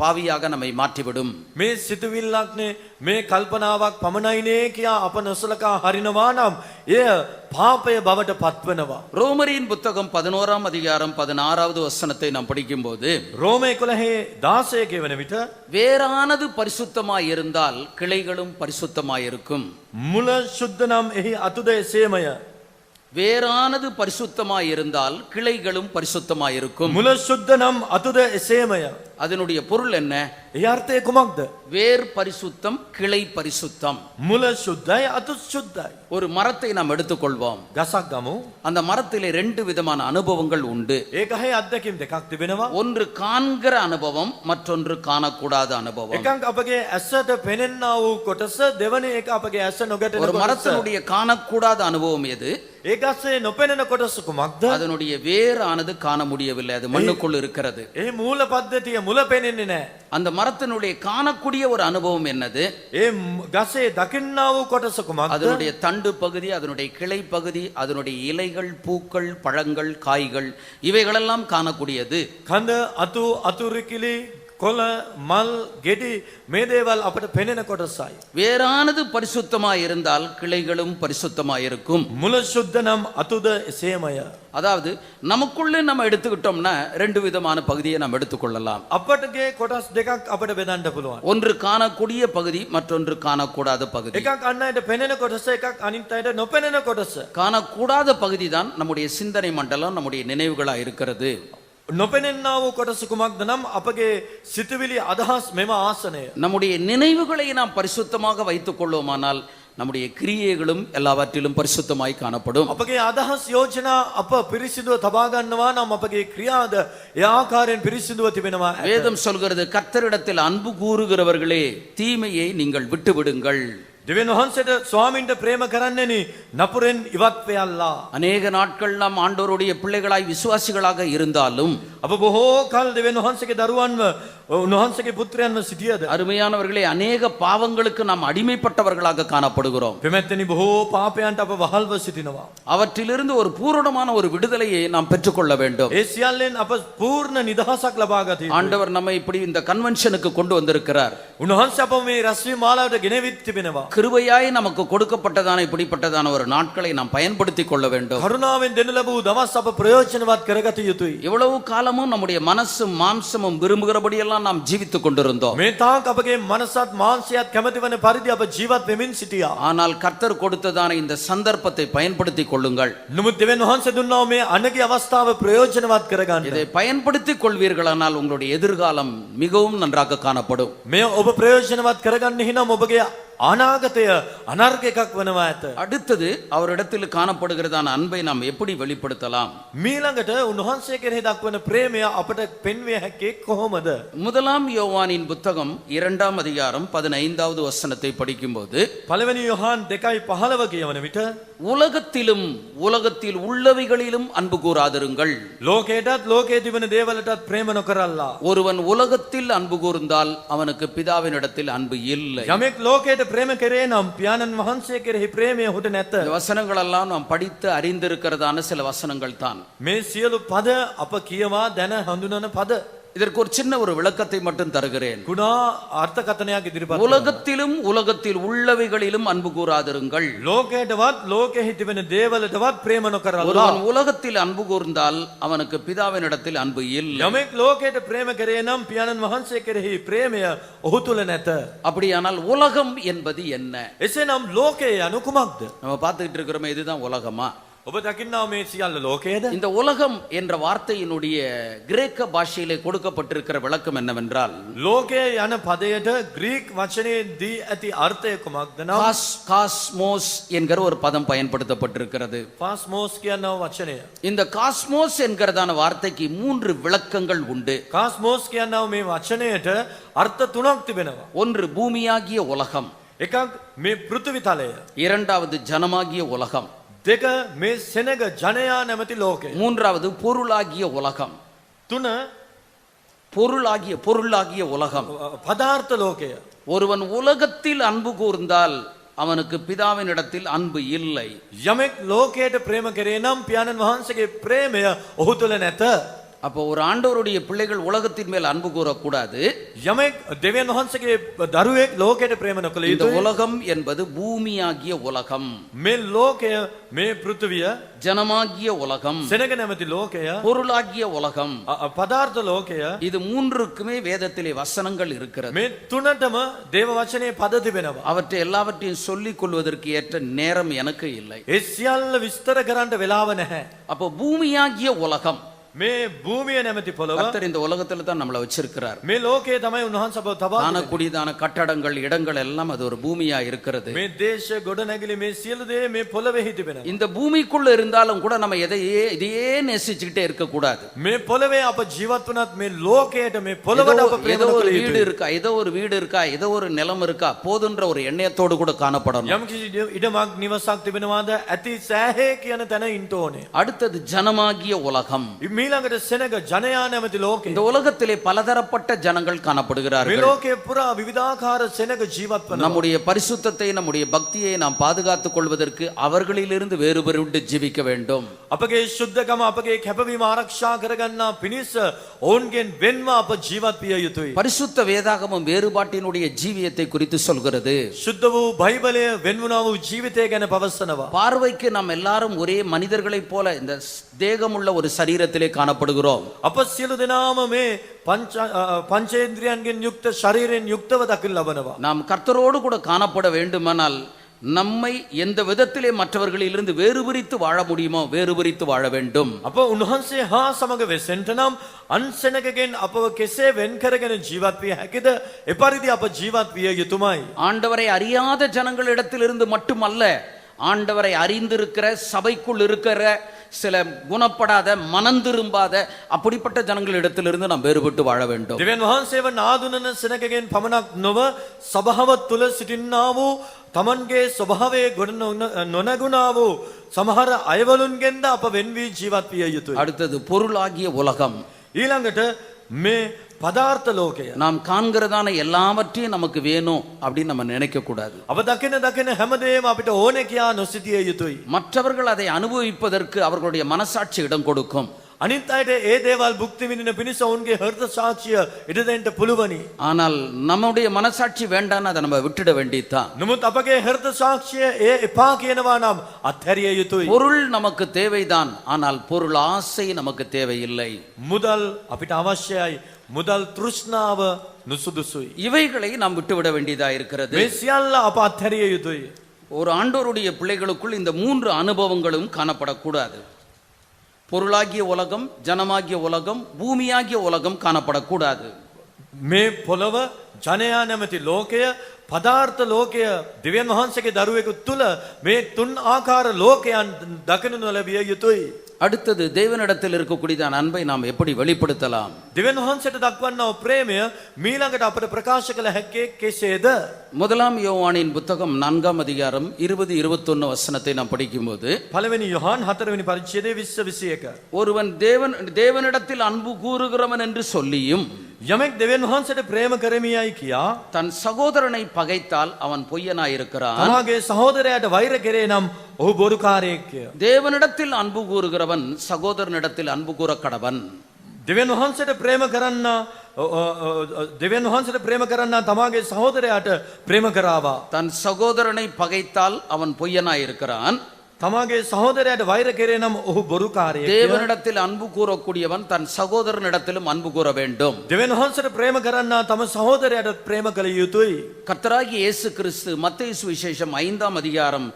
பாவியாக நம்மை மாற்றிவிடும். මේ සිතුවිල්ලක්නේ, මේ කල්පනාවක් පමණයිනේ කියා අප නොසලකා හරිනවා නම් එය පාපය බවට පත්වනවා. ரோமரின் புத்தகம் 11ஆம் அதிகாரம் 16வது வசனத்தை நாம் படிக்கும்போது, රෝම 11:16 කියවන විට வேறானது பரிசுத்தமாய் இருந்தால் கிளைகளும் பரிசுத்தமாய் இருக்கும். මුල සුද්ධ නම් එහි අතුද එසේමය. வேறானது பரிசுத்தமாய் இருந்தால் கிளைகளும் பரிசுத்தமாய் இருக்கும். මුල සුද්ධ නම් අතුද එසේමය. அதனுடைய பொருள் என்ன? ඒ අර්ථය කුමක්ද? வேர் பரிசுத்தம், கிளை பரிசுத்தம். මුල සුද්ධයි, අතු සුද්ධයි. ஒரு மரத்தை நாம் எடுத்துக்கொள்வோம். ගසක් ගමු. அந்த மரத்திலே 2 விதமான அனுபவங்கள் உண்டு. ඒකයි අත්දැකීම් දෙකක් තිබෙනවා. ஒன்று காண்கிற அனுபவம், மற்றொன்று காணக்கூடாத அனுபவம். එකක් අපගේ ඇසට පෙනෙනා වූ කොටස, දෙවන එක අපගේ ඇස නොගැටෙන ஒரு කොටස. மரத்தினுடைய காணக்கூடாத அனுபவம் எது? ඒ ගස්සේ නොපෙනෙන කොටස කුමක්ද? அதனுடைய வேரானது காண முடியவில்லை, அது மண்ணுக்குள் இருக்கிறது. ඒ මූල පද්ධතිය මුල පෙනෙන්නේ නැහැ. அந்த மரத்தினுடைய காணக்கூடிய ஒரு அனுபவம் என்னது? ඒ ගසේ දකින්නා වූ කොටස කුමක්ද? அதனுடைய தண்டு பகுதி, அதனுடைய கிளை பகுதி, அதனுடைய இலைகள், பூக்கள், பழங்கள், காய்கள், இவைகளெல்லாம் காணக்கூடியது. කඳ, අතු, අතුරුකිලි, කොළ මල් ගෙඩි මේ දේවල් අපට පෙනෙන කොටසයි. வேறானது பரிசுத்தமாய் இருந்தால் கிளைகளும் பரிசுத்தமாய் இருக்கும். මුල සුද්ධ නම් අතුද එසේමය. அதாவது நமக்குள்ளே நம்ம எடுத்துக்கிட்டோம்னா ரெண்டு விதமான பகுதியை நாம் எடுத்துக்கொள்ளலாம். අපටගේ කොටස් දෙකක් අපට බෙදන්න පුළුවන්. ஒன்று காணக்கூடிய பகுதி, மற்றொன்று காணக்கூடாத பகுதி. එකක් අන් අයට පෙනෙන කොටස, එකක් අනිත් අයට නොපෙනෙන කොටස. காணக்கூடாத பகுதி தான் நம்முடைய சிந்தனை மண்டலம், நம்முடைய நினைவுகளா இருக்கிறது. නොපෙනෙන්නා වූ කොටස කුමක්ද නම් අපගේ සිතුවිලි අදහස් මෙම ආසනය. நம்முடைய நினைவுகளை நாம் பரிசுத்தமாக வைத்துக் கொள்வோமானால் நம்முடைய கிரியைகளும் எல்லாவற்றிலும் பரிசுத்தமாய் காணப்படும். අපගේ අදහස් යෝජනා අප පිරිසිදුව තබා ගන්නවා නම් අපගේ ක්‍රියාද ඒ ආකාරයෙන් පිරිසිදුව තිබෙනවා. வேதம் சொல்கிறது, கர்த்தரிடத்தில் அன்பு கூறுகிறவர்களே தீமையை நீங்கள் விட்டுவிடுங்கள். දෙවියන් වහන්සේට ස්වාමින්ට ප්‍රේම කරන්නෙනි නපුරෙන් ඉවත් වෙයල්ලා. அநேக நாட்கள் நாம் ஆண்டவருடைய பிள்ளைகளாய் விசுவாசிகளாக இருந்தாலும் අප බොහෝ කල් දෙවියන් වහන්සේගේ දරුවන්ව උන්වහන්සේගේ පුත්‍රයන්ව සිටියද அருமையானவர்களே, அநேக பாவங்களுக்கு நாம் அடிமைப்பட்டவர்களாக காணப்படுகிறோம். පෙමැත්තනි බොහෝ පාපයන්ට අප වහල්ව සිටිනවා. அவற்றிலிருந்து ஒரு பூரணமான ஒரு விடுதலையை நாம் பெற்றுக்கொள்ள வேண்டும். ඒ සියල්ලෙන් අප පූර්ණ නිදහසක් ලබා ගත යුතුයි. ஆண்டவர் நம்மை இப்படி இந்த கன்வென்ஷனுக்கு கொண்டு வந்திருக்கிறார். උන්වහන්සේ අප මේ රැස්වීම මාලාවට ගෙනවිත් තිබෙනවා. கிருபையாய் நமக்கு கொடுக்கப்பட்டதான இப்படிப்பட்டதான ஒரு நாட்களை நாம் பயன்படுத்திக் கொள்ள வேண்டும். කරුණාවෙන් දෙනු ලැබූ දවස් අප ප්‍රයෝජනවත් කරගත යුතුයි. இவ்வளவு காலமும் நம்முடைய மனசும் மாம்சமும் விரும்புகிறபடியெல்லாம் நாம் ஜீவித்துக் கொண்டிருந்தோம். මේ තාක් අපගේ මනසත් මාංශයත් කැමති වන පරිදි අප ජීවත් වෙමින් සිටියා. ஆனால் கர்த்தர் கொடுத்ததான இந்த சந்தர்ப்பத்தை பயன்படுத்திக் கொள்ளுங்கள். නමුත් දෙවියන් වහන්සේ දුන්නා මේ අනගේ අවස්ථාව ප්‍රයෝජනවත් කරගන්න. இதை பயன்படுத்திக் கொள்வீர்களானால் உங்களுடைய எதிர்காலம் மிகவும் நன்றாக காணப்படும். මේ ඔබ ප්‍රයෝජනවත් කරගන්න හිනම් ඔබගේ අනාගතය අනර්ග එකක් වනවා ඇත. அடுத்தது அவரிடத்தில் காணப்படுகிறதான அன்பை நாம் எப்படி வெளிப்படுத்தலாம்? මීළඟට උන්වහන්සේ කෙරෙහි දක්වන ප්‍රේමය අපට පෙන්විය හැකි කොහොමද? முதலாம் யோவானின் புத்தகம் 2ஆம் அதிகாரம் 15வது வசனத்தை படிக்கும்போது, පළවෙනි යොහාන් 2:15 කියවන විට உலகத்திலும் உலகத்தில் உள்ளவைகளிலும் அன்பு கூறாதிருங்கள். ලෝකයටත් ලෝකයේ තිබෙන දේවලටත් ප්‍රේම නොකරල්ලා. ஒருவன் உலகத்தில் அன்பு கூர்ந்தால் அவனுக்கு பிதாவினிடத்தில் அன்பு இல்லை. යමෙක් ලෝකයට ප්‍රේම කරේ නම් පියාණන් වහන්සේ කෙරෙහි ප්‍රේමය ඔහුට නැත. இந்த வசனங்கள் எல்லாம் நாம் படித்து அறிந்திருக்கிறதான சில வசனங்கள் தான். මේ සියලු පද අප කියවා දැන හඳුනන පද. இதற்கு ஒரு சின்ன ஒரு விளக்கத்தை மட்டும் தருகிறேன். කුඩා අර්ථකථනයක් ඉදිරිපත්. உலகத்திலும் உலகத்தில் உள்ளவைகளிலும் அன்பு கூறாதிருங்கள். ලෝකයටවත් ලෝකෙහි තිබෙන දේවලටවත් ප්‍රේම නොකරල්ලා. ஒருவன் உலகத்தில் அன்பு கூர்ந்தால் அவனுக்கு பிதாவினிடத்தில் அன்பு இல்லை. යමෙක් ලෝකයට ප්‍රේම කරේ නම් පියාණන් වහන්සේ කෙරෙහි ප්‍රේමය ඔහු තුල නැත. அப்படியானால் உலகம் என்பது என்ன? එසේනම් ලෝකය යනු කුමක්ද? நம்ம பார்த்துக்கிட்டு இருக்கிறோமே, இதுதான் உலகமா? ඔබ දකින්නා මේ සියල්ල ලෝකයේද? இந்த உலகம் என்ற வார்த்தையினுடைய கிரேக்க பாஷையிலே கொடுக்கப்பட்டிருக்கிற விளக்கம் என்னவென்றால், ලෝකය යන පදයට ග්‍රීක් වචනේ දී ඇති අර්ථය කුමක්ද නම් காஸ்மோஸ் என்கிற ஒரு பதம் பயன்படுத்தப்பட்டிருக்கிறது. කාස්මෝස් කියන වචනය. இந்த காஸ்மோஸ் என்கிறதான வார்த்தைக்கு 3 விளக்கங்கள் உண்டு. කාස්මෝස් කියන මේ වචනයට අර්ථ තුනක් තිබෙනවා. ஒன்று பூமியாகிய உலகம், එකක් මේ පෘථිවි තලය, இரண்டாவது ஜனமாகிய உலகம், දෙක මේ සෙනග ජනයා නැමැති ලෝකය, மூன்றாவது பொருளாகிய உலகம். තුන பொருளாகிய உலகம். පදාර්ථ ලෝකය. ஒருவன் உலகத்தில் அன்பு கூர்ந்தால் அவனுக்கு பிதாவினிடத்தில் அன்பு இல்லை. යමෙක් ලෝකයට ප්‍රේම කරේ නම් පියාණන් වහන්සේගේ ප්‍රේමය ඔහු තුල නැත. அப்போ ஒரு ஆண்டவருடைய பிள்ளைகள் உலகத்தின் மேல் அன்பு கூறக்கூடாது. යමෙක් දෙවියන් වහන්සේගේ දරුවෙක් ලෝකයට ප්‍රේම නොකළ இந்த යුතුයි. உலகம் என்பது பூமியாகிய உலகம், මේ ලෝකය, මේ පෘථිවිය, ஜனமாகிய உலகம், සෙනග නැමැති ලෝකය, பொருளாகிய உலகம். පදාර්ථ ලෝකය. இது மூன்றுக்குமே வேதத்திலே வசனங்கள் இருக்கிறது. මේ තුනටම දේව වචනේ පද තිබෙනවා. அவற்றை எல்லாவற்றையும் சொல்லிக் கொள்வதற்கு ஏற்ற நேரம் எனக்கு இல்லை. ඒ සියල්ල විස්තර කරන්න වෙලාව නැහැ. அப்போ பூமியாகிய உலகம், මේ භූමිය නැමැති පොළව, கர்த்தர் இந்த உலகத்துல தான் நம்மளை வச்சிருக்கிறார். මේ ලෝකයේ තමයි උන්වහන්සේ අපව තබා දෙන්නේ. காணக்கூடியதான கட்டடங்கள், இடங்கள் எல்லாம் அது ஒரு பூமியா இருக்கிறது. මේ දේශ ගොඩනැගිලි මේ සියලු දේ මේ පොළවේහි තිබෙනවා. இந்த பூமிக்குள்ள இருந்தாலும் கூட நம்ம இதையே நேசிச்சுக்கிட்டே இருக்க கூடாது. මේ පොළවේ අප ජීවත් වුණත් මේ ලෝකයට, මේ පොළවට අප ප්‍රේම ஏதோ ஒரு කළ வீடு යුතුයි. இருக்கா, ஏதோ ஒரு வீடு இருக்கா, ஏதோ ஒரு நிலம் இருக்கா, போதுன்ற ஒரு எண்ணத்தோடு கூட காணப்படணும். යම් කිසි ඉඩමක් නිවසක් තිබෙනවාද, ඇති සෑහේ කියන තැන ඉන්න ඕනේ. அடுத்தது ஜனமாகிய உலகம். මේ මීළඟට සෙනග ජනයා නැමැති ලෝකේ. இந்த உலகத்திலே பலதரப்பட்ட ஜனங்கள் මේ காணப்படுகிறார்கள். ලෝකේ පුරා විවිධාකාර සෙනග ජීවත් වෙනවා. நம்முடைய பரிசுத்தத்தை நம்முடைய பக்தியை நாம் பாதுகாத்துக் கொள்வதற்கு அவர்களிலிருந்து வேறுபட்டு ஜீவிக்க வேண்டும். අපගේ ශුද්ධකම අපගේ කැපවීම ආරක්ෂා කරගන්නා පිණිස ඔවුන්ගෙන් වෙන්ව අප ජීවත් විය යුතුයි. பரிசுத்த வேதாகமம் வேறுபாட்டினுடைய ஜீவியத்தை குறித்து சொல்கிறது. ශුද්ධ වූ බයිබලය වෙන්වුණා වූ ජීවිතය ගැන පවසනවා. பார்வைக்கு நாம் எல்லாரும் ஒரே மனிதர்களைப் போல இந்த தேகமுள்ள ஒரு சரீரத்திலே காணப்படுகிறோம். අප සියලු දෙනාම මේ පංචේන්ද්‍රියන්ගෙන් යුක්ත ශරීරයෙන් යුක්තව දකින්න ලබනවා. நாம் கர்த்தரோடு கூட காணப்பட வேண்டுமானால் நம்மை எந்த விதத்திலே மற்றவர்களிலிருந்து வேறுபிரித்து வாழ முடியுமோ வேறுபிரித்து வாழ வேண்டும். අප උන්වහන්සේ හා සමග වෙසෙන්ට නම් අන් සෙනගගෙන් අපව කෙසේ වෙන් කරගෙන ජීවත් විය හැකිද? එපරිදි අප ජීවත් විය යුතුමයි. ஆண்டவரை அறியாத ஜனங்களிடத்திலிருந்து மட்டுமல்ல, ஆண்டவரை அறிந்திருக்கிற சபைக்குள் இருக்கிற சில குணப்படாத மனம் திரும்பாத அப்படிப்பட்ட ஜனங்களிடத்திலிருந்து நாம் வேறுபட்டு வாழ வேண்டும். දෙවියන් වහන්සේව නාදුනන සෙනගගෙන් පමණක් නොව සභාව තුල සිටින්නා වූ තමන්ගේ ස්වභාවයේ ගොඩ නොනගුණා වූ සමහර අයවලුන්ගෙන්ද අප වෙන් වී ජීවත් විය යුතුයි. அடுத்தது பொருளாகிய உலகம். ඊළඟට මේ පදාර්ථ ලෝකය. நாம் காண்கிறதான எல்லாவற்றையும் நமக்கு வேணும் அப்படின்னு நம்ம நினைக்க கூடாது. අප දකින හැමදේම අපිට ඕනේ කියා නොසිතිය යුතුයි. மற்றவர்கள் அதை அனுபவிப்பதற்கு அவர்களுடைய மனசாட்சி இடம் கொடுக்கும். අනිත් අයට ඒ දේවල් භුක්ති විඳින පිණිස ඔවුන්ගේ හෘද සාක්ෂිය ඉඩ දෙන්න පුළුවනි. ஆனால் நம்முடைய மனசாட்சி வேண்டான்னு அதை நம்ம விட்டுட வேண்டியதுதான். නමුත් අපගේ හෘද සාක්ෂිය ඒ එපා කියනවා නම් අත්හැරිය යුතුයි. பொருள் நமக்கு தேவைதான், ஆனால் பொருள் ஆசை நமக்கு தேவையில்லை. මුදල් අපිට අවශ්‍යයි. මුදල් තෘෂ්ණාව නුසුදුසුයි. இவைகளை நாம் விட்டுவிட வேண்டியதா இருக்கிறது. මේ සියල්ල අප අත්හැරිය යුතුයි. ஒரு ஆண்டவருடைய பிள்ளைகளுக்குள் இந்த 3 அனுபவங்களும் காணப்படக்கூடாது. பொருளாகிய உலகம், ஜனமாகிய உலகம், பூமியாகிய உலகம் காணப்படக்கூடாது. මේ පොළව ජනයා නැමැති ලෝකය පදාර්ථ ලෝකය දෙවියන් වහන්සේගේ දරුවෙකු තුල මේ තුන් ආකාර ලෝකයන් දකිනු නොලැබිය යුතුයි. அடுத்தது தேவனிடத்தில் இருக்கக்கூடியதான அன்பை நாம் எப்படி வெளிப்படுத்தலாம்? දෙවියන් වහන්සේට දක්වන්නා වූ ප්‍රේමය මීළඟට අපට ප්‍රකාශ කළ හැක්කේ කෙසේද? முதலாம் யோவானின் புத்தகம் 4ஆம் அதிகாரம் 20-21 வசனத்தை நாம் படிக்கும்போது, පළවෙනි යොහන් 4 වෙනි පරිච්ඡේදයේ 20-21 ஒருவன் தேவனிடத்தில் அன்பு கூறுகிறவன் என்று சொல்லியும் යමෙක් දෙවියන් වහන්සේට ප්‍රේම කරමියයි කියා தன் சகோதரனை பகைத்தால் அவன் பொய்யனாயிருக்கிறான். තමාගේ සහෝදරයාට වෛර කරේ නම් ඔහු බොරුකාරයෙක්ය. தேவனிடத்தில் அன்பு கூறுகிறவன் சகோதரனிடத்தில் அன்பு கூற கடவன். දෙවියන් වහන්සේට ප්‍රේම කරන්න දෙවියන් වහන්සේට ප්‍රේම කරන්න තමාගේ සහෝදරයාට ප්‍රේම කරාවා. தன் சகோதரனை பகைத்தால் அவன் பொய்யனாயிருக்கிறான். තමාගේ සහෝදරයාට වෛර කරේ නම් ඔහු බොරුකාරයෙක්ය. தேவனிடத்தில் அன்பு கூறக்கூடியவன் தன் சகோதரனிடத்திலும் அன்பு கூற வேண்டும். දෙවියන් වහන්සේට ප්‍රේම කරන්න තම සහෝදරයාට ප්‍රේම කළ යුතුයි. கர்த்தராகிய இயேசு கிறிஸ்து மத்தேயு சுவிசேஷம் 5ஆம் அதிகாரம்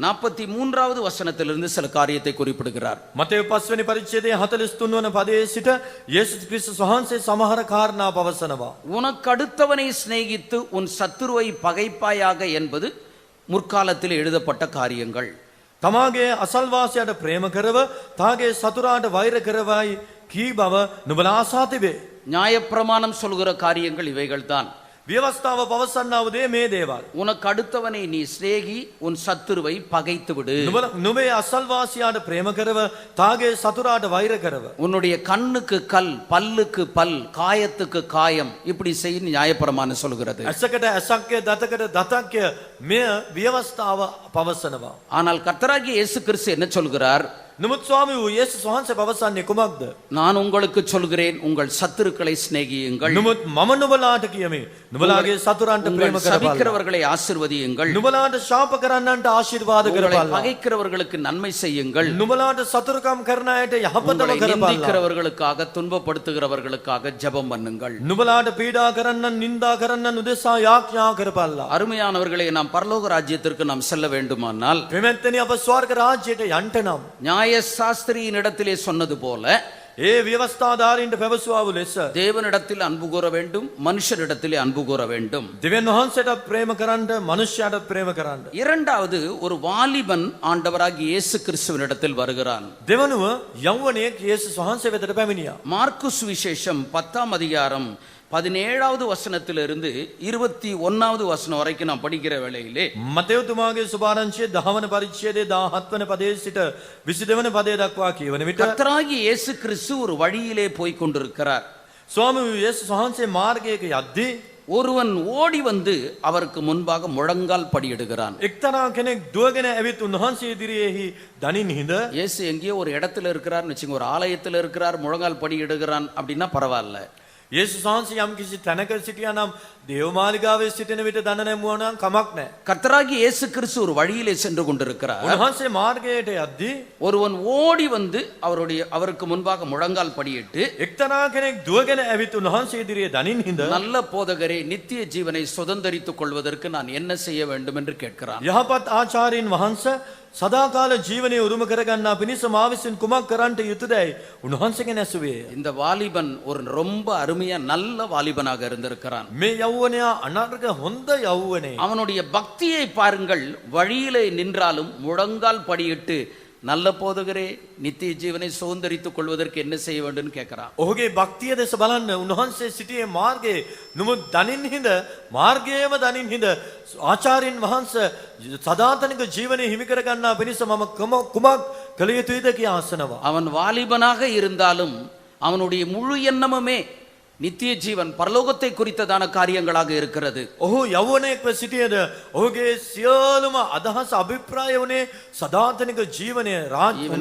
43வது வசனத்திலிருந்து சில காரியத்தை குறிப்பிடுகிறார். මතෙව් 5 වෙනි පරිච්ඡේදයේ 43 වන පදයේ සිට යේසුස් ක්‍රිස්තුස් වහන්සේ සමහර කාරණා පවසනවා. உனக்கு அடுத்தவனை சிநேகித்து உன் சத்துருவை பகைப்பாயாக என்பது முற்காலத்தில் எழுதப்பட்ட காரியங்கள். තමාගේ අසල්වාසයට ප්‍රේම කරව තාගේ සතුරාට වෛර කරවයි කී බව නුඹලා අසා තිබේ. நியாயப்பிரமாணம் சொல்கிற காரியங்கள் இவைகள்தான். ව්‍යවස්ථාව පවසන්නා වූ දේ මේ දේවල්. உனக்கு அடுத்தவனை நீ சிநேகி உன் சத்துருவை பகைத்து விடு. නුඹේ අසල්වාසියාට ප්‍රේම කරව තාගේ සතුරාට වෛර කරව. உன்னுடைய கண்ணுக்கு கல், பல்லுக்கு பல், காயத்துக்கு காயம், இப்படி செய்ய நியாயப்பிரமாணம் சொல்கிறது. ඇසකට ඇසක්ය දතකට දතක්ය මෙය ව්‍යවස්ථාව පවසනවා. ஆனால் கர்த்தராகிய இயேசு கிறிஸ்து என்ன சொல்கிறார்? නමුත් ස්වාමී වූ යේසුස් වහන්සේ පවසන්නේ කුමක්ද? நான் உங்களுக்கு சொல்கிறேன், உங்கள் சத்துருக்களை சிநேகியுங்கள். නමුත් මම නුඹලාට කියමි නුඹලාගේ සතුරන්ට ප්‍රේම உங்கள் කරපල්ලා. சபிக்கிறவர்களை ஆசீர்வதியுங்கள். නුඹලාට ශාප කරන්නන්ට ආශිර්වාද உங்களை කරපල්ලා. பகைக்கிறவர்களுக்கு நன்மை செய்யுங்கள். නුඹලාට සතුරුකම් කරන අයට යහපතම உங்களை කරපල්ලා. நிந்திக்கிறவர்களுக்காக, துன்பப்படுத்துகிறவர்களுக்காக ஜெபம் பண்ணுங்கள். නුඹලාට පීඩා කරන්නන් නින්දා කරන්නන් උදෙසා යාඥා කරපල්ලා. அருமையானவர்களே, நாம் பரலோக ராஜ்யத்திற்கு நாம் செல்ல வேண்டுமானால் ප්‍රේමෙත්තනි අප ස්වර්ග ராஜ்யයට යන්න නම් நியாயசாஸ்திரியின் இடத்திலே சொன்னது போல ඒ ව්‍යවස්ථාධාරීන්ට පැවසුවා වූ ලෙස தேவனிடத்தில் அன்பு கூற வேண்டும், மனுஷனிடத்திலே அன்பு கூற வேண்டும். දෙවියන් වහන්සේට ප්‍රේම කරන්න, මනුෂ්‍යයාට ප්‍රේම කරන්න. இரண்டாவது, ஒரு வாலிபன் ஆண்டவராகிய இயேசு கிறிஸ்துவினிடத்தில் வருகிறான். දෙවනුව යෞවනයෙක් යේසුස් වහන්සේ වෙතට පැමිණියා. மார்க்கு சுவிசேஷம் 10ஆம் அதிகாரம் 17வது வசனத்திலிருந்து 21வது வசனம் வரைக்கும் நான் படிக்கிற வேளையிலே මතයතුමාගේ සුභාරංචියේ 10 වන පරිච්ඡේදයේ 17 වන පදයේ සිට 22 වන පදය දක්වා කියවන විට கர்த்தராகிய இயேசு கிறிஸ்து ஒரு வழியிலே போய் கொண்டிருக்கிறார். ස්වාමී යේසුස් වහන්සේ මාර්ගයක යද්දී ஒருவன் ஓடி வந்து அவருக்கு முன்பாக முழங்கால் படியிடுகிறான். එක්තරා කෙනෙක් දුවගෙන ඇවිත් උන්වහන්සේ ඉදිරියේහි දනින් හිඳ இயேசு எங்கேயோ ஒரு இடத்துல இருக்கிறார்னு வச்சுங்க, ஒரு ஆலயத்தில் இருக்கிறார், முழங்கால் படியிடுகிறான் அப்படின்னா பரவாயில்ல. යේසුස් වහන්සේ යම් කිසි තැනක සිටියා නම් දේවමාලිගාවේ සිටින විට දන නැමුවා නම් කමක් නැහැ. கர்த்தராகிய இயேசு கிறிஸ்து ஒரு வழியிலே சென்று கொண்டிருக்கிறார். උන්වහන්සේ මාර්ගයට යද්දී ஒருவன் ஓடி வந்து அவருக்கு முன்பாக முழங்கால் படியிட்டு, එක්තරා කෙනෙක් දුවගෙන ඇවිත් උන්වහන්සේ ඉදිරියේ දනින් හිඳ நல்ல போதகரே, நித்திய ஜீவனை சுதந்தரித்துக் கொள்வதற்கு நான் என்ன செய்ய வேண்டும் என்று கேட்கிறான். යහපත් ආචාර්යින් වහන්සේ සදාකාල ජීවනය උරුම කරගන්නා පිණිස මා විසින් කුමක් කරන්නට යුතුදයි උන්වහන්සේගෙන් ඇසුවේ. இந்த வாலிபன் ஒரு ரொம்ப அருமையா நல்ல வாலிபனாக இருந்திருக்கிறான். මේ යෞවනයා අනර්ග හොඳ යෞවනේ. அவனுடைய பக்தியை பாருங்கள். வழியிலே நின்றாலும் முழங்கால் படியிட்டு, நல்ல போதகரே, நித்திய ஜீவனை சுதந்தரித்துக் கொள்வதற்கு என்ன செய்ய வேண்டும் கேட்கிறான். ඔහුගේ භක්තිය දෙස බලන්න. උන්වහන්සේ සිටියේ මාර්ගයේ. නමුත් දනින් හිඳ මාර්ගයේම දනින් හිඳ ආචාර්යින් වහන්සේ සදාතනික ජීවනය හිමි කරගන්නා පිණිස මම කුමක් කළ යුතුයිද කියා අසනවා. அவன் வாலிபனாக இருந்தாலும் அவனுடைய முழு எண்ணமுமே நித்திய ஜீவன் பரலோகத்தை குறித்ததான காரியங்களாக இருக்கிறது. ඔහු යෞවනයෙක්ව සිටියද ඔහුගේ සියලුම අදහස් අභිප්‍රාය වුණේ සදාතනික ජීවනය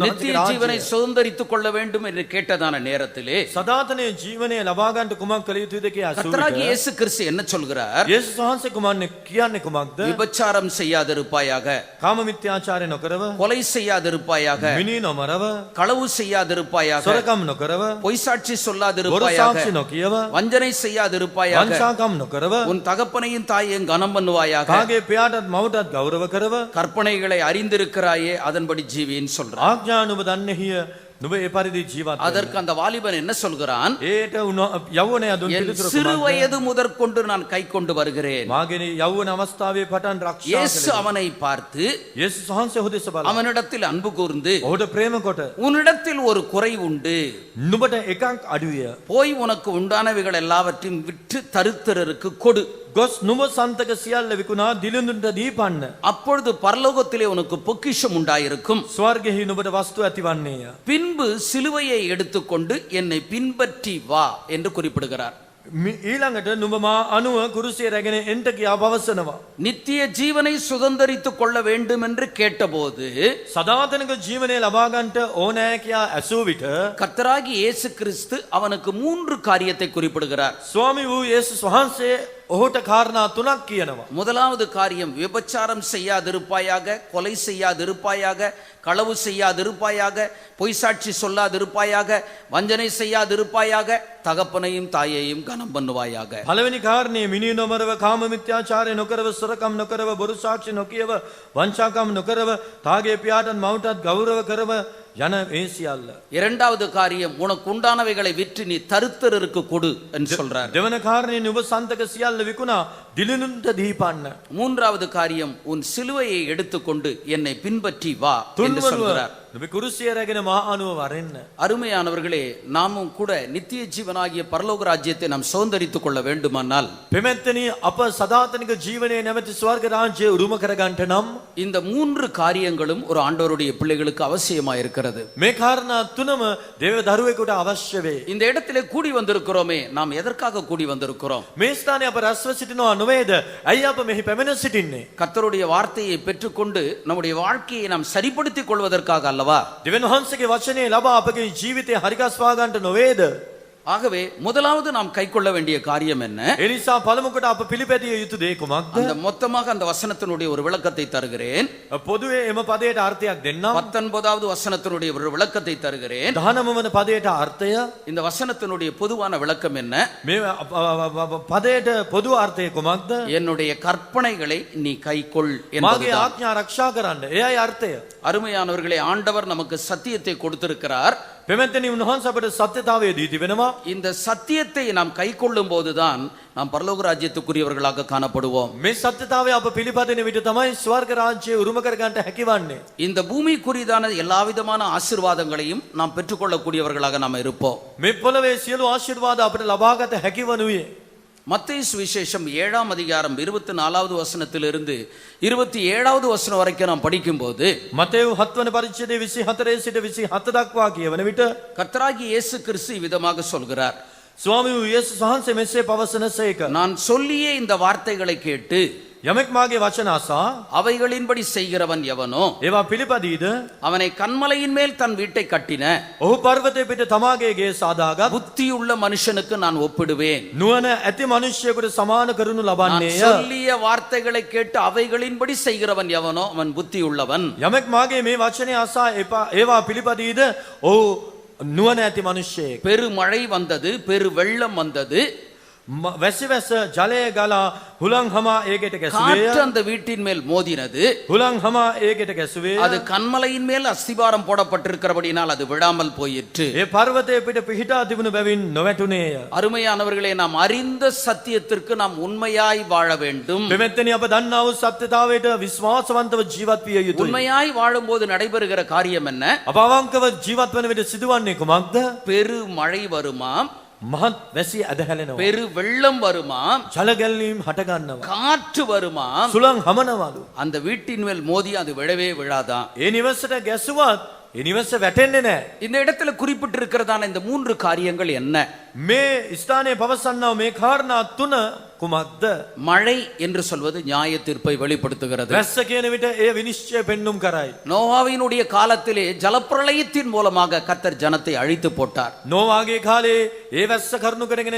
நித்திய ஜீவனை சுதந்தரித்துக் கொள்ள வேண்டும் என்று கேட்டதான நேரத்திலே සදාතනයේ ජීවනය ලබා ගන්නට කුමක් කළ යුතුයිද කියා கர்த்தராகிய අසුවිට இயேசு கிறிஸ்து என்ன சொல்கிறார்? යේසුස් වහන්සේ කියන්නේ කුමක්ද? விபச்சாரம் செய்யாதிருப்பாயாக, කාම මිත්‍යාචාරය නොකරව, கொலை செய்யாதிருப்பாயாக, මිනී නොමරව, களவு செய்யாதிருப்பாயாக, සොරකම් නොකරව, பொய் சாட்சி බොරු சொல்லாதிருப்பாயாக, සාක්ෂි නොකියව, வஞ்சனை செய்யாதிருப்பாயாக, වංචාකම් නොකරව, உன் தகப்பனையும் தாயையும் கனம் பண்ணுவாயாக, කාගේ පියාටත් මවටත් ගෞරව කරව, கற்பனைகளை அறிந்திருக்கிறாயே, அதன்படி ஜீவின்னு சொல்றான். ආඥා නුඹ දන්නේහිය, නුඹ ඒ පරිදි ජීවත් වෙන්න. அதற்கு அந்த வாலிபன் என்ன சொல்கிறான்? ඒට යෞවනයා දුන් என் පිළිතුර சிறு කුමක්ද? வயது முதற்கொண்டு நான் கை கொண்டு வருகிறேன். මාගේ යෞවන අවස්ථාවේ පටන් රක්ෂා இயேசு කළේ. அவனை பார்த்து යේසුස් වහන්සේ ඔහු දෙස බලලා அவனிடத்தில் அன்பு கூர்ந்து, ඔහුට ප්‍රේම කොට உன்னிடத்தில் ஒரு குறை உண்டு, නුඹට එකක් අඩුවිය. போய் உனக்கு உண்டானவைகள் எல்லாவற்றையும் விற்று தரித்திரருக்கு கொடு, ගොස් නුඹ සන්තක සියල්ල විකුණා දිලිඳුන්ට දීපන්න. அப்பொழுது பரலோகத்திலே உனக்கு பொக்கிஷம் உண்டாயிருக்கும். ස්වර්ගෙහි නුඹට වස්තු ඇතිවන්නේය. பின்பு சிலுவையை எடுத்துக்கொண்டு என்னை பின்பற்றி வா என்று குறிப்பிடுகிறார். ඊළඟට නුඹ මා අනුව කුරුසිය රැගෙන එන්ට කියා පවසනවා. நித்திய ஜீவனை சுதந்தரித்துக் கொள்ள வேண்டும் என்று கேட்டபோது සදාතනික ජීවනය ලබා ගන්නට ඕනෑ කියා ඇසූ විට கர்த்தராகிய இயேசு கிறிஸ்து அவனுக்கு 3 காரியத்தை குறிப்பிடுகிறார். ස්වාමී වූ යේසුස් වහන්සේ ඔහුට කාරණා 3ක් කියනවා. முதலாவது காரியம், விபச்சாரம் செய்யாதிருப்பாயாக, கொலை செய்யாதிருப்பாயாக, களவு செய்யாதிருப்பாயாக, பொய் சாட்சி சொல்லாதிருப்பாயாக, வஞ்சனை செய்யாதிருப்பாயாக, தகப்பனையும் தாயையும் கனம் பண்ணுவாயாக. පළවෙනි කාරණේ මිනී නොමරව, කාම මිත්‍යාචාරය නොකරව, සොරකම් නොකරව, බොරු සාක්ෂි නොකියව, වංචාකම් නොකරව, තාගේ පියාටත් මවටත් ගෞරව කරව යන ඒ සියල්ල. இரண்டாவது காரியம், உனக்கு உண்டானவைகளை விற்று நீ தரித்திரருக்கு கொடு என்று சொல்றார். දෙවන කාරණේ නුඹ සන්තක සියල්ල විකුණා දිලිඳුන්ට දීපන්න. மூன்றாவது காரியம், உன் சிலுவையை எடுத்துக்கொண்டு என்னை பின்பற்றி வா என்று තුන්වනුව சொல்கிறார். නුඹ කුරුසිය රැගෙන මා අනුව වරෙන්න. அருமையானவர்களே, நாமும் கூட நித்திய ஜீவனாகிய பரலோக ராஜ்யத்தை நாம் சுதந்தரித்துக் கொள்ள வேண்டுமானால் පෙමැත්තනි අප සදාතනික ජීවනයේ නැමැති ස්වර්ග රාජ්‍යය උරුම කරගන්නට නම් இந்த 3 காரியங்களும் ஒரு ஆண்டவருடைய பிள்ளைகளுக்கு அவசியமாக இருக்கிறது. මේ කාරණා තුනම දේව දරුවෙකුට අවශ්‍ය වේ. இந்த இடத்திலே கூடி வந்திருக்கிறோமே, நாம் எதற்காக கூடி வந்திருக்கிறோம்? මේ ස්ථානයේ අප රැස්ව සිටිනවා නොවේද? ඇයි අප මෙහි පැමිණ සිටින්නේ? கர்த்தருடைய வார்த்தையை பெற்றுக்கொண்டு நம்முடைய வாழ்க்கையை நாம் சரிப்படுத்திக் கொள்வதற்காக அல்லவா? දෙවියන් වහන්සේගේ වචනේ ලබා අපගේ ජීවිතය හරිගස්වා ගන්නට නොවේද? ஆகவே முதலாவது நாம் கைக்கொள்ள வேண்டிய காரியம் என்ன? ඒ නිසා පළමු කොට අප පිළිපැදිය යුතු දේ කුමක්ද? அந்த மொத்தமாக அந்த வசனத்தினுடைய ஒரு விளக்கத்தை தருகிறேன். පොදුවේ එම පදයට අර්ථයක් දෙන්නම්. 19வது வசனத்தினுடைய ஒரு விளக்கத்தை தருகிறேன். 19 වන පදයට අර්ථය இந்த வசனத்தினுடைய பொதுவான விளக்கம் என்ன? මේ පදයට පොදු අර්ථය කුමක්ද? என்னுடைய கற்பனைகளை நீ கைக்கொள் මාගේ என்பதுதான். ආඥා ආරක්ෂා කරන්න. එයයි අර්ථය. அருமையானவர்களே, ஆண்டவர் நமக்கு சத்தியத்தை கொடுத்திருக்கிறார். පෙමෙතනි උන්වහන්සේ අපට සත්‍යතාවය දී තිබෙනවා. இந்த சத்தியத்தை நாம் கைக்கொள்ளும் போதுதான் நாம் பரலோக ராஜ்யத்துக்குரியவர்களாக காணப்படுவோம். මේ සත්‍යතාවය අප පිළිපදින විට තමයි ස්වර්ග රාජ්‍යය උරුම කර ගන්නට හැකිවන්නේ. இந்த பூமிக்குரியதான எல்லா விதமான ஆசீர்வாதங்களையும் நாம் பெற்றுக்கொள்ளக்கூடியவர்களாக நாம் இருப்போம். මේ පොළවේ සියලු ආශිර්වාද අපට ලබාගත හැකිවනුයේ. மத்தேயு சுவிசேஷம் 7ஆம் அதிகாரம் 24வது வசனத்திலிருந்து 27வது வசனம் வரைக்கும் நாம் படிக்கும்போது මතෙව් 7 වන පරිච්ඡේදයේ 24 සිට 27 දක්වා කියවන විට கர்த்தராகிய இயேசு கிறிஸ்து விதமாக சொல்கிறார். ස්වාමී වූ යේසුස් වහන්සේ මෙසේ පවසනසේක. நான் சொல்லிய இந்த வார்த்தைகளை கேட்டு යමෙක් මාගේ වචන අසා அவைகளின்படி செய்கிறவன் எவனோ ඒවා පිළිපදීද அவனை கன்மலையின் மேல் தன் வீட்டை கட்டின ඔහු පර්වතය පිට තමාගේ ගේ සාදාගත් புத்தியுள்ள மனுஷனுக்கு நான் ஒப்பிடுவேன். නුවණ ඇති මිනිසෙකුට සමාන කරනු நான் ලබන්නේය. சொல்லிய வார்த்தைகளை கேட்டு அவைகளின்படி செய்கிறவன் எவனோ அவன் புத்தியுள்ளவன். යමෙක් මාගේ මේ වචනේ අසා ඒවා පිළිපදීද ඔහු නුවණ ඇති මිනිසෙක්. பெருமழை வந்தது, பெரு வெள்ளம் வந்தது, වැසිවැස ජලය ගලා හුලං හමා ඒකට ගැසුවේ. காற்று அந்த வீட்டின் மேல் மோதினது. හුලං හමා ඒකට ගැසුවේ. அது கன்மலையின் மேல் அஸ்திபாரம் போடப்பட்டிருக்கிறபடினால் அது விழாமல் போயிற்று. ඒ පර්වතය පිට පිහිටා තිබුණු බැවින් නොවැටුනේය. அருமையானவர்களே, நாம் அறிந்த சத்தியத்திற்கு நாம் உண்மையாய் வாழ வேண்டும். පෙමෙත්තනි අප දන්නා වූ සත්‍යතාවයට විශ්වාසවන්තව ජීවත් විය යුතුයි. உண்மையாய் வாழும்போது நடைபெறுகிற காரியம் என்ன? අප අවංකව ජීවත් වන විට සිදුවන්නේ කුමක්ද? பெரு மழை வருமாம், මහත් වැසි ඇදහැලෙනවා. பெரு வெள்ளம் வருமாம், ජල ගැලීම් හට ගන්නවා. காற்று வருமாம். සුළං හමනවලු. அந்த வீட்டின் மேல் மோதி அது விழவே விழாதான். ඒ නිවසට ගැසුවත් ඒ නිවස වැටෙන්නේ නැහැ. இந்த இடத்துல குறிப்பிட்டிருக்கிறதான இந்த 3 காரியங்கள் என்ன? මේ ස්ථානයේ පවසන්නව මේ කාරණා තුන කුමක්ද? மழை என்று சொல்வது நியாய தீர்ப்பை வெளிப்படுத்துகிறது. වැස්ස කියන විට එය විනිශ්චය පෙන්눔 කරයි. நோவாவினுடைய காலத்திலே ஜலப்பிரளயத்தின் மூலமாக கர்த்தர் ஜனத்தை அழித்து போட்டார். නෝවාගේ කාලේ ඒ වැස්ස කරුණු කරගෙන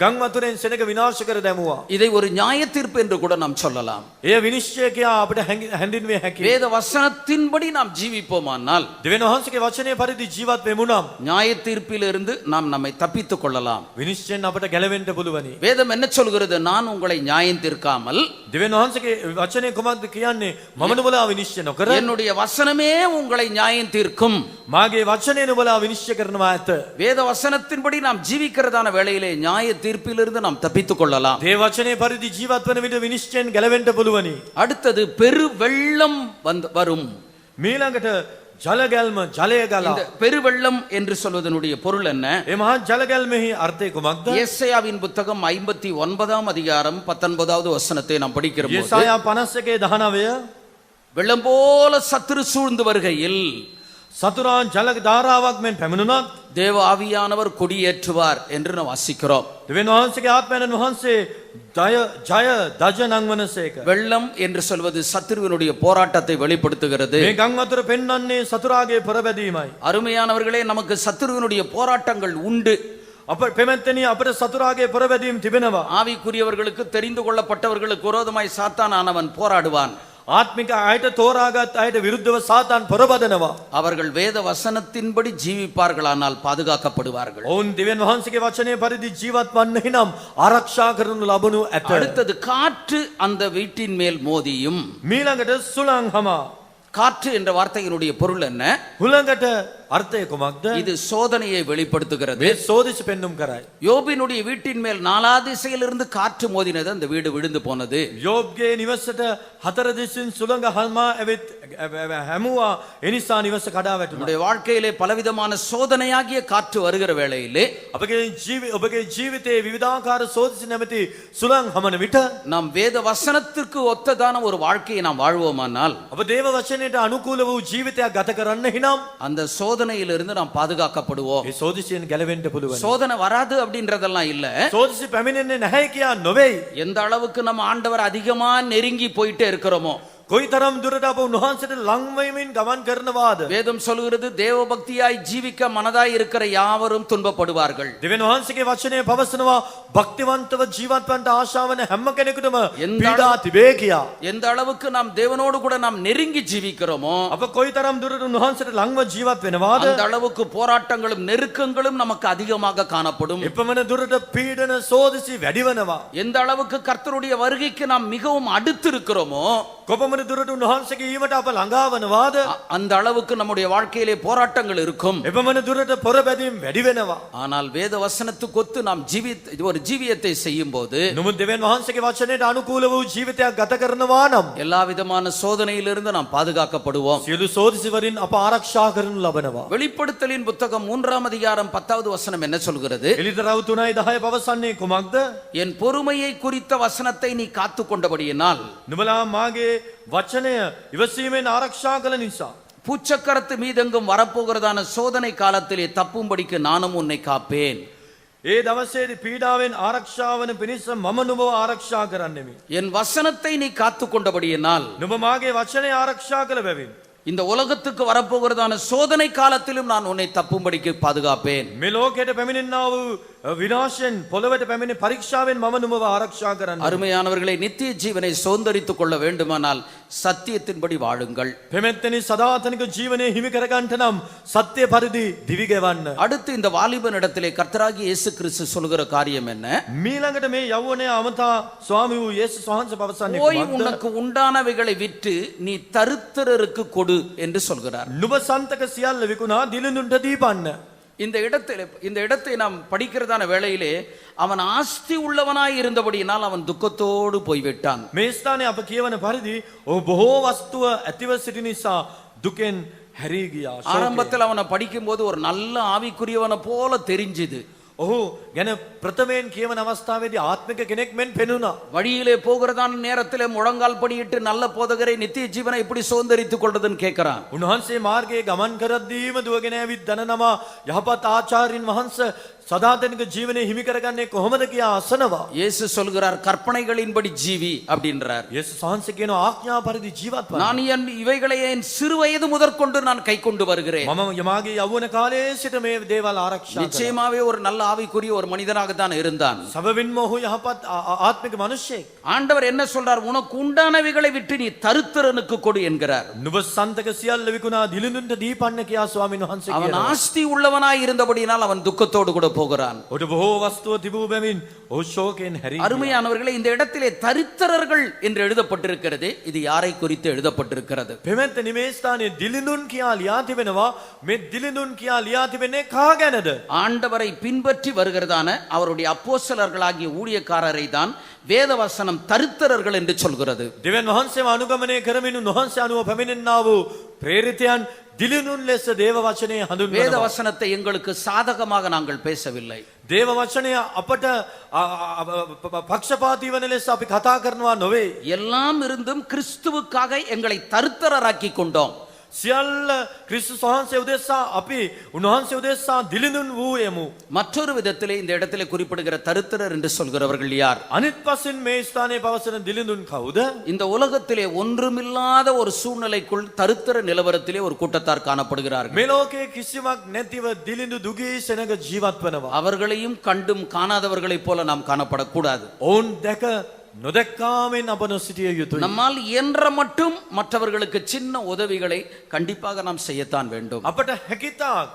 ගම් වතුරෙන් සෙනඟ විනාශ කර දැමුවා. இதை ஒரு நியாய தீர்ப்பு என்று கூட நாம் சொல்லலாம். එය විනිශ්චය කියා අපිට හැඳින්විය හැකියි. வேத வசனத்தின்படி நாம் ஜீவிப்போமானால் දෙවියන් වහන්සේගේ වචනය පරිදි ජීවත් වෙමු නම් நியாய தீர்ப்பிலிருந்து நாம் நம்மை தப்பித்துக் கொள்ளலாம். විනිශ්චයෙන් අපට ගැලවෙන්න පුළුවනි. வேதம் என்ன சொல்கிறது? நான் உங்களை நியாயம் தீர்க்காமல் දෙවියන් වහන්සේගේ වචනේ කොහොමද කියන්නේ? මම නුඹලා විනිශ්චය නොකර என்னுடைய வசனமே உங்களை நியாயம் தீர்க்கும். මාගේ වචනේ නුඹලා විනිශ්චය කරනවා ඇත. வேத வசனத்தின்படி நாம் ஜீவிக்கிறதான வேளையிலே நியாய தீர்ப்பிலிருந்து நாம் தப்பித்துக் கொள்ளலாம். දේ වචනේ පරිදි ජීවත් වන විට විනිශ්චයෙන් ගැලවෙන්න පුළුවනි. அடுத்தது பெரு வெள்ளம் வரும். මීළඟට ජල ගැල්ම ජලය ගලා இந்த பெருவெள்ளம் என்று சொல்வதனுடைய பொருள் என்ன? ඒ මහා ජල ගැල්මෙහි අර්ථය කුමක්ද? ஏசாயாவின் புத்தகம் 59ஆம் அதிகாரம் 19வது வசனத்தை நாம் படிக்கிற போது යெசாයා 51 19 வெள்ளம் போல சத்துரு சூழ்ந்து வருகையில் සතුරාන් ජල ධාරාවක් මෙන් පැමිණුණත් தேவ ஆவியானவர் கொடியேற்றுவார் என்று நாம் வாசிக்கிறோம். දෙවියන් වහන්සේගේ ආත්මයන් වහන්සේ ජය දජ නංවනසේක. வெள்ளம் என்று சொல்வது சத்துருவினுடைய போராட்டத்தை வெளிப்படுத்துகிறது. මේ ගම් වතුර පෙන්වන්නේ සතුරාගේ පෙරබැදීමයි. அருமையானவர்களே, நமக்கு சத்துருவினுடைய போராட்டங்கள் உண்டு. අප පෙමෙත්තනි අපට සතුරාගේ පෙරබැදීම් තිබෙනවා. ஆவிக்குரியவர்களுக்கு தெரிந்து கொள்ளப்பட்டவர்களுக்கு விரோதமாய் சாத்தானானவன் போராடுவான். ආත්මික අයට තෝරාගත් අයට විරුද්ධව සාතාන් පොරබදනවා. அவர்கள் வேத வசனத்தின்படி ஜீவிப்பார்களானால் பாதுகாக்கப்படுவார்கள். ඔවුන් දෙවියන් වහන්සේගේ වචනය පරිදි ජීවත් වන්නේ නම් ආරක්ෂා කරනු ලබනු ඇත. அடுத்தது காற்று அந்த வீட்டின் மேல் மோதியும். මීළඟට සුළං හමා. காற்று என்ற வார்த்தையினுடைய பொருள் என்ன? හුළඟට අර්ථය කුමක්ද? இது சோதனையை வெளிப்படுத்துகிறது. මේ සෝදිසි පෙන්눔 කරයි. யோபினுடைய வீட்டின் மேல் 4 திசையிலிருந்து காற்று மோதினது, அந்த வீடு விழுந்து போனது. යෝබ්ගේ නිවසට හතර දිසින් සුළඟ හමා ඇවිත් හැමුවා. ඒ නිසා නිවස කඩා වැටුණා. நம்முடைய வாழ்க்கையிலே பலவிதமான சோதனையாகிய காற்று வருகிற வேளையிலே ඔබගේ ජීවිතයේ විවිධාකාර සෝදිසි නැමැති සුළං හමන විට நாம் வேத வசனத்திற்கு ஒத்ததான ஒரு வாழ்க்கையை நாம் வாழ்வோமானால் ඔබ දේව වචනයට අනුකූල වූ ජීවිතයක් ගත කරන්න හිනම් அந்த சோதனையிலிருந்து நாம் பாதுகாக்கப்படுவோம். ඒ සෝදිසියෙන් ගැලවෙන්න පුළුවන්. சோதனை வராது அப்படின்றதெல்லாம் இல்ல. සෝදිසි පැමිණෙන්නේ නැහැ කියා නොවේයි. எந்த அளவுக்கு நம்ம ஆண்டவர் அதிகமா நெருங்கி போயிட்டே இருக்கிறோமோ, කොයිතරම් දුරට අප උන්වහන්සේට ලං වෙමින් ගමන් කරනවාද? வேதம் சொல்கிறது தேவ பக்தியாய் ஜீவிக்க மனதாய் இருக்கிற யாவரும் துன்பப்படுவார்கள். දෙවියන් වහන්සේගේ වචනය පවසනවා භක්තිවන්තව ජීවත් වන්නට ආශාවන හැම කෙනෙකුටම එන්දා- පීඩා තිබේ කියා. எந்த அளவுக்கு நாம் தேவனோடு கூட நாம் நெருங்கி ஜீவிக்கிறோமோ, අප කොයිතරම් දුරට උන්වහන්සේට ලංව ජීවත් වෙනවාද? அந்த அளவுக்கு போராட்டங்களும் நெருக்கங்களும் நமக்கு அதிகமாக காணப்படும். එපමණ දුරට පීඩන සෝදිසි වැඩි වෙනවා. எந்த அளவுக்கு கர்த்தருடைய வருகைக்கு நாம் மிகவும் அடுத்து இருக்கிறோமோ, කොපමණ කොපමණ දුරට උන්වහන්සේගේ ඊමට අප ළඟා වනවාද? அந்த அளவுக்கு நம்முடைய வாழ்க்கையிலே போராட்டங்கள் இருக்கும். එපමණ දුරට පොරබැදීම් වැඩි වෙනවා. ஆனால் வேத வசனத்துக்கு நாம் ஒரு ஜீவியத்தை செய்யும் போது නමුත් දෙවියන් වහන්සේගේ වචනයට අනුකූල වූ ජීවිතයක් ගත කරනවා නම් எல்லா விதமான சோதனையிலிருந்து நாம் பாதுகாக்கப்படுவோம். සියලු සෝදිසිවරින් අප ආරක්ෂා කරනු ලබනවා. வெளிப்படுத்தலின் புத்தகம் 3ஆம் அதிகாரம் 10வது வசனம் என்ன சொல்கிறது? එලිදරව් 3:10 පවසන්නේ කුමක්ද? என் பொறுமையை குறித்த வசனத்தை நீ காத்து கொண்டபடியினால் නුඹලා මාගේ වචනය ඉවසීමෙන් ආරක්ෂා කළ නිසා பூச்சக்கரத்து மீதெங்கும் வரப்போகிறதான சோதனை காலத்திலே தப்பும்படிக்கு நானும் உன்னை காப்பேன். ඒ දවසේදී පීඩාවෙන් ආරක්ෂා වන පිණිස මම නුඹව ආරක්ෂා කරන්නෙමි. என் வசனத்தை நீ காத்து கொண்டபடியினால் නුඹ මාගේ වචනය ආරක්ෂා කළ බැවින් இந்த உலகத்துக்கு வரப்போகிறதான சோதனை காலத்திலும் நான் உன்னை தப்பும்படிக்கு பாதுகாப்பேன். මේ ලෝකයට පැමිණෙනා වූ විනාශයෙන් පොළවට පැමිණෙන පරීක්ෂාවෙන් මම නුඹව ආරක්ෂා කරන්නෙමි. அருமையானவர்களை, நித்திய ஜீவனை சுதந்தரித்துக் கொள்ள வேண்டுமானால் சத்தியத்தின்படி வாழுங்கள். පෙමෙත්තනි සදාතනික ජීවනයේ හිමි කරගන්නට නම් සත්‍ය පරිදි දිවි ගෙවන්න. அடுத்து இந்த வாலிபனிடத்திலே கர்த்தராகிய இயேசு கிறிஸ்து சொல்கிற காரியம் என்ன? මීළඟට මේ යෞවනය අමතා ස්වාමී වූ යේසුස් වහන්සේ පවසන්නේ போய் කුමක්ද? உனக்கு உண்டானவைகளை விற்று நீ தரித்திரருக்கு கொடு என்று சொல்கிறார். නුඹ සන්තක සියල්ල විකුණා දිලිඳුන්ට දීපන්න. இந்த இடத்தை நாம் படிக்கிறதான வேளையிலே அவன் ஆஸ்தி உள்ளவனாய் இருந்தபடியினால் அவன் துக்கத்தோடு போய்விட்டான். මේ ස්ථානයේ අප කියවන පරිදි ඔහු බොහෝ වස්තුව ඇතිව සිටි නිසා දුකෙන් හැරී ගියා. ஆரம்பத்தில் அவனை படிக்கும்போது ஒரு நல்ல ஆவிக்குரியவனை போல தெரிஞ்சுது. ඔහු ගැන ප්‍රථමයෙන් කියවන අවස්ථාවේදී ආත්මික කෙනෙක් මෙන් පෙනුණා. வழியிலே போகிறதான நேரத்திலே முழங்கால் படியிட்டு நல்ல போதகரை நித்திய ஜீவனை எப்படி சுதந்தரித்துக் கொள்றதுன்னு கேட்கிறான். උන්වහන්සේ මාර්ගයේ ගමන් කරද්දීම දුවගෙන ඇවිත් දනනවා යහපත් ආචාර්යින් වහන්සේ සදාතනික ජීවනයේ හිමි කරගන්නේ කොහොමද කියා අසනවා. இயேசு சொல்கிறார், கற்பனைகளின்படி ஜீவி அப்படின்றார். යේසුස් වහන්සේ කියන ආඥා පරිදි ජීවත් වන්න. நான் இவைகளை என் சிறு வயது முதற்கொண்டு நான் கை கொண்டு வருகிறேன். මම යමාගේ යෞවන කාලයේ සිට මේ දේවල් ආරක්ෂා කරනවා. நிச்சயமாவே ஒரு நல்ல ஆவிக்குரிய ஒரு மனிதனாக தான் இருந்தான். සබවින්ම ඔහු යහපත් ආත්මික මිනිසෙක්. ஆண்டவர் என்ன சொல்றார்? உனக்கு உண்டானவைகளை விட்டு நீ தரித்திரனுக்கு கொடு என்கிறார். නුඹ සන්තක සියල්ල විකුණා දිලිඳුන්ට දීපන්න කියා ස්වාමීන් වහන්සේ அவன் කියනවා. ஆஸ்தி உள்ளவனாய் இருந்தபடியினால் அவன் துக்கத்தோடு கூட போகிறான். ඔහුට බොහෝ වස්තුව තිබූ බැවින් ඔහු ශෝකයෙන් හැරී ගියා. அருமையானவர்களே, இந்த இடத்திலே தரித்திரர்கள் என்று எழுதப்பட்டிருக்கிறது. இது யாரை குறித்து எழுதப்பட்டிருக்கிறது? පෙමෙත්තනි මේ ස්ථානයේ දිලිඳුන් කියා ලියා තිබෙනවා. මේ දිලිඳුන් කියා ලියා තිබෙන්නේ කා ගැනද? ஆண்டவரை பின்பற்றி வருகிறதான அவருடைய அப்போஸ்தலர்களாகிய ஊழியக்காரரை தான் வேதவசனம் தரித்திரர்கள் என்று சொல்கிறது. දෙවියන් වහන්සේව අනුගමනය කරමින් උන්වහන්සේ අනුව පැමිණෙන්නා වූ ප්‍රේරිතයන් දිලිඳුන් ලෙස දේව වචනේ හඳුන්වනවා. வேதவசனத்தை எங்களுக்கு சாதகமாக நாங்கள் பேசவில்லை. දේව වචනය අපට පක්ෂපාතී වන ලෙස අපි කතා කරනවා නොවේ. எல்லாம் இருந்தும் கிறிஸ்துவுக்காக எங்களை தரித்திரராக்கி கொண்டோம். සියල්ල ක්‍රිස්තුස් වහන්සේ උදෙසා අපි උන්වහන්සේ උදෙසා දිලිඳුන් වූයෙමු. மற்றொரு விதத்திலே இந்த இடத்திலே குறிப்பிடுகிற தரித்திரர் என்று சொல்கிறவர்கள் யார்? අනිත් පස්සෙන් මේ ස්ථානයේ පවසන දිලිඳුන් කවුද? இந்த உலகத்திலே ஒன்றுமில்லாத ஒரு சூழ்நிலைக்குள் தரித்திர நிலவரத்திலே ஒரு கூட்டத்தார் காணப்படுகிறார்கள். මේ ලෝකයේ කිසිමක් නැතිව දිලිඳු දුගී සෙනග ජීවත් වෙනවා. அவர்களையும் கண்டும் காணாதவர்களைப் போல நாம் காணப்படக்கூடாது. ඔවුන් දැක නොදැක්කාමෙන් අප නොසිටිය යුතුයි. நம்மால் இயன்ற மட்டும் மற்றவர்களுக்கு சின்ன உதவிகளை கண்டிப்பாக நாம் செய்யத்தான் வேண்டும். අපට හැකිතාක්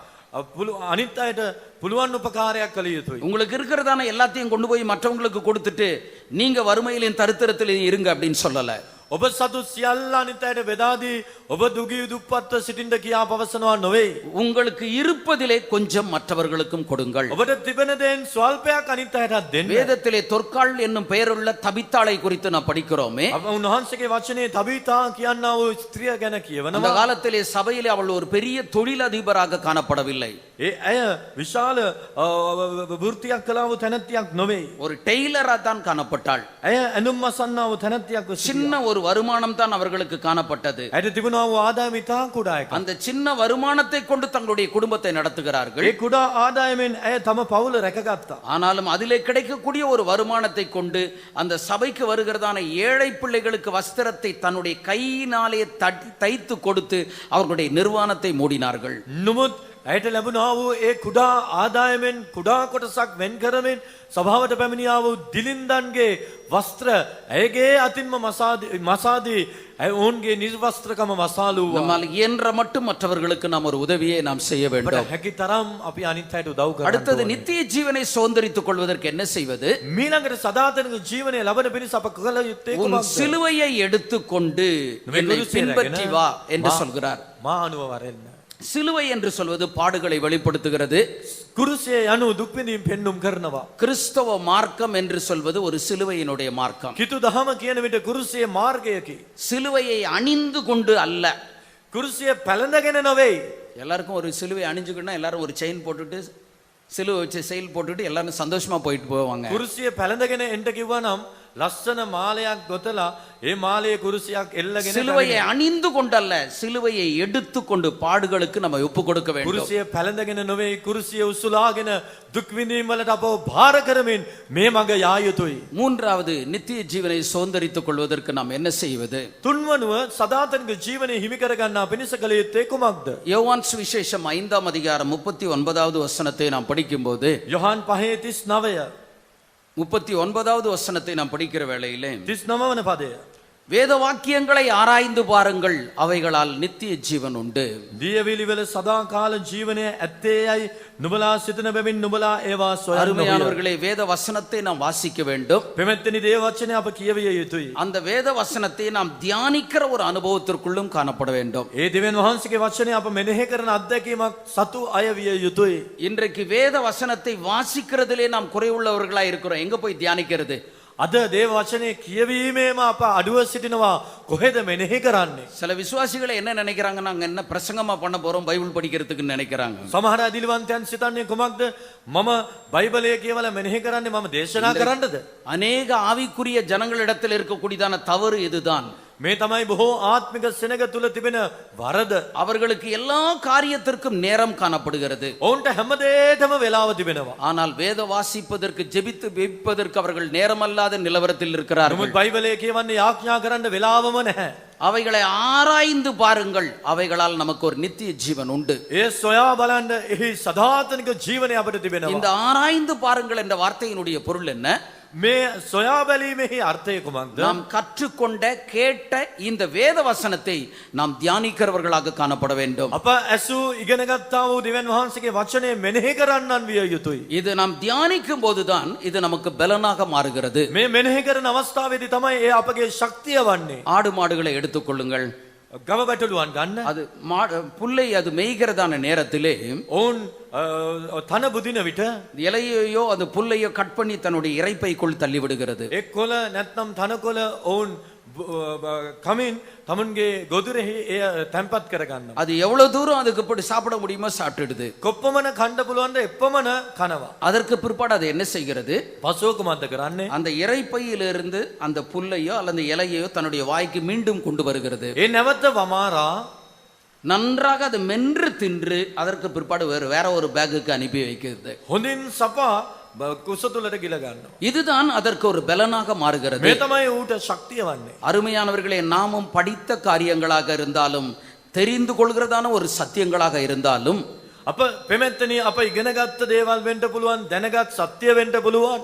අනිත් අයට පුළුවන් උපකාරයක් කළ යුතුයි. உங்களுக்கு இருக்கிறதான எல்லாத்தையும் கொண்டு போய் மற்றவங்களுக்கு கொடுத்துட்டு நீங்க வறுமையிலும் தரித்திரத்திலும் இருங்க அப்படின்னு சொல்லல. ඔබ සතු සියල්ල අනිත් අයට බෙදා දී ඔබ දුගී දුප්පත්ව සිටින්න කියා පවසනවා නොවේ. உங்களுக்கு இருப்பதிலே கொஞ்சம் மற்றவர்களுக்கும் கொடுங்கள். ඔබට තිබෙන දෙයින් ස්වල්පයක් අනිත් අයටත් දෙන්න. வேதத்திலே தொற்காள் என்னும் பெயருள்ள தபித்தாளை குறித்து நாம் படிக்கிறோமே. අප උන්වහන්සේගේ වචනේ තබීතා කියනා වූ ස්ත්‍රිය ගැන அந்த කියවනවා. காலத்திலே சபையிலே அவள் ஒரு பெரிய தொழிலதிபராக காணப்படவில்லை. ඒ අය විශාල වෘත්තියක් කළා වූ තැනැත්තියක් නොවේ. ஒரு டெய்லரா தான் காணப்பட்டாள். ඇය ඇඳුම් අසන්නා වූ තැනැත්තියක් වූ சின்ன ஒரு வருமானம் தான் அவர்களுக்கு காணப்பட்டது. ඇයට තිබුණා වූ ආදායම ඉතා කුඩා එකක්. அந்த சின்ன வருமானத்தை கொண்டு தங்களுடைய குடும்பத்தை நடத்துகிறார்கள். ඒ කුඩා ආදායමෙන් ඇය තම පවුල රැකගත්තා. ஆனாலும் அதிலே கிடைக்கக்கூடிய ஒரு வருமானத்தை கொண்டு அந்த சபைக்கு வருகிறதான ஏழை பிள்ளைகளுக்கு வஸ்திரத்தை தன்னுடைய கையினாலே தைத்து கொடுத்து அவர்களுடைய நிர்வாணத்தை மூடினார்கள். නුමුත් ඇයට ලැබුණා වූ ඒ කුඩා ආදායමෙන් කුඩා කොටසක් වෙන් කරමින් සභාවට පැමිණියා වූ දිලින්දන්ගේ වස්ත්‍ර ඇයගේ අතින්ම මසාදී ඔවුන්ගේ නිර්වස්ත්‍රකම වසාලු நம்மால் இயன்ற மட்டும் மற்றவர்களுக்கு நாம் ஒரு உதவியை நாம் செய்ய வேண்டும். හැකි තරම් අපි අනිත් අයට උදව් කරන්න அடுத்தது ඕනේ. நித்திய ஜீவனை சுதந்தரித்துக் கொள்வதற்கு என்ன செய்வது? මීළඟට සදාතනික ජීවනය ලබන පිණිස අප කළ යුත්තේ உன் කුමක්ද? சிலுவையை எடுத்துக்கொண்டு என்னை பின்பற்றி வா என்று சொல்கிறார். මා අනුව වරෙන්න. சிலுவை என்று சொல்வது பாடுகளை வெளிப்படுத்துகிறது. කුරුසිය යනු දුක් විඳීම් පෙන්눔 කරනවා. கிறிஸ்தவ மார்க்கம் என்று சொல்வது ஒரு சிலுவையினுடைய மார்க்கம். කිතු දහම කියන විට කුරුසිය මාර්ගයකි. சிலுவையை அணிந்து கொண்டு அல்ல. කුරුසිය පැලඳගෙන නොවේ. எல்லாருக்கும் ஒரு சிலுவை அணிஞ்சுக்கிட்டா எல்லாரும் ஒரு செயின் போட்டுட்டு சிலுவை வச்சு செயல் போட்டுட்டு எல்லாரும் சந்தோஷமா போயிட்டு போவாங்க. කුරුසිය පැලඳගෙන එන්න කිව්වා නම් ලස්සන මාලයක් ගොතලා ඒ මාලයේ කුරුසියක් එල්ලගෙන சிலுவையை அணிந்து கொண்டல்ல, சிலுவையை எடுத்துக்கொண்டு பாடுகளுக்கு நம்ம ஒப்பு கொடுக்க வேண்டும். කුරුසිය පැලඳගෙන නොවේ කුරුසිය උසුලාගෙන දුක් විඳීම් වලට අපව භාර කරමින් මේ මඟ යා යුතුයි. மூன்றாவது நித்திய ஜீவனை சுதந்தரித்துக் கொள்வதற்கு நாம் என்ன செய்வது? තුන්වනුව සදාතනික ජීවනය හිමි කර ගන්නා පිණිස කළ යුත්තේ කුමක්ද? யோவான் சுவிசேஷம் 5ஆம் அதிகாரம் 39வது வசனத்தை நாம் படிக்கும்போது යොහන් 5:39 39வது வசனத்தை நாம் படிக்கிற வேளையிலே 39 වන පදය. வேத வாக்கியங்களை ஆராய்ந்து பாருங்கள், அவைகளால் நித்திய ஜீவன் உண்டு. දියවිලි වල සදාකාල ජීවනය ඇත්තේයයි නුඹලා සිතන බැවින් නුඹලා ඒවා සොයන්න. அருமையானவர்களே, வேத வசனத்தை நாம் வாசிக்க வேண்டும். පෙමෙත්තනි දේව වචනය අප කියවිය යුතුයි. அந்த வேத வசனத்தை நாம் தியானிக்கிற ஒரு அனுபவத்திற்குள்ளும் காணப்பட வேண்டும். ඒ දෙවියන් වහන්සේගේ වචනය අප මෙනෙහි කරන අත්දැකීමක් සතු අය විය යුතුයි. இன்றைக்கு வேத வசனத்தை வாசிக்கிறதிலே நாம் குறைவுள்ளவர்களாய் இருக்கிறோம். எங்க போய் தியானிக்கிறது? අද දේව වචනේ කියවීමේම අප අඩුව සිටිනවා. කොහෙද මෙනෙහි කරන්නේ? சில விசுவாசிகளை என்ன நினைக்கிறாங்க, நாங்க என்ன பிரசங்கமா பண்ண போறோம் பைபிள் படிக்கிறதுக்கு நினைக்கிறாங்க. සමහර අදිලිවන්තයන් සිතන්නේ කුමක්ද? මම බයිබලය කියවලා මෙනෙහි කරන්නේ මම දේශනා කරන්නද? அநேக ஆவிக்குரிய ஜனங்களிடத்தில் இருக்கக்கூடியதான தவறு இதுதான். මේ තමයි බොහෝ ආත්මික සෙනග තුල තිබෙන වරද. அவர்களுக்கு எல்லா காரியத்திற்கும் நேரம் காணப்படுகிறது. ඔවුන්ට හැමදේටම වෙලාව තිබෙනවා. ஆனால் வேத வாசிப்பதற்கு ஜெபித்து வெபிப்பதற்கு அவர்கள் நேரமல்லாத நிலவரத்தில் இருக்கிறார்கள். නමුත් බයිබලය කියවන්නේ යාඥා කරන්න වෙලාවම නැහැ. அவைகளை ஆராய்ந்து பாருங்கள், அவைகளால் நமக்கு ஒரு நித்திய ஜீவன் உண்டு. ඒ සොයා බලන්න එහි සදාතනික ජීවනය අපිට තිබෙනවා. இந்த ஆராய்ந்து பாருங்கள் என்ற வார்த்தையினுடைய பொருள் என்ன? මේ සොයා බැලීමේහි අර්ථය කුමක්ද? நாம் கற்றுக்கொண்ட கேட்ட இந்த வேத வசனத்தை நாம் தியானிக்கிறவர்களாக காணப்பட வேண்டும். අප ඇසූ ඉගෙන ගත්තා වූ දෙවියන් වහන්සේගේ වචනය මෙනෙහි කරන්නන් විය යුතුයි. இது நாம் தியானிக்கும் போதுதான் இது நமக்கு பலனாக மாறுகிறது. මේ මෙනෙහි කරන අවස්ථාවේදී තමයි ඒ අපගේ ශක්තිය වන්නේ. ஆடு மாடுகளை எடுத்துக்கொள்ளுங்கள். ගව බැටළුවන් ගන්න. அது புல்லை அது மேய்கிறதான நேரத்திலே ඔවුන් තන බුදින විට இலையையோ அது புல்லையோ கட் பண்ணி தன்னுடைய இறைப்பைக்குள் தள்ளி விடுகிறது. එක් කොළ නැත්නම් තනකොළ ඔවුන් කමින් තමුන්ගේ ගොදුරෙහි එය තැන්පත් කරගන්නවා. அது எவ்வளவு தூரம் அதுக்கு போட்டு சாப்பிட முடியுமோ சாப்பிட்டுடுது. කොප්පමණ කණ්ඩ පුළුවන්ද එපමණ කනවා. அதற்கு பிற்பாடு அது என்ன செய்கிறது? පසුව කුමක්ද කරන්නේ? அந்த இறைப்பையிலிருந்து அந்த புல்லையோ அல்லது இலையையோ தன்னுடைய வாய்க்கு மீண்டும் கொண்டு வருகிறது. ඒ නැවත වමාරා நன்றாக அது மென்று தின்று அதற்கு பிற்பாடு வேற ஒரு பேக்குக்கு அனுப்பி வைக்கிறது. හොඳින් සපා කුස තුලට ගිල ගන්නවා. இதுதான் அதற்கு ஒரு பலனாக மாறுகிறது. මේ තමයි ඌට ශක්තිය වන්නේ. அருமையானவர்களே, நாமும் படித்த காரியங்களாக இருந்தாலும் தெரிந்து கொள்கிறதான ஒரு சத்தியங்களாக இருந்தாலும் අප පෙමෙත්තනි අප ඉගෙනගත්ත දේවල් වෙන්න පුළුවන්, දැනගත් සත්‍ය වෙන්න පුළුවන්.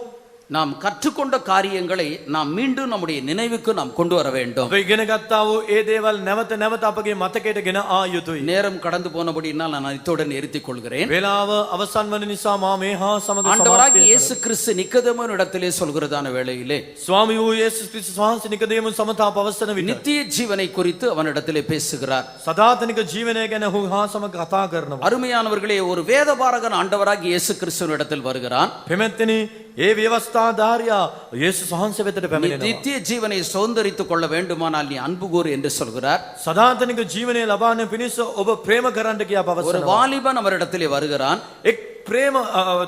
நாம் கற்றுக்கொண்ட காரியங்களை நாம் மீண்டும் நம்முடைய நினைவுக்கு நாம் கொண்டு வர வேண்டும். අප ඉගෙනගත්තා වූ ඒ දේවල් නැවත නැවත අපගේ මතකයට ගෙන ආ යුතුයි. நேரம் கடந்து போனபடினால் நான் இத்துடன் நிறுத்திக் கொள்கிறேன். වේලාව අවසන් වන නිසා මා මේ හා සමග ஆண்டவராகிய இயேசு கிறிஸ்து நிக்கதேமோன் இடத்திலே சொல்கிறதான வேளையிலே ස්වාමී වූ යේසුස් ක්‍රිස්තුස් වහන්සේ නිකදේමුන් සමතා පවසන විට நித்திய ஜீவனை குறித்து அவனிடத்திலே பேசுகிறார். සදාතනික ජීවනය ගැන ඔහු හා සමග කතා කරනවා. அருமையானவர்களே, ஒரு வேதபாரகன் ஆண்டவராகிய இயேசு கிறிஸ்துவின் இடத்தில் வருகிறான். පෙමෙත්තනි ඒ ව්‍යවස්ථාධාරියා යේසුස් වහන්සේ වෙතට පැමිණෙනවා. நித்திய ஜீவனை சுதந்தரித்துக் கொள்ள வேண்டுமானால் நீ அன்பு கூர் என்று சொல்கிறார். සදාතනික ජීවනය ලබාගෙන පිණිස ඔබ ප්‍රේම කරන්න කියා ஒரு පවසනවා. வாலிபன் அவரிடத்திலே வருகிறான். එක් ප්‍රේම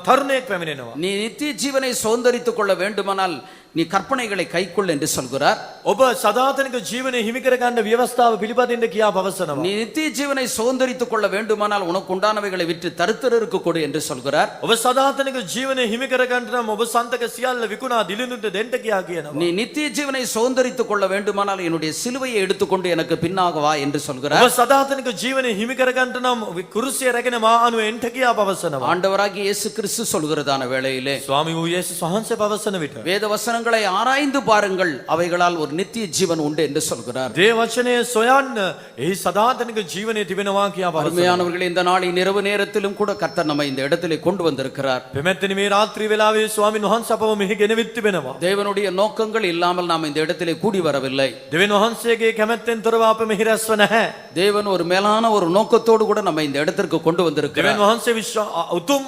තරුණයෙක් පැමිණෙනවා. நீ நித்திய ஜீவனை சுதந்தரித்துக் கொள்ள வேண்டுமானால் நீ கற்பனைகளை கைக்கொள் என்று சொல்கிறார். ඔබ සදාතනික ජීවනය හිමි කරගන්න ව්‍යවස්ථාව පිළිපදින්න කියා පවසනවා. நீ நித்திய ஜீவனை சுதந்தரித்துக் கொள்ள வேண்டுமானால் உனக்கு உண்டானவைகளை விற்று தரித்திரருக்கு கொடு என்று சொல்கிறார். ඔබ සදාතනික ජීවනය හිමි කරගන්න නම් ඔබ සන්තක සියල්ල විකුණා දිලිනුන්ට දෙන්න කියා කියනවා. நீ நித்திய ஜீவனை சுதந்தரித்துக் கொள்ள வேண்டுமானால் என்னுடைய சிலுவையை எடுத்துக்கொண்டு எனக்கு பின்னாக வா என்று ඔබ சொல்கிறார். සදාතනික ජීවනය හිමි කරගන්න නම් කුරුසිය රැගෙන මා අනුව එන්න කියා පවසනවා. ஆண்டவராகிய இயேசு கிறிஸ்து சொல்கிறதான வேளையிலே ස්වාමී වූ යේසුස් වහන්සේ පවසන විට வேத வசனங்களை ஆராய்ந்து பாருங்கள், அவைகளால் ஒரு நித்திய ஜீவன் உண்டு என்று சொல்கிறார். දේව වචනය සොයන්න එහි සදාතනික ජීවනය තිබෙනවා කියා පවසනවා. அருமையானவர்களே, இந்த நாளின் இரவு நேரத்திலும் கூட கர்த்தர் நம்மை இந்த இடத்திலே கொண்டு வந்திருக்கிறார். පෙමැත්තනි මේ රාත්‍රී වෙලාවේ ස්වාමීන් වහන්සේ අපව මෙහි ගෙනවිත් තිබෙනවා. தேவனுடைய நோக்கங்கள் இல்லாமல் நாம் இந்த இடத்திலே கூடி வரவில்லை. දෙවියන් වහන්සේගේ කැමැත්තෙන් තොරව අප මෙහි රැස්ව නැහැ. தேவன் ஒரு மேலான ஒரு நோக்கத்தோடு கூட நம்ம இந்த இடத்திற்கு கொண்டு வந்திருக்கிறார். දෙවියන් වහන්සේ උතුම්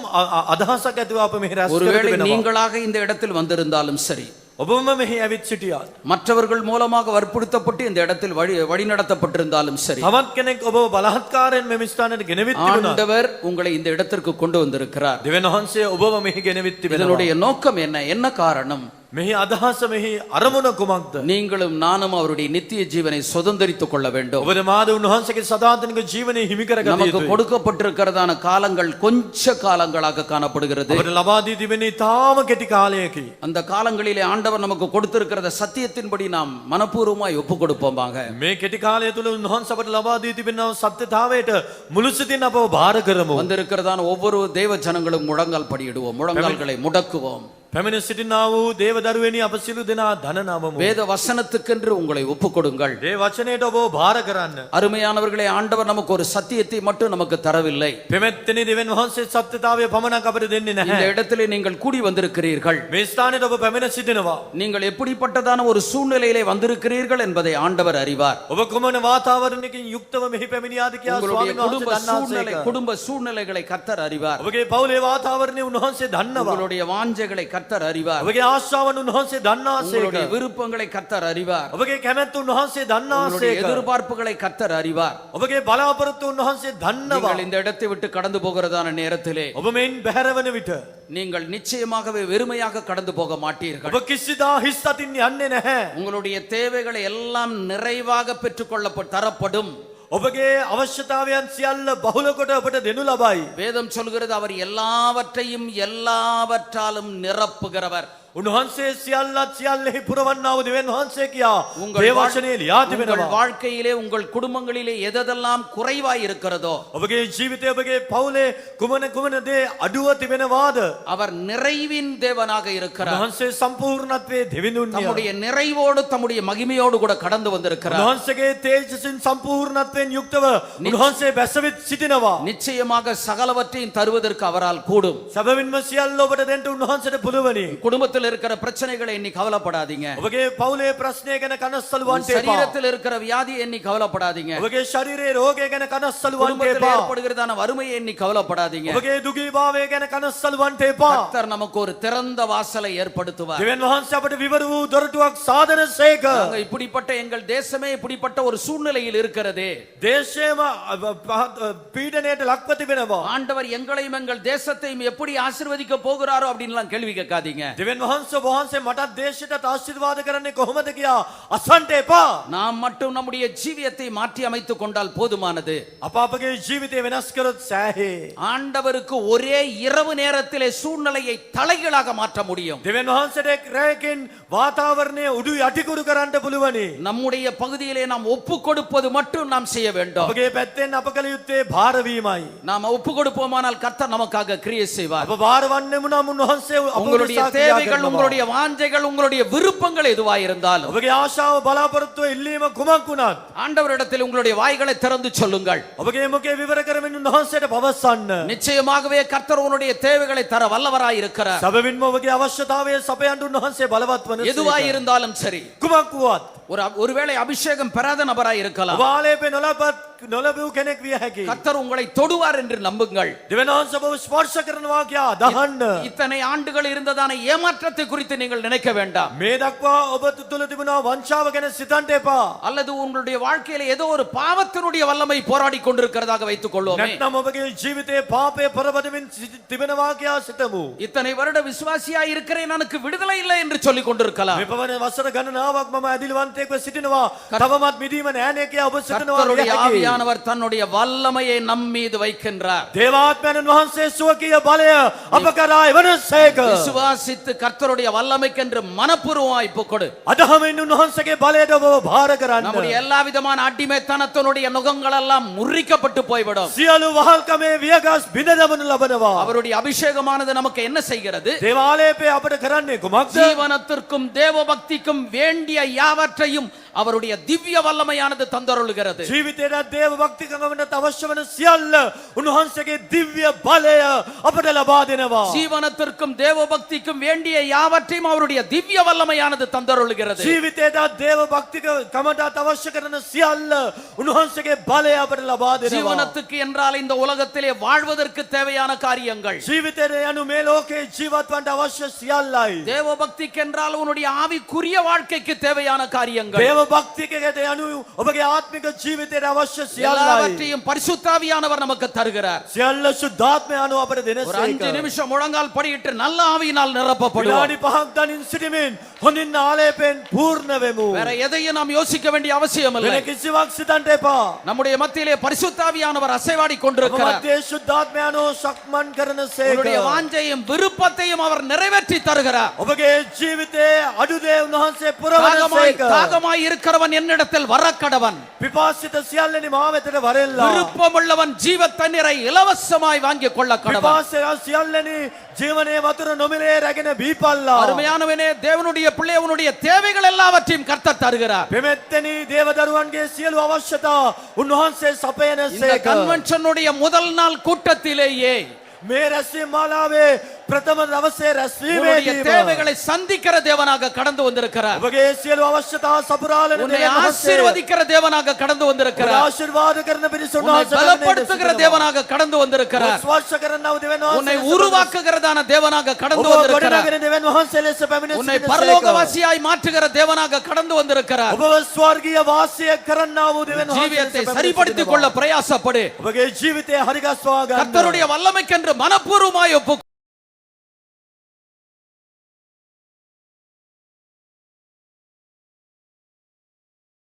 අදහසක් ඇතිව අප මෙහි රැස් ஒருவேளை කරගෙන நீங்களாக இந்த இடத்தில் வந்திருந்தாலும் சரி, ඔබම මෙහි ඇවිත් සිටියාත් மற்றவர்கள் மூலமாக வற்புறுத்தப்பட்டு இந்த இடத்தில் வழி நடத்தப்பட்டிருந்தாலும் சரி, තවත් කෙනෙක් ඔබව බලහත්කාරයෙන් මෙම ස්ථානයට ගෙනවිත් තිබුණා. ஆண்டவர் உங்களை இந்த இடத்திற்கு கொண்டு வந்திருக்கிறார். දෙවියන් වහන්සේ ඔබව මෙහි ගෙනවිත් තිබෙනවා. இதனுடைய நோக்கம் என்ன காரணம்? මෙහි අදහස මෙහි අරමුණ කුමක්ද? நீங்களும் நானும் அவருடைய நித்திய ஜீவனை சுதந்தரித்துக் கொள்ள வேண்டும். ඔබද මාද උන්වහන්සේගේ සදාතනික ජීවනය හිමි කරගත நமக்கு යුතුයි. கொடுக்கப்பட்டிருக்கிறதான காலங்கள் கொஞ்ச காலங்களாக காணப்படுகிறது. අපට ලබා දී තිබෙන ඊටාම කෙටි කාලයකි. அந்த காலங்களிலே ஆண்டவர் நமக்கு கொடுத்திருக்கிற சத்தியத்தின்படி நாம் மனப்பூர்வமாய் ஒப்பு கொடுப்போமாக. මේ කෙටි කාලය තුල උන්වහන්සේ අපට ලබා දී තිබෙන සත්‍යතාවයට මුළු සිතින් අපව බාර කරමු. வந்திருக்கிறதான ஒவ்வொரு தேவ ஜனங்களும் முழங்கால் படியிடுவோம், முழங்கால்களை முடக்குவோம். පැමිණ සිටිනා වූ දේව දරුවනි අප සිළු දෙනා ධන නමමු. வேத வசனத்துக்கென்று உங்களை ஒப்பு கொடுங்கள். ඒ වචනයට ඔබ බාර කරන්න. அருமையானவர்களே, ஆண்டவர் நமக்கு ஒரு சத்தியத்தை மட்டும் நமக்கு தரவில்லை. පෙමැත්තනි දෙවියන් වහන්සේ සත්‍යතාවය පමණක් අපට දෙන්නේ இந்த නැහැ. இடத்திலே நீங்கள் கூடி வந்திருக்கிறீர்கள். මේ ස්ථානයට ඔබ පැමිණ සිටිනවා. நீங்கள் எப்படிப்பட்டதான ஒரு சூழ்நிலையிலே வந்திருக்கிறீர்கள் என்பதை ஆண்டவர் அறிவார். ඔබ කුමන වාතාවරණයකින් යුක්තව මෙහි පැමිණියාද කියලා உங்களுடைய ස්වාමීන් වහන්සේ දන්නාසේක. குடும்ப சூழ்நிலைகளை கர்த்தர் அறிவார். ඔබගේ පවුලේ වාතාවරණය උන්වහන්සේ දන්නවා. உங்களுடைய வாஞ்சைகளை கர்த்தர் அறிவார். ඔබගේ ආශාවන් උන්වහන්සේ දන්නාසේක. உங்களுடைய விருப்பங்களை கர்த்தர் அறிவார். ඔබගේ කැමැත්ත උන්වහන්සේ உங்களுடைய දන්නාසේක. எதிர்பார்ப்புகளை கர்த்தர் அறிவார். ඔබගේ බලාපොරොත්තු උන්වහන්සේ දන්නවා. நீங்கள் இந்த இடத்தை விட்டு கடந்து போகிறதான நேரத்திலே ඔබ මෙයින් බැහැරවන විට நீங்கள் நிச்சயமாகவே வெறுமையாக கடந்து போக மாட்டீர்கள். ඔබ කිසිදා හිස් අතින් යන්නේ නැහැ. உங்களுடைய தேவைகளை எல்லாம் நிறைவாக பெற்றுக்கொள்ள தரப்படும். ඔබගේ අවශ්‍යතාවයන් සියල්ල බහුල කොට ඔබට දෙනු ලබයි. வேதம் சொல்கிறது அவர் எல்லாவற்றையும் எல்லாவற்றாலும் நிரப்புகிறவர். උන්වහන්සේ සියල්ලත් සියල්ලෙහි පුරවන්නා වූ දෙවියන් වහන්සේ කියා உங்கள் දේවචනයේ ලියා உங்கள் තිබෙනවා. வாழ்க்கையிலே உங்கள் குடும்பங்களிலே எதெல்லாம் குறைவாய் இருக்கிறதோ ඔබගේ ජීවිතයේ ඔබගේ පවුලේ කුමන දේ අඩුව තිබෙනවාද? அவர் நிறைவின் தேவனாக இருக்கிறார். උන්වහන්සේ සම්පූර්ණත්වයේ දෙවිඳුන්නිය. தம்முடைய நிறைவோடு தம்முடைய மகிமையோடு கூட கடந்து வந்திருக்கிறார். උන්වහන්සේගේ තේජසින් සම්පූර්ණත්වයෙන් යුක්තව උන්වහන්සේ බැසවිත් සිටිනවා. நிச்சயமாக சகலவற்றையும் தருவதற்கு அவரால் கூடும். සැබවින්ම සියල්ල ඔබට දෙන්න උන්වහන්සේට පුළුවනි. குடும்பத்தில் இருக்கிற பிரச்சனைகளை எண்ணி கவலைப்படாதீங்க. ඔබගේ පවුලේ ප්‍රශ්නය ගැන කනස්සලු உன் වන්න එපා. சரீரத்தில் இருக்கிற வியாதியை எண்ணி கவலைப்படாதீங்க. ඔබගේ ශරීරයේ රෝගය ගැන කනස්සලු වන්න குடும்பத்தில் එපා. ஏற்படுகிறதான வறுமையை எண்ணி கவலைப்படாதீங்க. ඔබගේ දුගීභාවය ගැන කනස්සලු වන්න එපා. கர்த்தர் நமக்கு ஒரு திறந்த வாசலை ஏற்படுத்துவார். දෙවියන් වහන්සේ අපට විවර වූ දොරටුවක් සාදනසේක. நாங்க இப்படிப்பட்ட எங்கள் தேசமே இப்படிப்பட்ட ஒரு சூழ்நிலையில் இருக்கிறதே. දේශයේම පීඩනයට ලක්ව තිබෙනවා. ஆண்டவர் எங்களையும் எங்கள் தேசத்தையும் எப்படி ஆசீர்வதிக்க போகிறாரோ அப்படின்லாம் கேள்வி கேட்காதீங்க. දෙවියන් වහන්සේ වහන්සේ මටත් දේශයටත් ආශිර්වාද කරන්නේ කොහොමද කියා අසන්ට එපා. நாம் மட்டும் நம்முடைய ஜீவியத்தை மாற்றி அமைத்துக் கொண்டால் போதுமானது. අප අපගේ ජීවිතය වෙනස් කරොත් සෑහේ. ஆண்டவருக்கு ஒரே இரவு நேரத்திலே சூழ்நிலையை தலைகீழாக மாற்ற முடியும். දෙවියන් වහන්සේට එක් රැයකින් වාතාවරණය උඩු යටිකුරු කරන්න පුළුවනි. நம்முடைய பகுதியிலே நாம் ஒப்பு கொடுப்பது மட்டும் நாம் செய்ய வேண்டும். අපගේ පැත්තෙන් අප කළ යුත්තේ භාර වීමයි. நாம் ஒப்பு கொடுப்போமானால் கர்த்தர் நமக்காக கிரியை செய்வார். අප භාර වන්නෙමු නම් උන්වහන්සේ අප உங்களுடைய උදෙසා ක්‍රියා தேவைகள், කරනවා. உங்களுடைய வாஞ்சைகள், உங்களுடைய விருப்பங்கள் எதுவாய் இருந்தாலும் ඔබගේ ආශාව බලාපොරොත්තුව ඉල්ලීම කුමක් වුණත් ஆண்டவரிடத்தில் உங்களுடைய வாய்களை திறந்து சொல்லுங்கள். ඔබගේ මුඛය විවර කරමින් උන්වහන්සේට පවසන්න. நிச்சயமாகவே கர்த்தர் உன்னுடைய தேவைகளை தர வல்லவராய் இருக்கிறார். සැබවින්ම ඔබගේ අවශ්‍යතාවය සපයන්න උන්වහන්සේ බලවත් වන எதுவாய் இருந்தாலும் சரி. කුමක් වුවත් ஒருவேளை அபிஷேகம் பெறாத நபராய் இருக்கலாம். ඔබ ආලේපේ නොලැබූ කෙනෙක් විය හැකියි. கர்த்தர் உங்களை தொடுவார் என்று நம்புங்கள். දෙවියන් වහන්සේ ඔබව ස්පර්ශ කරනවා කියා දහන්න. இத்தனை ஆண்டுகள் இருந்ததான ஏமாற்றத்தை குறித்து நீங்கள் நினைக்க வேண்டாம். මේ දක්වා ඔබ තුල තිබුණා වංචාව ගැන සිතන්න එපා. அல்லது உங்களுடைய வாழ்க்கையில ஏதோ ஒரு பாவத்தினுடைய வல்லமை போராடி கொண்டிருக்கிறதாக வைத்துக் கொள்வோமே. නැත්නම් ඔබගේ ජීවිතේ පාපයේ පරබදමින් තිබෙනවා කියා සිතමු. இத்தனை வருட விசுவாசியாய் இருக்கிறேன் எனக்கு விடுதலை இல்லை என்று சொல்லிக் கொண்டிருக்கலாம். මේ පවන වසර ගණනාවක් මම ඇදිලිවන්තයෙක්ව සිටිනවා. තවමත් මිදීම නැහැ නේ කියා ඔබ සිතනවා. கர்த்தருடைய ஆவியானவர் தன்னுடைய வல்லமையை நம் மீது வைக்கின்றார். දේවාත්මයන් වහන්සේ ස්වකීය බලය අප කරා එවනසේක. விசுவாசித்து கர்த்தருடைய வல்லமைக்கென்று மனப்பூர்வமாய் கொடு. අදහමින් උන්වහන්සේගේ බලයට ඔබ භාර කරන්න. நம்முடைய எல்லா விதமான அடிமைத்தனத்தினுடைய நுகங்கள் எல்லாம் முறிக்கப்பட்டு போய்விடும். සියලු වහල්කමේ වියගස් බිඳ දමනු ලබනවා. அவருடைய அபிஷேகமானது நமக்கு என்ன செய்கிறது? දේවාලයේ අපට කරන්නේ කුමක්ද? ஜீவனத்திற்கும் தேவ பக்திக்கும் வேண்டிய யாவற்றையும் அவருடைய திவ்ய வல்லமையானது தந்தருளுகிறது. ජීවිතේට දේව භක්තිකමකට අවශ්‍ය වන සියල්ල උන්වහන්සේගේ දිව්‍ය බලය අපට ලබා දෙනවා. ஜீவனத்திற்கும் தேவ பக்திக்கும் வேண்டிய யாவற்றையும் அவருடைய திவ்ய வல்லமையானது தந்தருளுகிறது. ජීවිතේට දේව භක්තිකමකට අවශ්‍ය කරන සියල්ල උන්වහන්සේගේ බලය අපට ලබා දෙනවා. ஜீவனத்துக்கு என்றால் இந்த உலகத்திலே வாழ்வதற்கு தேவையான காரியங்கள். ජීවිතේ යනු මේ ලෝකේ ජීවත් වන්න අවශ්‍ය සියල්ලයි. தேவ பக்திக்கு என்றால் உன்னுடைய ஆவிக்குரிய வாழ்க்கைக்கு தேவையான காரியங்கள். දේව භක්තිකයට යනු ඔබගේ ආත්මික ජීවිතයට අවශ්‍ය සියල්ලයි. எல்லாவற்றையும் பரிசுத்தாவியானவர் நமக்கு தருகிறார். සියල්ල සුද්ධාත්මය අනුව අපට දෙන ஒரு 5 සේක. நிமிஷம் முழங்கால் படியிட்டு நல்ல ஆவியினால் நிரப்பப்படுவோம். විනාඩි 5ක් දනින් සිටීමෙන් හොඳින් ආලේපෙන් පූර්ණ වෙමු. வேற எதையும் நாம் யோசிக்க வேண்டிய அவசியம் இல்லை. වෙන කිසිවක් සිතන්න එපා. நம்முடைய மத்தியிலே பரிசுத்தாவியானவர் அசைவாடி கொண்டிருக்கிறார். මධ්‍ය සුද්ධාත්මය අනුව සක්මන් කරන உங்களுடைய සේක. வாஞ்சையும் விருப்பத்தையும் அவர் நிறைவேற்றி தருகிறார். ඔබගේ ජීවිතයේ අඩු දේ උන්වහන්සේ පුරවන සේක. தாகமாய் இருக்கிறவன் என்னிடத்தில் வரக்கடவன். පිපාසිත සියල්ලනි මා වෙතට වරෙල්ලා. விருப்பமுள்ளவன் ஜீவ தண்ணீரை இலவசமாய் வாங்கிக் கொள்ள கடவன். පිපාසය සියල්ලනි ජීවනයේ වතුර නොමිලේ රැගෙන බීපල්ලා. அருமையானவனே, தேவனுடைய பிள்ளை உன்னுடைய தேவைகள் எல்லாவற்றையும் கர்த்தர் தருகிறார். පෙමෙත්තනි දේවදරුවන්ගේ සියලු අවශ්‍යතා උන්වහන්සේ සපයන இந்த සේක. கன்வென்ஷனுடைய முதல் நாள் கூட்டத்திலேயே මේ රැස්වීම මාලාවේ ප්‍රථම දවසේ உன்னுடைய රැස්වීමේදී தேவைகளை சந்திக்கிற தேவனாக கடந்து வந்திருக்கிறார். ඔබගේ සියලු අවශ්‍යතා සපුරාලන உன்னை දෙවියන් වහන්සේ ஆசீர்வதிக்கிற தேவனாக கடந்து வந்திருக்கிறார். ආශිර්වාද කරන පිරිස உன்னை උන්වහන්සේ பலப்படுத்துகிற தேவனாக கடந்து வந்திருக்கிறார். ස්පර්ශ කරනව දෙවියන් වහන්සේ உன்னை உருவாக்குகிறதான தேவனாக கடந்து ඔබ வந்திருக்கிறார். ගොඩනගෙන දෙවියන් වහන්සේ ලෙස පැමිණ உன்னை සිටින සේක. பரலோகவாசியாய் மாற்றுகிற தேவனாக கடந்து வந்திருக்கிறார். ඔබව ස්වර්ගීය වාසය කරන්නා වූ දෙවියන් වහන්සේ ஜீவியத்தை ලෙස පැමිණ சரிப்படுத்திக் கொள்ள සිටිනවා. பிரயாசப்படு. ඔබගේ ජීවිතය හරිගස්වා ගන්න. கர்த்தருடைய வல்லமைக்கென்று மனப்பூர்வமாய் ஒப்பு